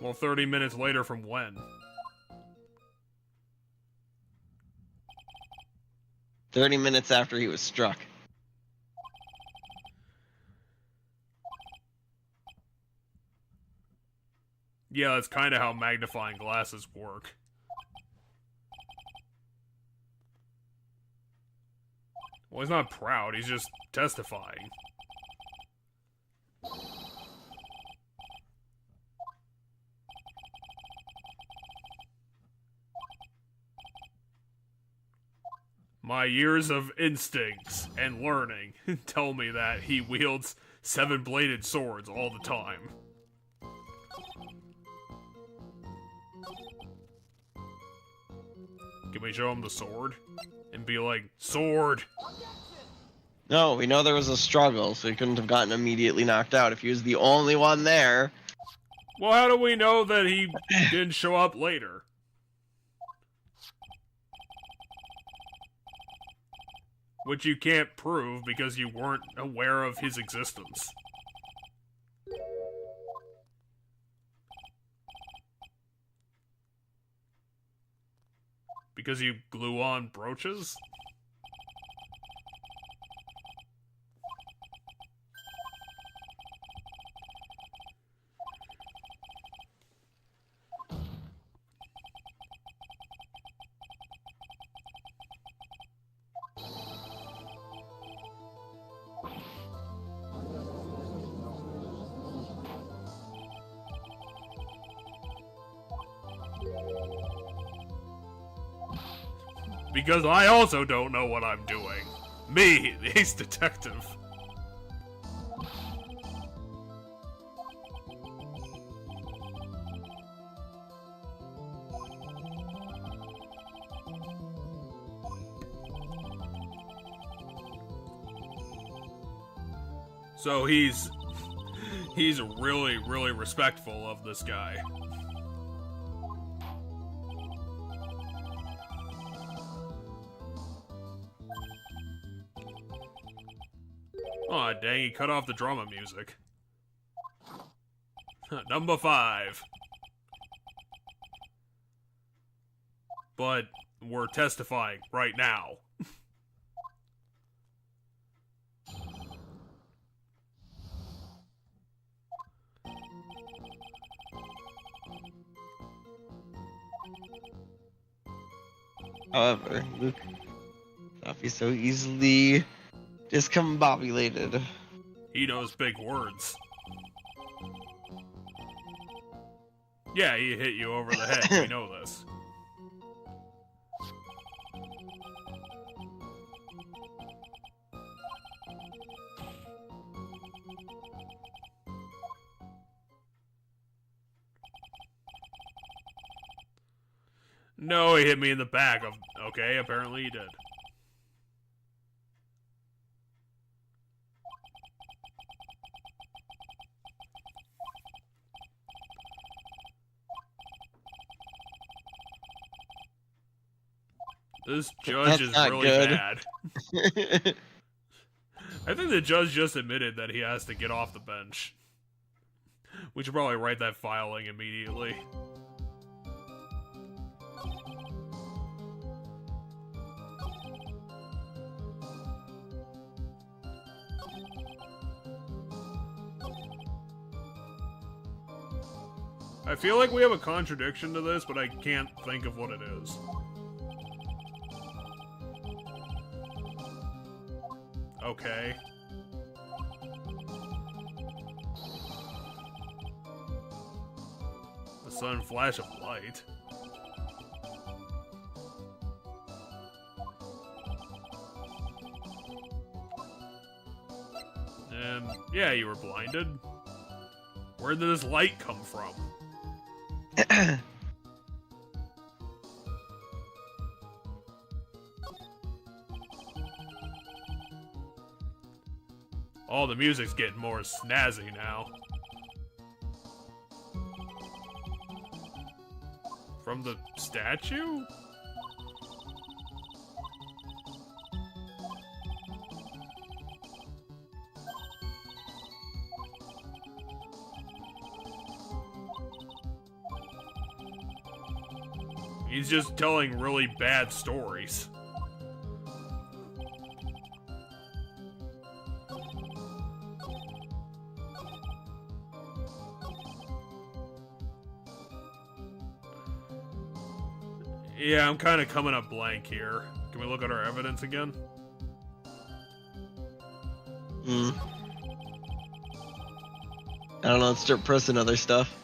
Well, 30 minutes later from when? 30 minutes after he was struck. Yeah, that's kind of how magnifying glasses work. Well, he's not proud, he's just testifying. My years of instincts and learning tell me that he wields 7-bladed swords all the time. Can we show him the sword? And be like, sword! No, we know there was a struggle, so he couldn't have gotten immediately knocked out if he was the only one there. Well, how do we know that he didn't show up later? Which you can't prove because you weren't aware of his existence. Because you glue on brooches? Because I also don't know what I'm doing. Me, the ace detective. So he's really, really respectful of this guy. Aw, dang, he cut off the drama music. Number 5. But we're testifying right now. However, Luke cannot be so easily discombobulated. He knows big words. Yeah, he hit you over the head. We know this. No, he hit me in the back of... Okay, apparently he did. This judge is really bad. I think the judge just admitted that he has to get off the bench. We should probably write that filing immediately. I feel like we have a contradiction to this, but I can't think of what it is. Okay. A sudden flash of light. And yeah, you were blinded. Where did this light come from? Oh, the music's getting more snazzy now. From the statue? He's just telling really bad stories. Yeah, I'm kind of coming up blank here. Can we look at our evidence again? I don't know, let's start pressing other stuff.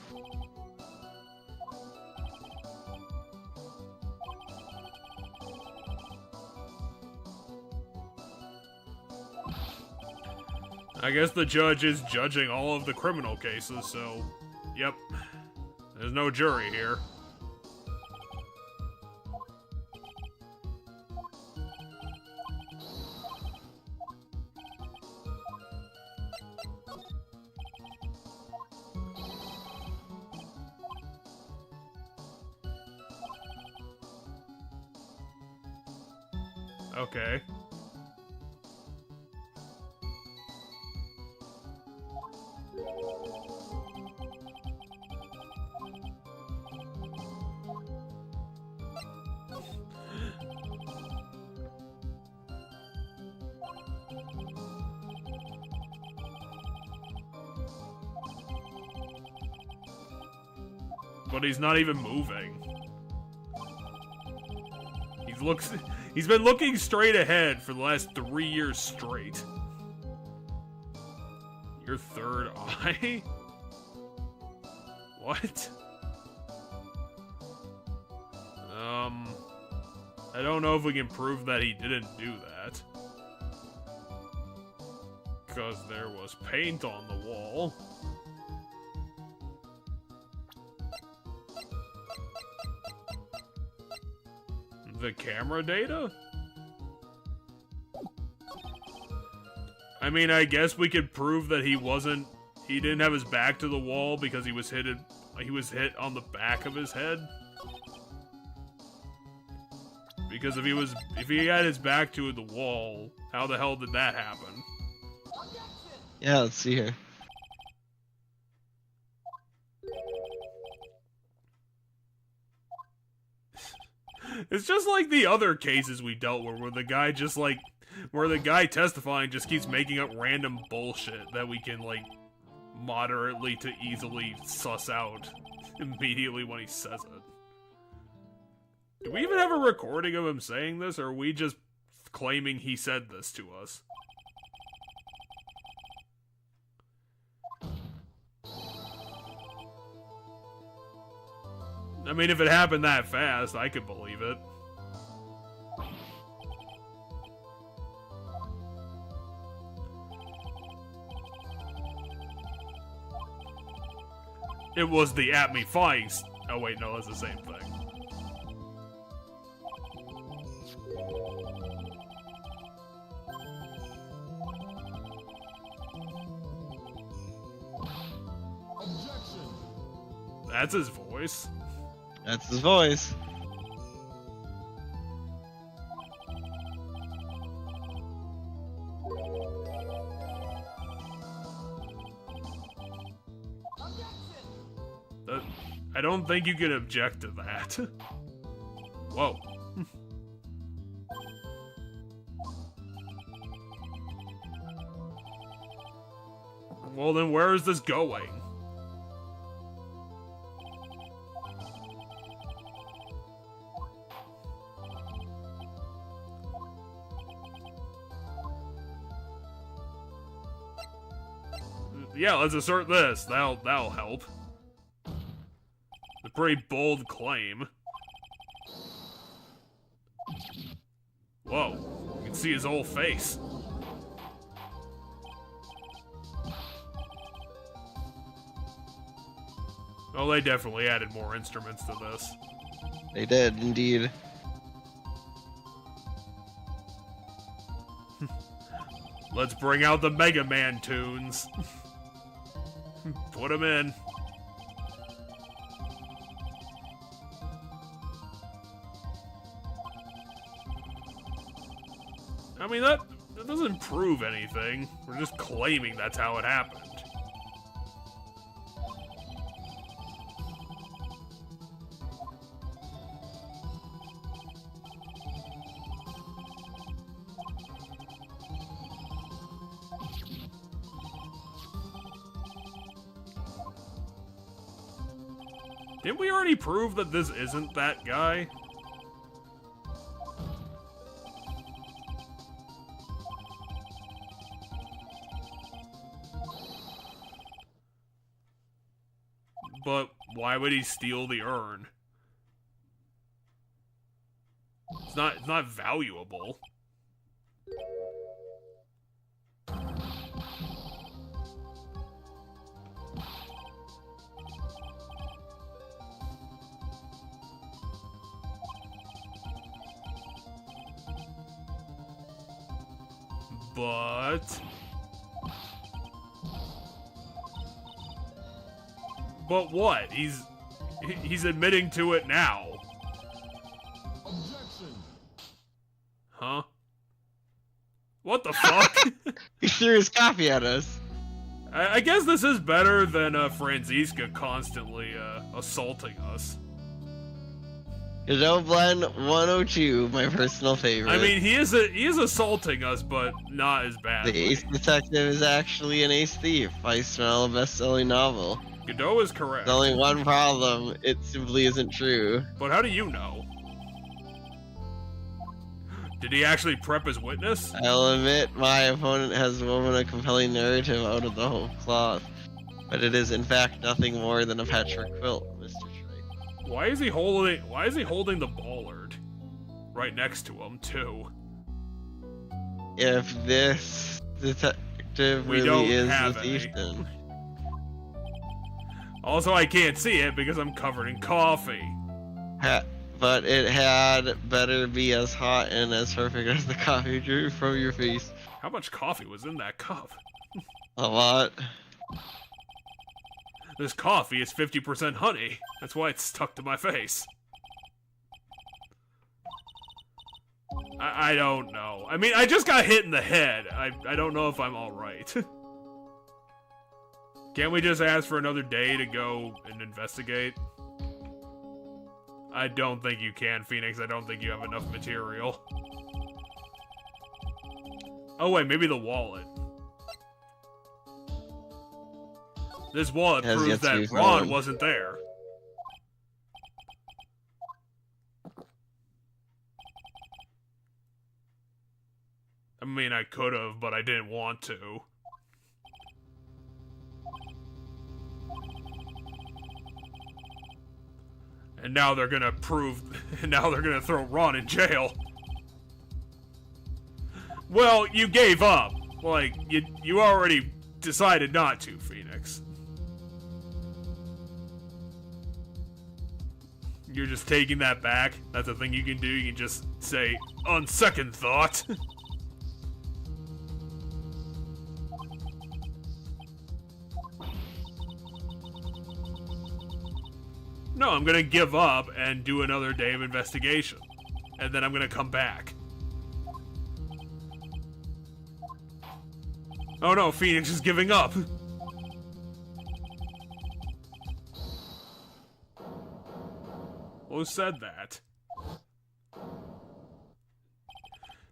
I guess the judge is judging all of the criminal cases, so... Yep. There's no jury here. Okay. But he's not even moving. He's been looking straight ahead for the last 3 years straight. Your third eye? What? I don't know if we can prove that he didn't do that. Because there was paint on the wall. The camera data? I mean, I guess we could prove that he didn't have his back to the wall because he was hit on the back of his head. Because if he had his back to the wall, how the hell did that happen? Yeah, let's see here. It's just like the other cases we dealt with, where the guy testifying just keeps making up random bullshit that we can, like, moderately to easily suss out immediately when he says it. Do we even have a recording of him saying this, or are we just claiming he said this to us? I mean, if it happened that fast, I could believe it. It was the at me flying. Oh wait, no, that's the same thing. Objection. That's his voice. That's his voice. I don't think you can object to that. Whoa. Well, then where is this going? Yeah, let's assert this. That'll help. A pretty bold claim. Whoa, you can see his whole face. Oh, they definitely added more instruments to this. They did, indeed. Let's bring out the Mega Man tunes. Put them in. I mean, that doesn't prove anything. We're just claiming that's how it happened. Didn't we already prove that this isn't that guy? But why would he steal the urn? It's not valuable. But what? He's admitting to it now. Objection. Huh? What the fuck? He threw his coffee at us. I guess this is better than Franziska constantly assaulting us. Godot Blend 102, my personal favorite. I mean, he is assaulting us, but not as bad. The ace detective is actually an ace thief. I smell a best-selling novel. Godot is correct. There's only one problem. It simply isn't true. But how do you know? Did he actually prep his witness? I'll admit my opponent has woven a compelling narrative out of the whole cloth. But it is in fact nothing more than a patchwork quilt, Mr. Wright. Why is he holding the bollard? right next to him, too. If this detective We don't really is have the thief, any. then Also, I can't see it because I'm covered in coffee. but it had better be as hot and as perfect as the coffee drew from your face. How much coffee was in that cup? A lot. This coffee is 50% honey. That's why it's stuck to my face. I don't know. I mean, I just got hit in the head. I don't know if I'm alright. Can't we just ask for another day to go and investigate? I don't think you can, Phoenix. I don't think you have enough material. Oh wait, maybe the wallet. This wallet Has proves yet to be that Ron found. wasn't there. I mean, I could have, but I didn't want to. And now they're gonna prove... now they're gonna throw Ron in jail. Well, you gave up. Like, you already decided not to, Phoenix. You're just taking that back? That's a thing you can do? You can just say, on second thought. No, I'm gonna give up and do another day of investigation. And then I'm gonna come back. Oh no, Phoenix is giving up. Who said that?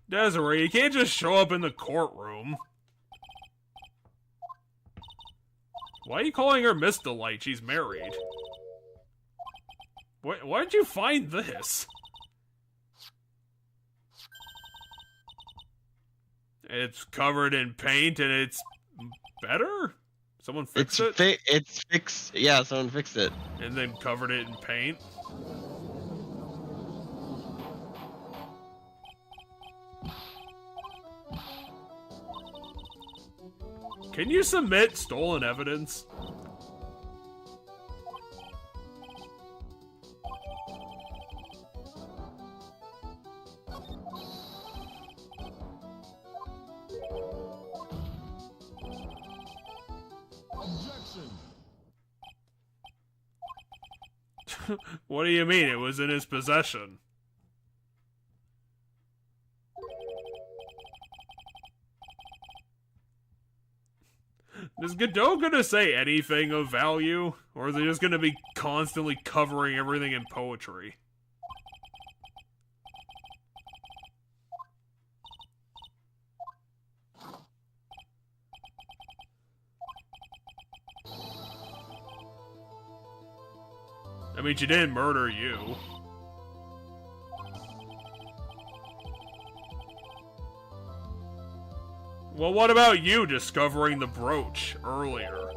Desiree, you can't just show up in the courtroom. Why are you calling her Miss Delight? She's married. Why'd you find this? It's covered in paint and it's better? Someone fixed it? It's fixed. Yeah, someone fixed it. And then covered it in paint? Can you submit stolen evidence? Objection. What do you mean? It was in his possession. Is Godot gonna say anything of value? Or is he just gonna be constantly covering everything in poetry? I mean, she didn't murder you. Well, what about you discovering the brooch earlier?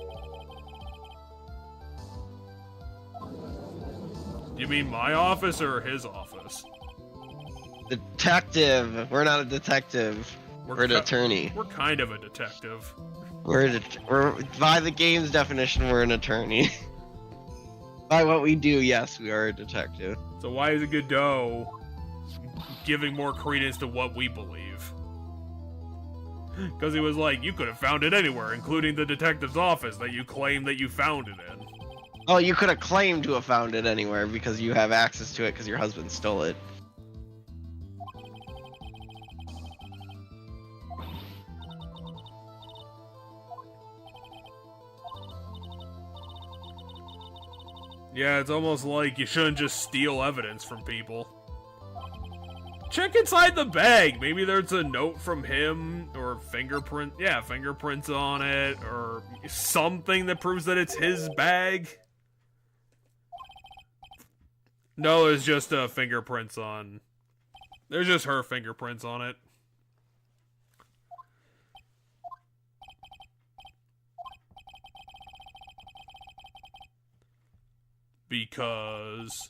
You mean my office or his office? Detective. We're not a detective. We're an attorney. We're kind of a detective. We're by the game's definition, we're an attorney. By what we do, yes, we are a detective. So why is Godot giving more credence to what we believe? Because he was like, you could have found it anywhere, including the detective's office that you claim that you found it in. Oh, you could have claimed to have found it anywhere because you have access to it because your husband stole it. Yeah, it's almost like you shouldn't just steal evidence from people. Check inside the bag. Maybe there's a note from him or fingerprint. Yeah, fingerprints on it or something that proves that it's his bag. No, it's just fingerprints on. There's just her fingerprints on it. Because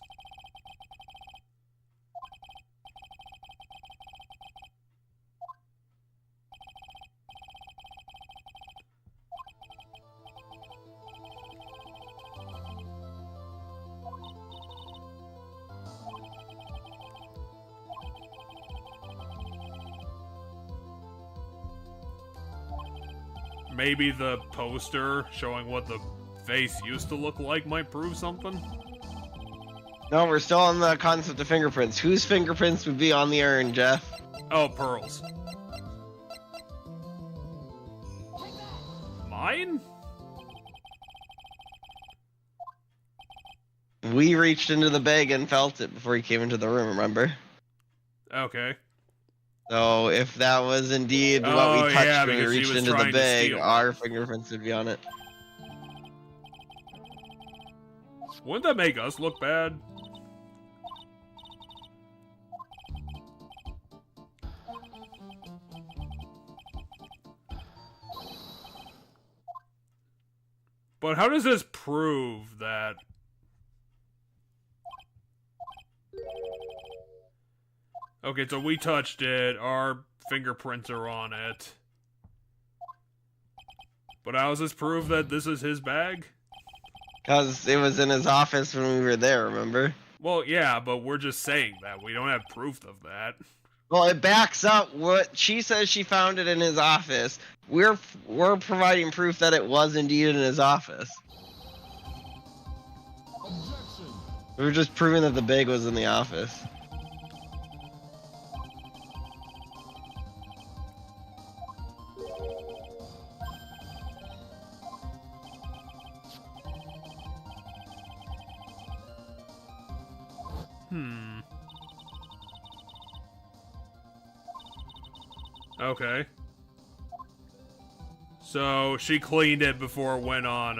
Maybe the poster showing what the face used to look like might prove something? No, we're still on the concept of fingerprints. Whose fingerprints would be on the urn, Jeff? Oh, Pearl's. Mine? We reached into the bag and felt it before he came into the room, remember? Okay. So if that was indeed what Oh, we touched yeah, when we because she reached was into the trying to bag, steal it. our fingerprints would be on it. Wouldn't that make us look bad? But how does this prove that... Okay, so we touched it, our fingerprints are on it. But how does this prove that this is his bag? Because it was in his office when we were there, remember? Well, yeah, but we're just saying that. We don't have proof of that. Well, it backs up what she says she found it in his office. We're providing proof that it was indeed in his office. Objection. We're just proving that the bag was in the office. Okay. So she cleaned it before it went on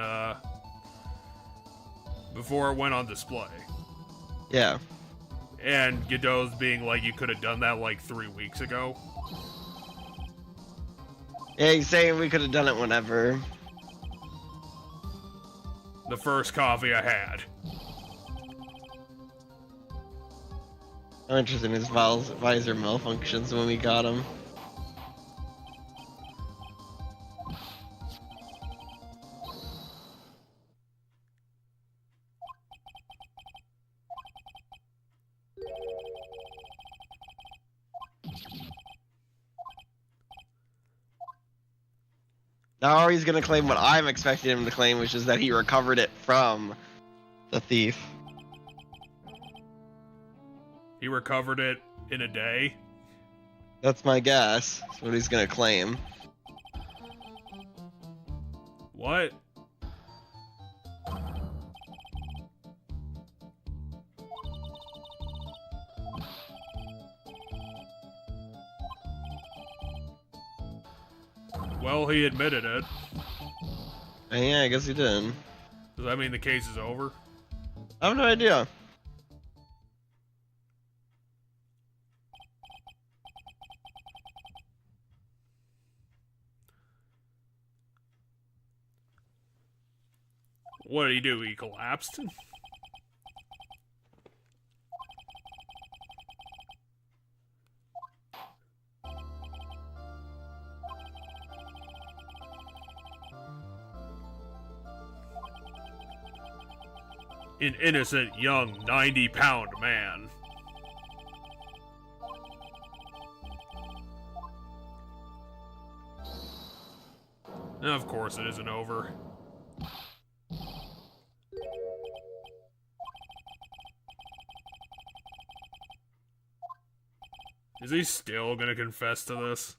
display. Yeah. And Godot's being like, you could have done that like 3 weeks ago. Yeah, he's saying we could have done it whenever. The first coffee I had. I'm interested in his visor malfunctions when we got him. Now he's gonna claim what I'm expecting him to claim, which is that he recovered it from the thief. He recovered it in a day. That's my guess. That's what he's gonna claim. What? Well, he admitted it. Yeah, I guess he did. Does that mean the case is over? I have no idea. What did he do? He collapsed? An innocent, young, 90-pound man. Of course it isn't over. Is he still gonna confess to this?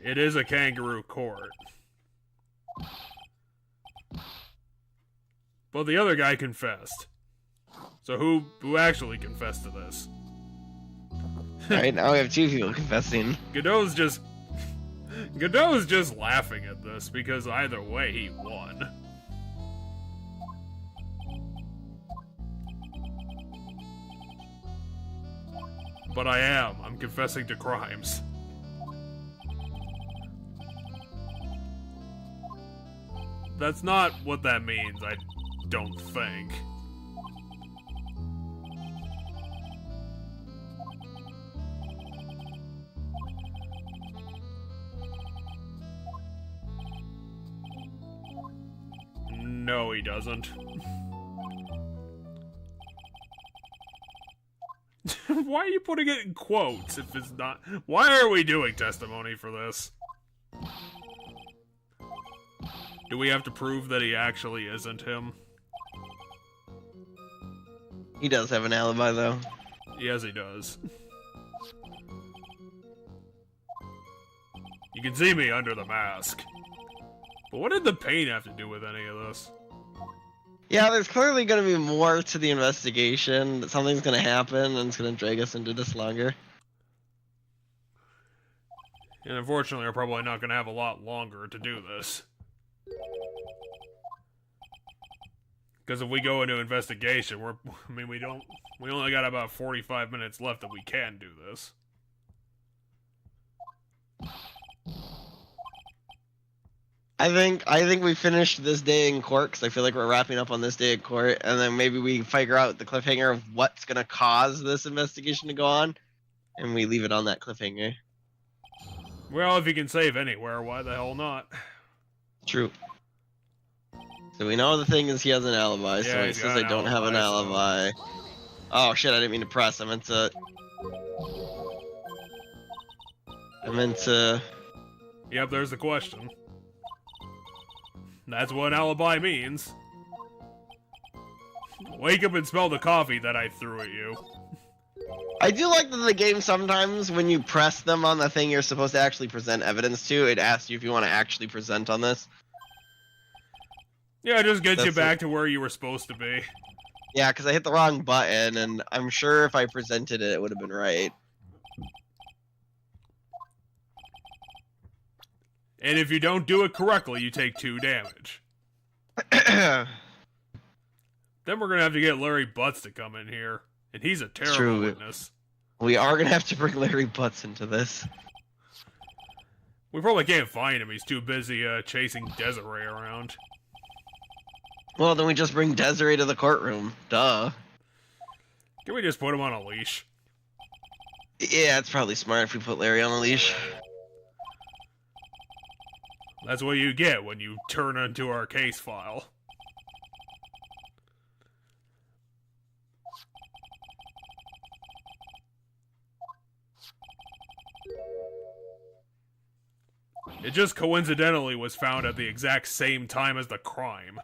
It is a kangaroo court. But the other guy confessed. So who actually confessed to this? Right now we have two people confessing. Godot's just laughing at this because either way he won. But I'm confessing to crimes. That's not what that means, I don't think. he doesn't. Why are you putting it in quotes if it's not? Why are we doing testimony for this? Do we have to prove that he actually isn't him? He does have an alibi, though. Yes, he does. You can see me under the mask. But what did the pain have to do with any of this? Yeah, there's clearly going to be more to the investigation. That something's going to happen, and it's going to drag us into this longer. And unfortunately, we're probably not going to have a lot longer to do this. Because if we go into investigation, we only got about 45 minutes left that we can do this. I think we finished this day in court, because I feel like we're wrapping up on this day in court, and then maybe we figure out the cliffhanger of what's going to cause this investigation to go on, and we leave it on that cliffhanger. Well, if you can save anywhere, why the hell not? True. So we know the thing is he has an alibi, so Yeah, he says I don't have an alibi. Oh shit, I didn't mean to press, I meant to... Yep, there's the question. That's what an alibi means. Wake up and smell the coffee that I threw at you. I do like that the game sometimes, when you press them on the thing you're supposed to actually present evidence to, it asks you if you want to actually present on this. Yeah, it just gets you back to where you were supposed to be. Yeah, because I hit the wrong button, and I'm sure if I presented it, it would have been right. And if you don't do it correctly, you take 2 damage. Then we're gonna have to get Larry Butts to come in here. And he's a terrible witness. We are gonna have to bring Larry Butts into this. We probably can't find him. He's too busy chasing Desiree around. Well, then we just bring Desiree to the courtroom. Duh. Can we just put him on a leash? Yeah, it's probably smart if we put Larry on a leash. That's what you get when you turn into our case file. It just coincidentally was found at the exact same time as the crime.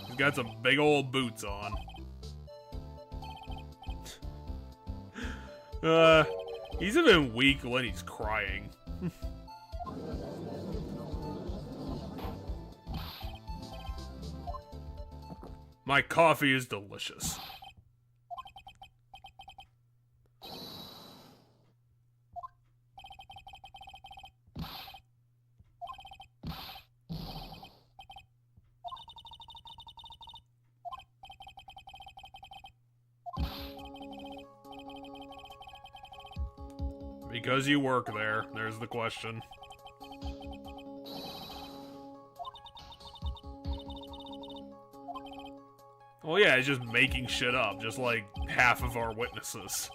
He's got some big old boots on. He's even weak when he's crying. My coffee is delicious. Because you work there, there's the question. Well, yeah, it's just making shit up, just like half of our witnesses.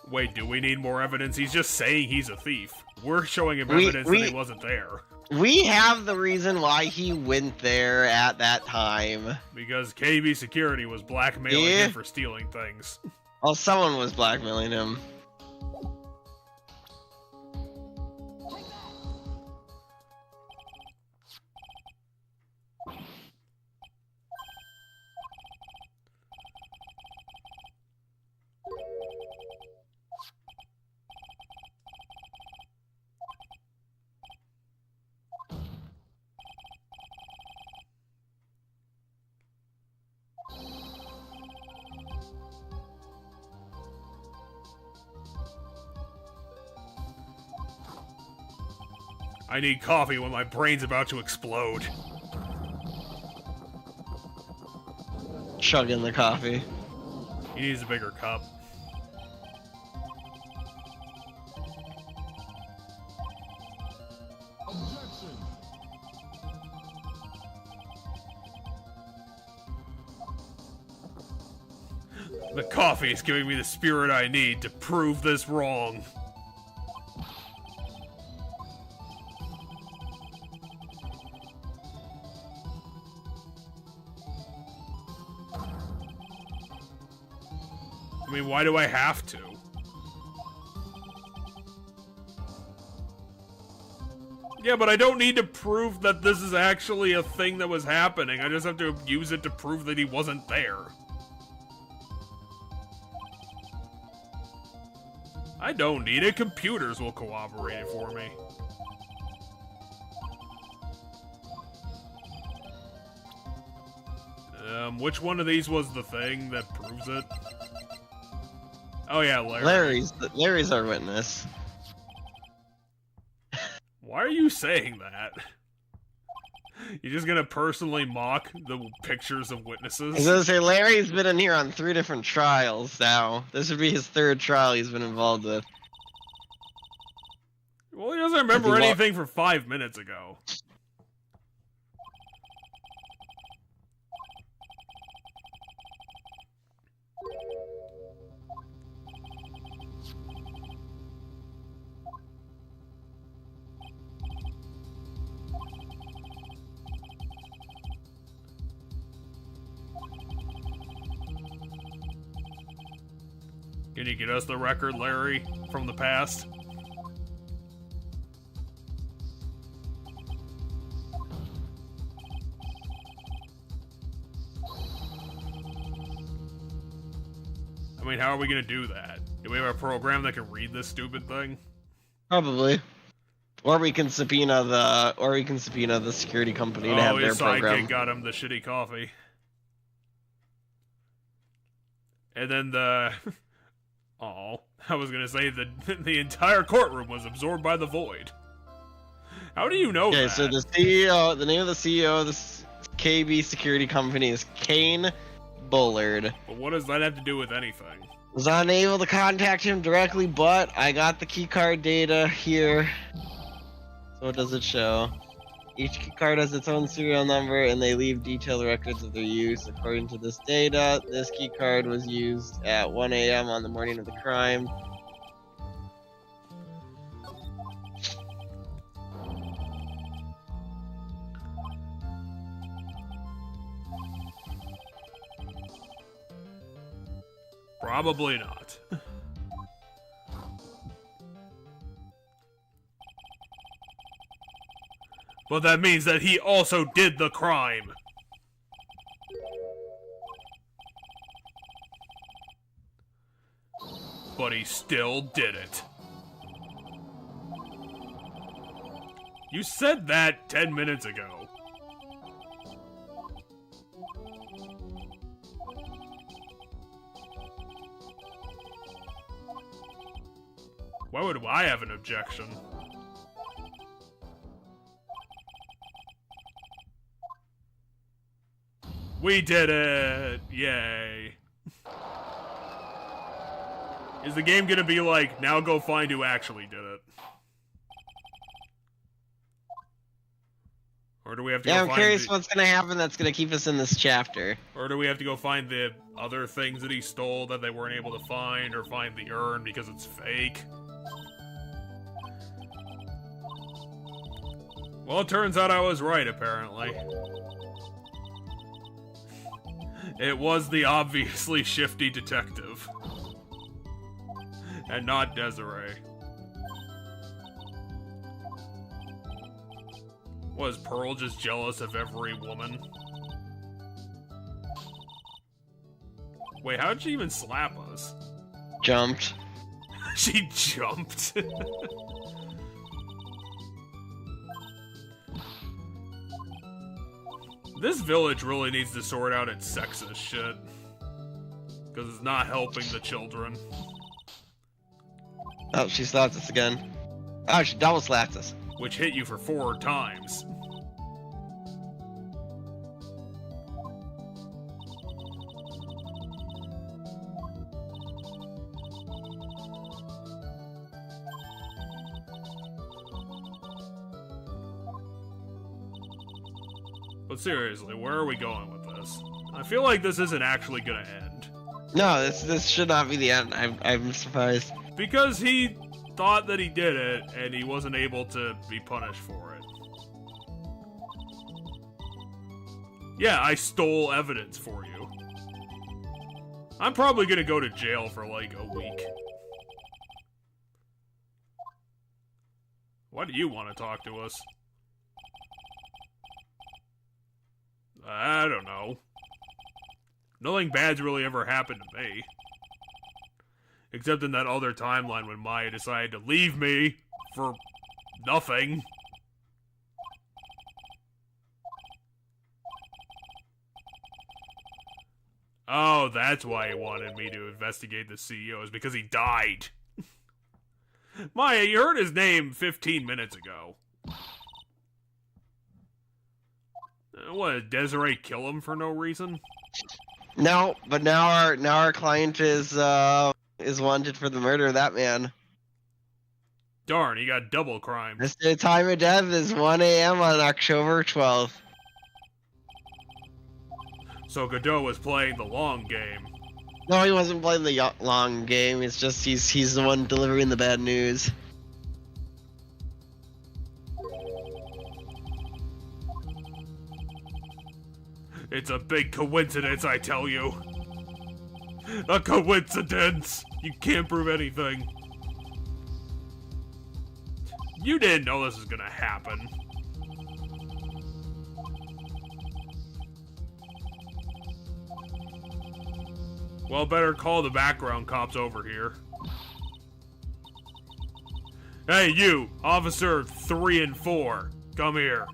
Wait, do we need more evidence? He's just saying he's a thief. We're showing him evidence that he wasn't there. We have the reason why he went there at that time. Because KB Security was blackmailing him for stealing things. Well, someone was blackmailing him. I need coffee when my brain's about to explode. Chugging the coffee. He needs a bigger cup. Objection. The coffee is giving me the spirit I need to prove this wrong. I mean, why do I have to? Yeah, but I don't need to prove that this is actually a thing that was happening. I just have to use it to prove that he wasn't there. I don't need it. Computers will corroborate it for me. Which one of these was the thing that proves it? Oh yeah, Larry. Larry's our witness. Why are you saying that? You're just gonna personally mock the pictures of I was witnesses? gonna say, Larry's been in here on 3 different trials now. This would be his 3rd trial he's been involved with. Well, he doesn't remember anything from 5 minutes ago. Can you get us the record, Larry, from the past? I mean, how are we gonna do that? Do we have a program that can read this stupid thing? Probably. Or we can subpoena the security company to have their his program. sidekick got him the shitty coffee. And then the... Oh, I was gonna say the entire courtroom was absorbed by the void. How do you know that? Okay, so the name of the CEO of this KB security company is Kane Bullard. But what does that have to do with anything? Was unable to contact him directly, but I got the keycard data here. So what does it show? Each keycard has its own serial number, and they leave detailed records of their use. According to this data, this keycard was used at 1 a.m. on the morning of the crime. Probably not. But that means that he also did the crime. But he still did it. You said that 10 minutes ago. Why would I have an objection? We did it! Yay. Is the game gonna be like, now go find who actually did it? Or do we have to go Yeah, I'm find curious what's gonna happen that's gonna keep us in this chapter. Or do we have to go find the other things that he stole that they weren't able to find, or find the urn because it's fake? Well, it turns out I was right, apparently. It was the obviously shifty detective. And not Desiree. Was Pearl just jealous of every woman? Wait, how'd she even slap us? Jumped. She jumped. This village really needs to sort out its sexist shit. Because it's not helping the children. Oh, she slapped us again. Oh, she double slapped us. Which hit you for 4 times. But seriously, where are we going with this? I feel like this isn't actually gonna end. No, this should not be the end. I'm surprised. Because he thought that he did it, and he wasn't able to be punished for it. Yeah, I stole evidence for you. I'm probably gonna go to jail for like a week. Why do you want to talk to us? I don't know. Nothing bad's really ever happened to me. Except in that other timeline when Maya decided to leave me for nothing. Oh, that's why he wanted me to investigate the CEO, is because he died. Maya, you heard his name 15 minutes ago. What, did Desiree kill him for no reason? No, but now our client is wanted for the murder of that man. Darn, he got double crime. The time of death is 1 a.m. on October 12th. So Godot was playing the long game. No, he wasn't playing the long game. It's just he's the one delivering the bad news. It's a big coincidence, I tell you. A coincidence! You can't prove anything. You didn't know this was gonna happen. Well, better call the background cops over here. Hey, you, Officer 3 and 4, come here.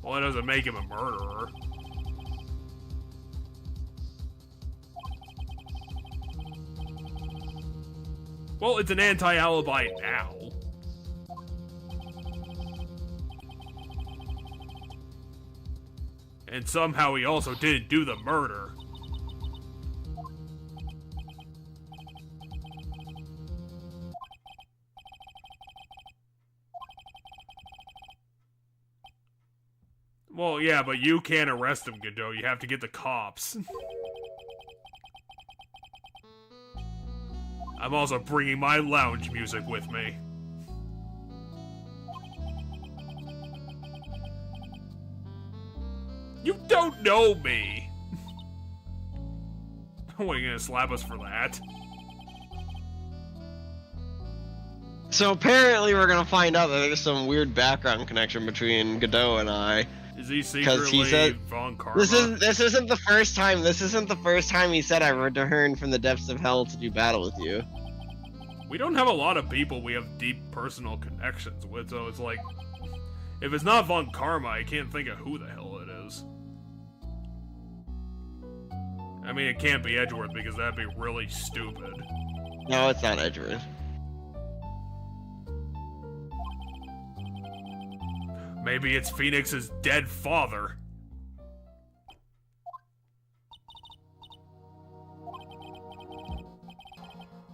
Well, that doesn't make him a murderer. Well, it's an anti-alibi now. And somehow he also didn't do the murder. Well, yeah, but you can't arrest him, Godot. You have to get the cops. I'm also bringing my lounge music with me. You don't know me! What, are you gonna slap us for that? So apparently we're gonna find out that there's some weird background connection between Godot and I. Is he secretly he said, Von Karma? This isn't the first time. This isn't the first time he said I returned from the depths of hell to do battle with you. We don't have a lot of people we have deep personal connections with, so it's like, if it's not Von Karma, I can't think of who the hell it is. I mean, it can't be Edgeworth because that'd be really stupid. No, it's not Edgeworth. Maybe it's Phoenix's dead father.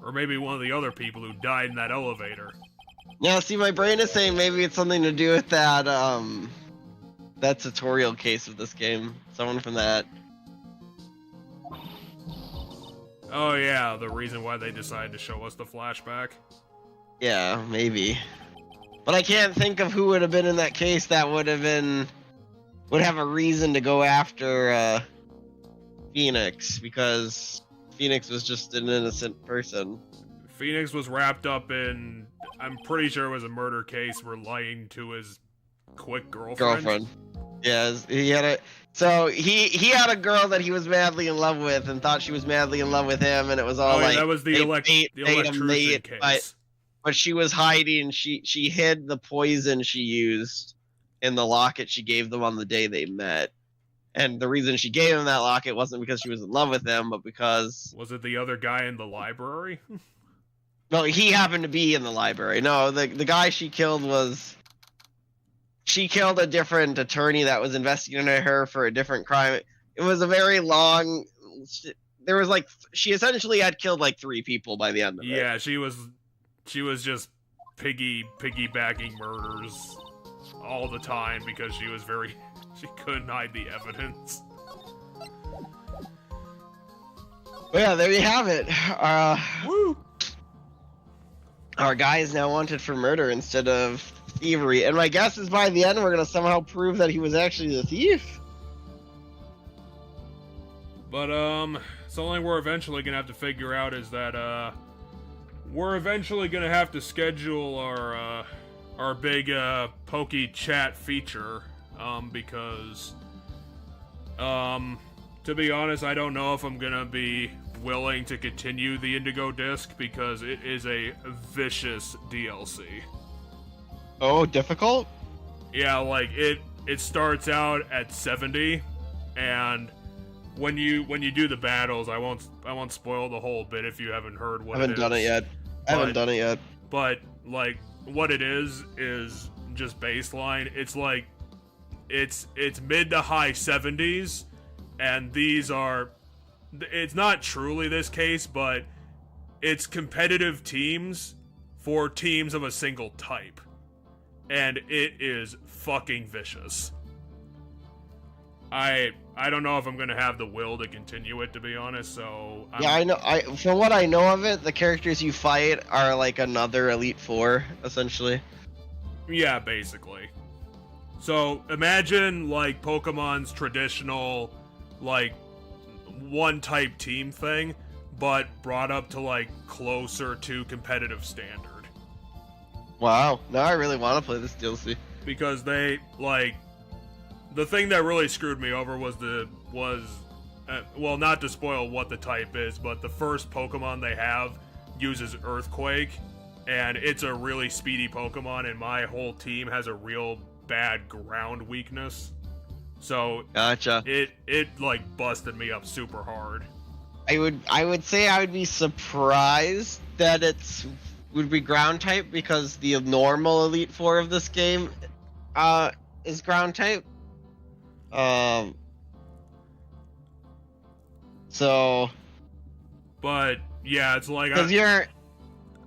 Or maybe one of the other people who died in that elevator. Yeah, see, my brain is saying maybe it's something to do with that tutorial case of this game. Someone from that. Oh yeah, the reason why they decided to show us the flashback. Yeah, maybe. But I can't think of who would have been in that case that would have a reason to go after Phoenix, because Phoenix was just an innocent person. Phoenix was wrapped up in, I'm pretty sure it was a murder case for lying to his quick girlfriend. Yeah, he had he had a girl that he was madly in love with and thought she was madly in love with him, and it was all that was the electrician case. But she was hiding. She hid the poison she used in the locket she gave them on the day they met. And the reason she gave him that locket wasn't because she was in love with him, but because... Was it the other guy in the library? No, he happened to be in the library. No, the guy she killed was... She killed a different attorney that was investigating her for a different crime. It was a very long... There was she essentially had killed 3 people by the end of it. Yeah, she was just piggybacking murders all the time because she couldn't hide the evidence. Well, yeah, there you have it. Woo! Our guy is now wanted for murder instead of thievery, and my guess is by the end we're gonna somehow prove that he was actually the thief. But something we're eventually gonna have to figure out is that we're eventually gonna have to schedule our big pokey chat feature, because to be honest, I don't know if I'm gonna be willing to continue the Indigo Disc because it is a vicious DLC. Oh, difficult? Yeah, like it starts out at 70, and when you do the battles, I won't spoil the whole bit if you haven't heard what I haven't done it yet. I haven't done it yet. But like what it is just baseline. It's like it's mid to high 70s, and these are, it's not truly this case, but it's competitive teams for teams of a single type. And it is fucking vicious. I don't know if I'm gonna have the will to continue it, to be honest, so Yeah, I know. From what I know of it, the characters you fight are like another Elite Four, essentially. Yeah, basically. So imagine like Pokemon's traditional like one type team thing, but brought up to like closer to competitive standard. Wow. Now I really want to play this DLC. Because they like the thing that really screwed me over was well, not to spoil what the type is, but the first Pokemon they have uses Earthquake, and it's a really speedy Pokemon, and my whole team has a real bad ground weakness. So Gotcha. It like busted me up super hard. I would say I would be surprised that would be ground type, because the normal Elite Four of this game is ground type. So, but yeah, it's like because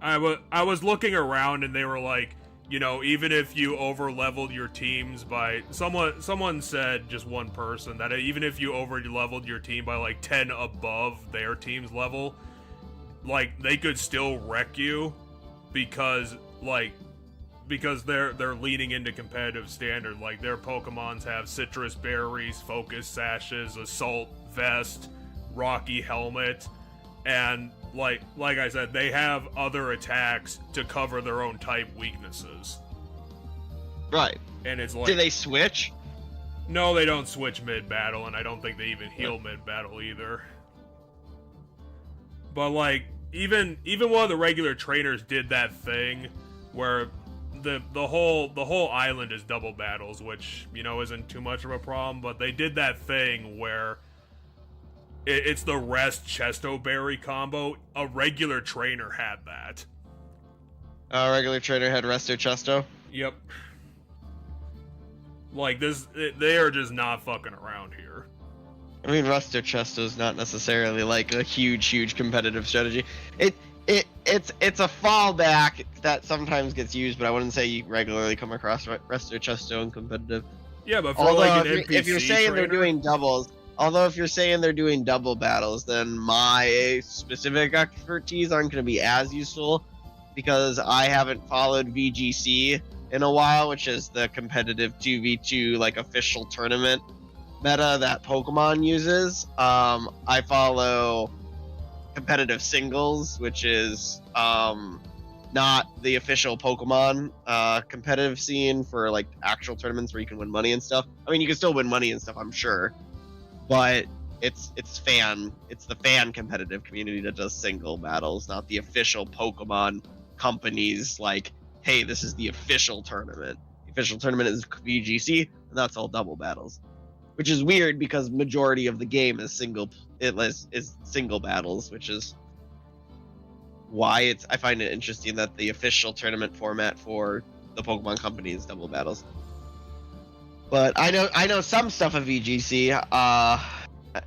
I was looking around, and they were like, you know, even if you over-leveled your teams by someone said, just one person, that even if you over-leveled your team by like 10 above their team's level, like they could still wreck you because they're leaning into competitive standard. Like their Pokemons have Citrus Berries, Focus Sashes, Assault Vest, Rocky Helmet, and like I said, they have other attacks to cover their own type weaknesses. right. And it's like, Do they switch? no, they don't switch mid-battle, and I don't think they even heal mid-battle either. But like, even one of the regular trainers did that thing where the whole island is double battles, which, you know, isn't too much of a problem, but they did that thing where it's the Rest Chesto Berry combo. A regular trainer had that. A regular trainer had Resto Chesto. Yep. Like this, they are just not fucking around here. I mean, Resto Chesto is not necessarily like a huge competitive strategy. It's a fallback that sometimes gets used, but I wouldn't say you regularly come across Resto Chesto in competitive. Yeah, but for Although like an NPC if you're saying trainer, they're doing doubles, if you're saying they're doing double battles, then my specific expertise aren't going to be as useful, because I haven't followed VGC in a while, which is the competitive 2v2 like official tournament meta that Pokemon uses. I follow competitive singles, which is not the official Pokemon competitive scene for like actual tournaments where you can win money and stuff. I mean, you can still win money and stuff, I'm sure, but it's the fan competitive community that does single battles, not the official Pokemon companies. Like, hey, this is the official tournament. The official tournament is VGC, and that's all double battles, which is weird because majority of the game is single battles, which is why I find it interesting that the official tournament format for the Pokemon company is double battles. But I know some stuff of VGC.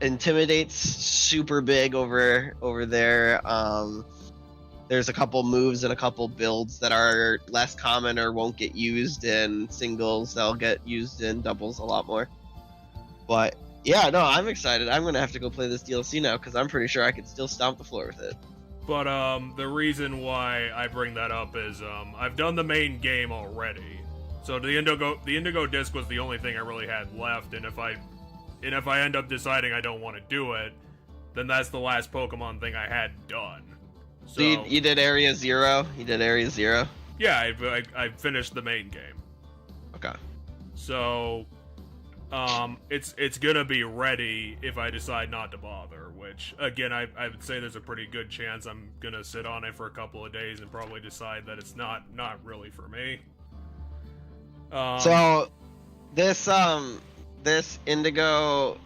Intimidate's super big over there. there's a couple moves and a couple builds that are less common or won't get used in singles. They'll get used in doubles a lot more. But yeah, no, I'm excited. I'm gonna have to go play this DLC now because I'm pretty sure I could still stomp the floor with it. But the reason why I bring that up is I've done the main game already. So the Indigo disc was the only thing I really had left, and if I end up deciding I don't want to do it, then that's the last Pokemon thing I had done. So you did Area 0? You did Area 0? Yeah, I finished the main game. Okay. So it's gonna be ready if I decide not to bother, which again I would say there's a pretty good chance I'm gonna sit on it for a couple of days and probably decide that it's not really for me. So this Indigo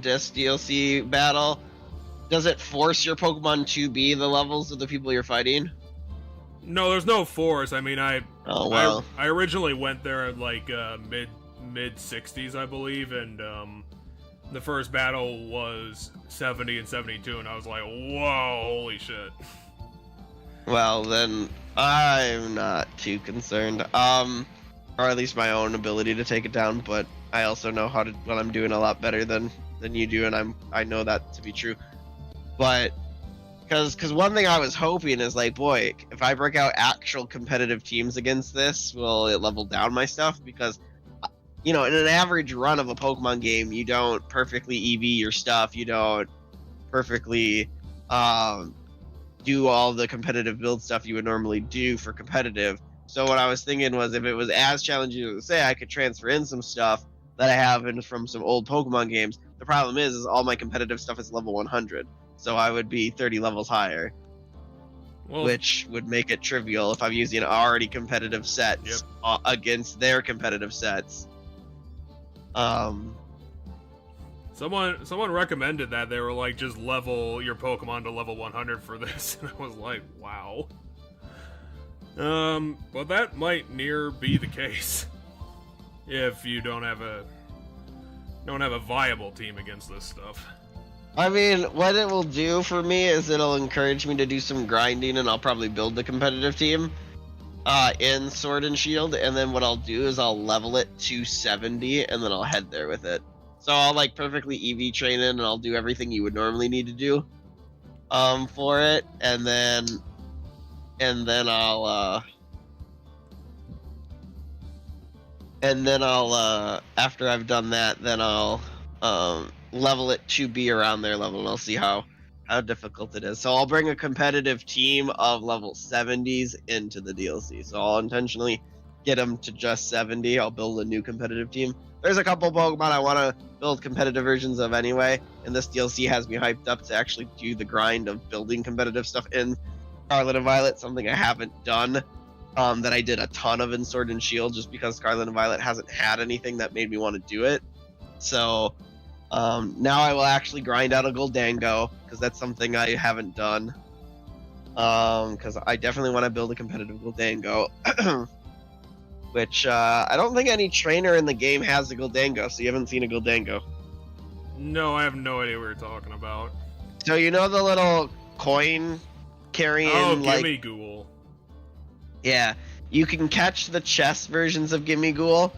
disc DLC battle, does it force your Pokemon to be the levels of the people you're fighting? No, there's no force. I mean, I originally went there at like mid 60s, I believe, and the first battle was 70 and 72, and I was like, whoa, holy shit. Well, then I'm not too concerned. Or at least my own ability to take it down, but I also know what I'm doing a lot better than you do, and I know that to be true. But because one thing I was hoping is like, boy, if I break out actual competitive teams against this, will it level down my stuff? Because in an average run of a Pokemon game, you don't perfectly EV your stuff. You don't perfectly do all the competitive build stuff you would normally do for competitive. So what I was thinking was, if it was as challenging as say, I could transfer in some stuff that I have from some old Pokemon games. The problem is all my competitive stuff is level 100, so I would be 30 levels higher, which would make it trivial if I'm using already competitive sets against their competitive sets. Someone recommended that. They were like, just level your Pokemon to level 100 for this, and I was like, wow. But that might near be the case if you don't have a viable team against this stuff. I mean, what it will do for me is it'll encourage me to do some grinding, and I'll probably build the competitive team in Sword and Shield, and then what I'll do is I'll level it to 70, and then I'll head there with it. So I'll like perfectly EV train it, and I'll do everything you would normally need to do for it, and then I'll after I've done that, then I'll level it to be around their level, and I'll see how difficult it is. So I'll bring a competitive team of level 70s into the DLC. So I'll intentionally get them to just 70. I'll build a new competitive team. There's a couple Pokemon I want to build competitive versions of anyway, and this DLC has me hyped up to actually do the grind of building competitive stuff in Scarlet and Violet, something I haven't done, that I did a ton of in Sword and Shield, just because Scarlet and Violet hasn't had anything that made me want to do it. So now I will actually grind out a Goldango, because that's something I haven't done. Because I definitely want to build a competitive Goldango. Which I don't think any trainer in the game has a Goldango, so you haven't seen a Goldango. No, I have no idea what you're talking about. So you know the little coin carrying, Gimmighoul. Yeah, you can catch the chest versions of Gimmighoul,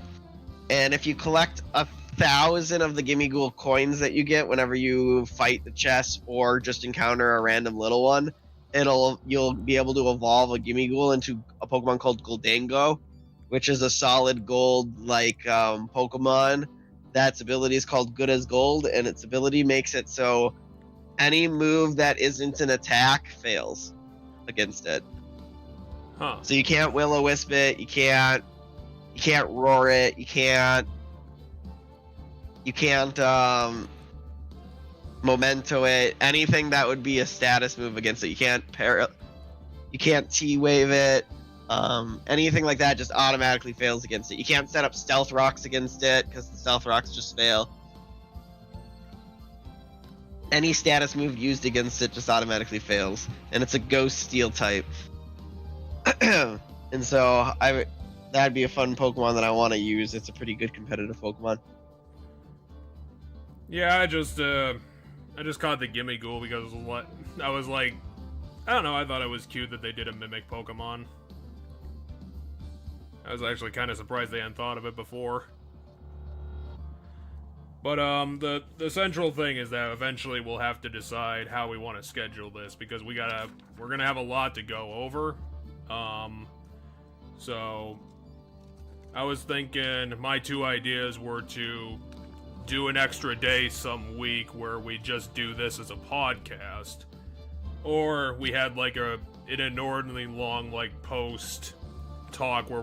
and if you collect 1,000 of the Gimmighoul coins that you get whenever you fight the chest or just encounter a random little one, you'll be able to evolve a Gimmighoul into a Pokemon called Goldango, which is a solid gold Pokemon. That's ability is called Good as Gold, and its ability makes it so any move that isn't an attack fails against it. Huh. So you can't Will-O-Wisp it, you can't roar it, you can't Memento it, anything that would be a status move against it. You can't T-Wave it. Anything like that just automatically fails against it. You can't set up Stealth Rocks against it, because the Stealth Rocks just fail. Any status move used against it just automatically fails. And it's a Ghost Steel type. And so that'd be a fun Pokemon that I want to use. It's a pretty good competitive Pokemon. Yeah, I just caught the Gimmighoul because I was like, I don't know, I thought it was cute that they did a mimic Pokemon. I was actually kind of surprised they hadn't thought of it before. But, the central thing is that eventually we'll have to decide how we want to schedule this, because we're gonna have a lot to go over. So, I was thinking my two ideas were to do an extra day some week where we just do this as a podcast, or we had like an inordinately long like post talk where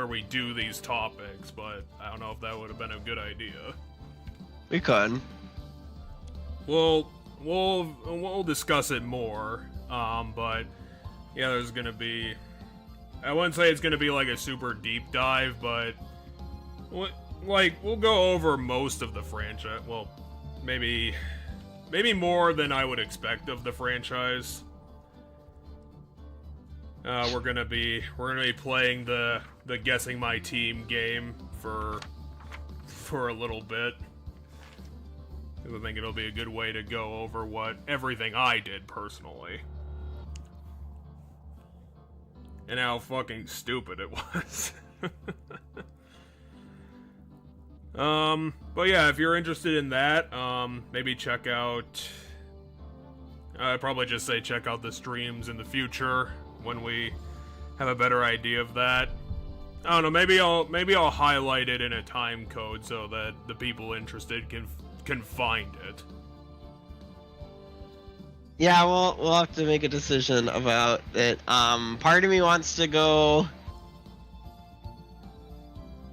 we do these topics, but I don't know if that would have been a good idea. We could. We'll discuss it more. But yeah, there's gonna be. I wouldn't say it's gonna be like a super deep dive, but we'll go over most of the franchise. Well, maybe more than I would expect of the franchise. We're gonna be playing the guessing my team game for a little bit. I think it'll be a good way to go over everything I did personally. And how fucking stupid it was. But yeah, if you're interested in that, maybe check out... I'd probably just say check out the streams in the future when we have a better idea of that. I don't know, maybe I'll highlight it in a time code so that the people interested can find it. Yeah, we'll have to make a decision about it. Part of me wants to go.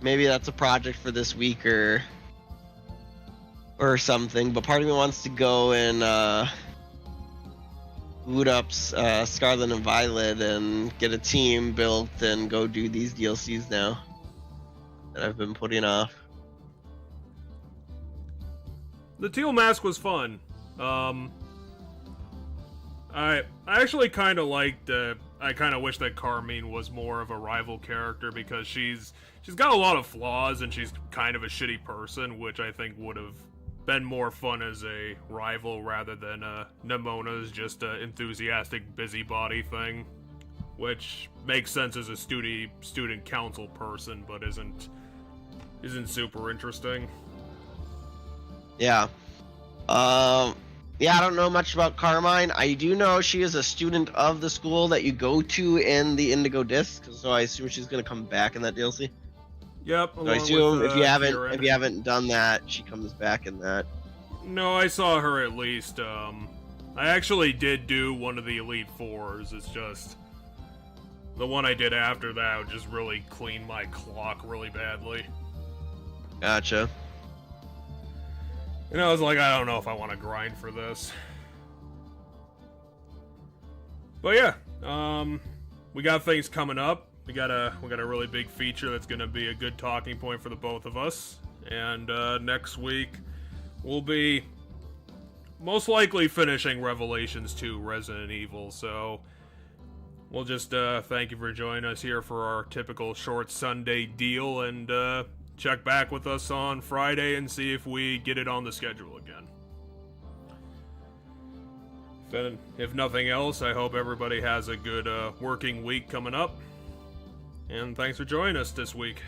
Maybe that's a project for this week or something. But part of me wants to go and boot up Scarlet and Violet and get a team built and go do these DLCs now that I've been putting off. The Teal Mask was fun. I actually kind of liked. I kind of wish that Carmine was more of a rival character, because she's got a lot of flaws and she's kind of a shitty person, which I think would have been more fun as a rival rather than Nemona's just an enthusiastic busybody thing, which makes sense as a student council person, but isn't super interesting. Yeah. Yeah, I don't know much about Carmine. I do know she is a student of the school that you go to in the Indigo Disc, so I assume she's gonna come back in that DLC. Yep. So I assume if you haven't done that, she comes back in that. No, I saw her at least. I actually did do one of the Elite Fours. It's just the one I did after that would just really clean my clock really badly. Gotcha. And I was like, I don't know if I want to grind for this. But yeah, we got things coming up. We got a really big feature that's going to be a good talking point for the both of us. And next week we'll be most likely finishing Revelations 2 Resident Evil. So we'll just thank you for joining us here for our typical short Sunday deal, and check back with us on Friday and see if we get it on the schedule again. If nothing else, I hope everybody has a good working week coming up. And thanks for joining us this week.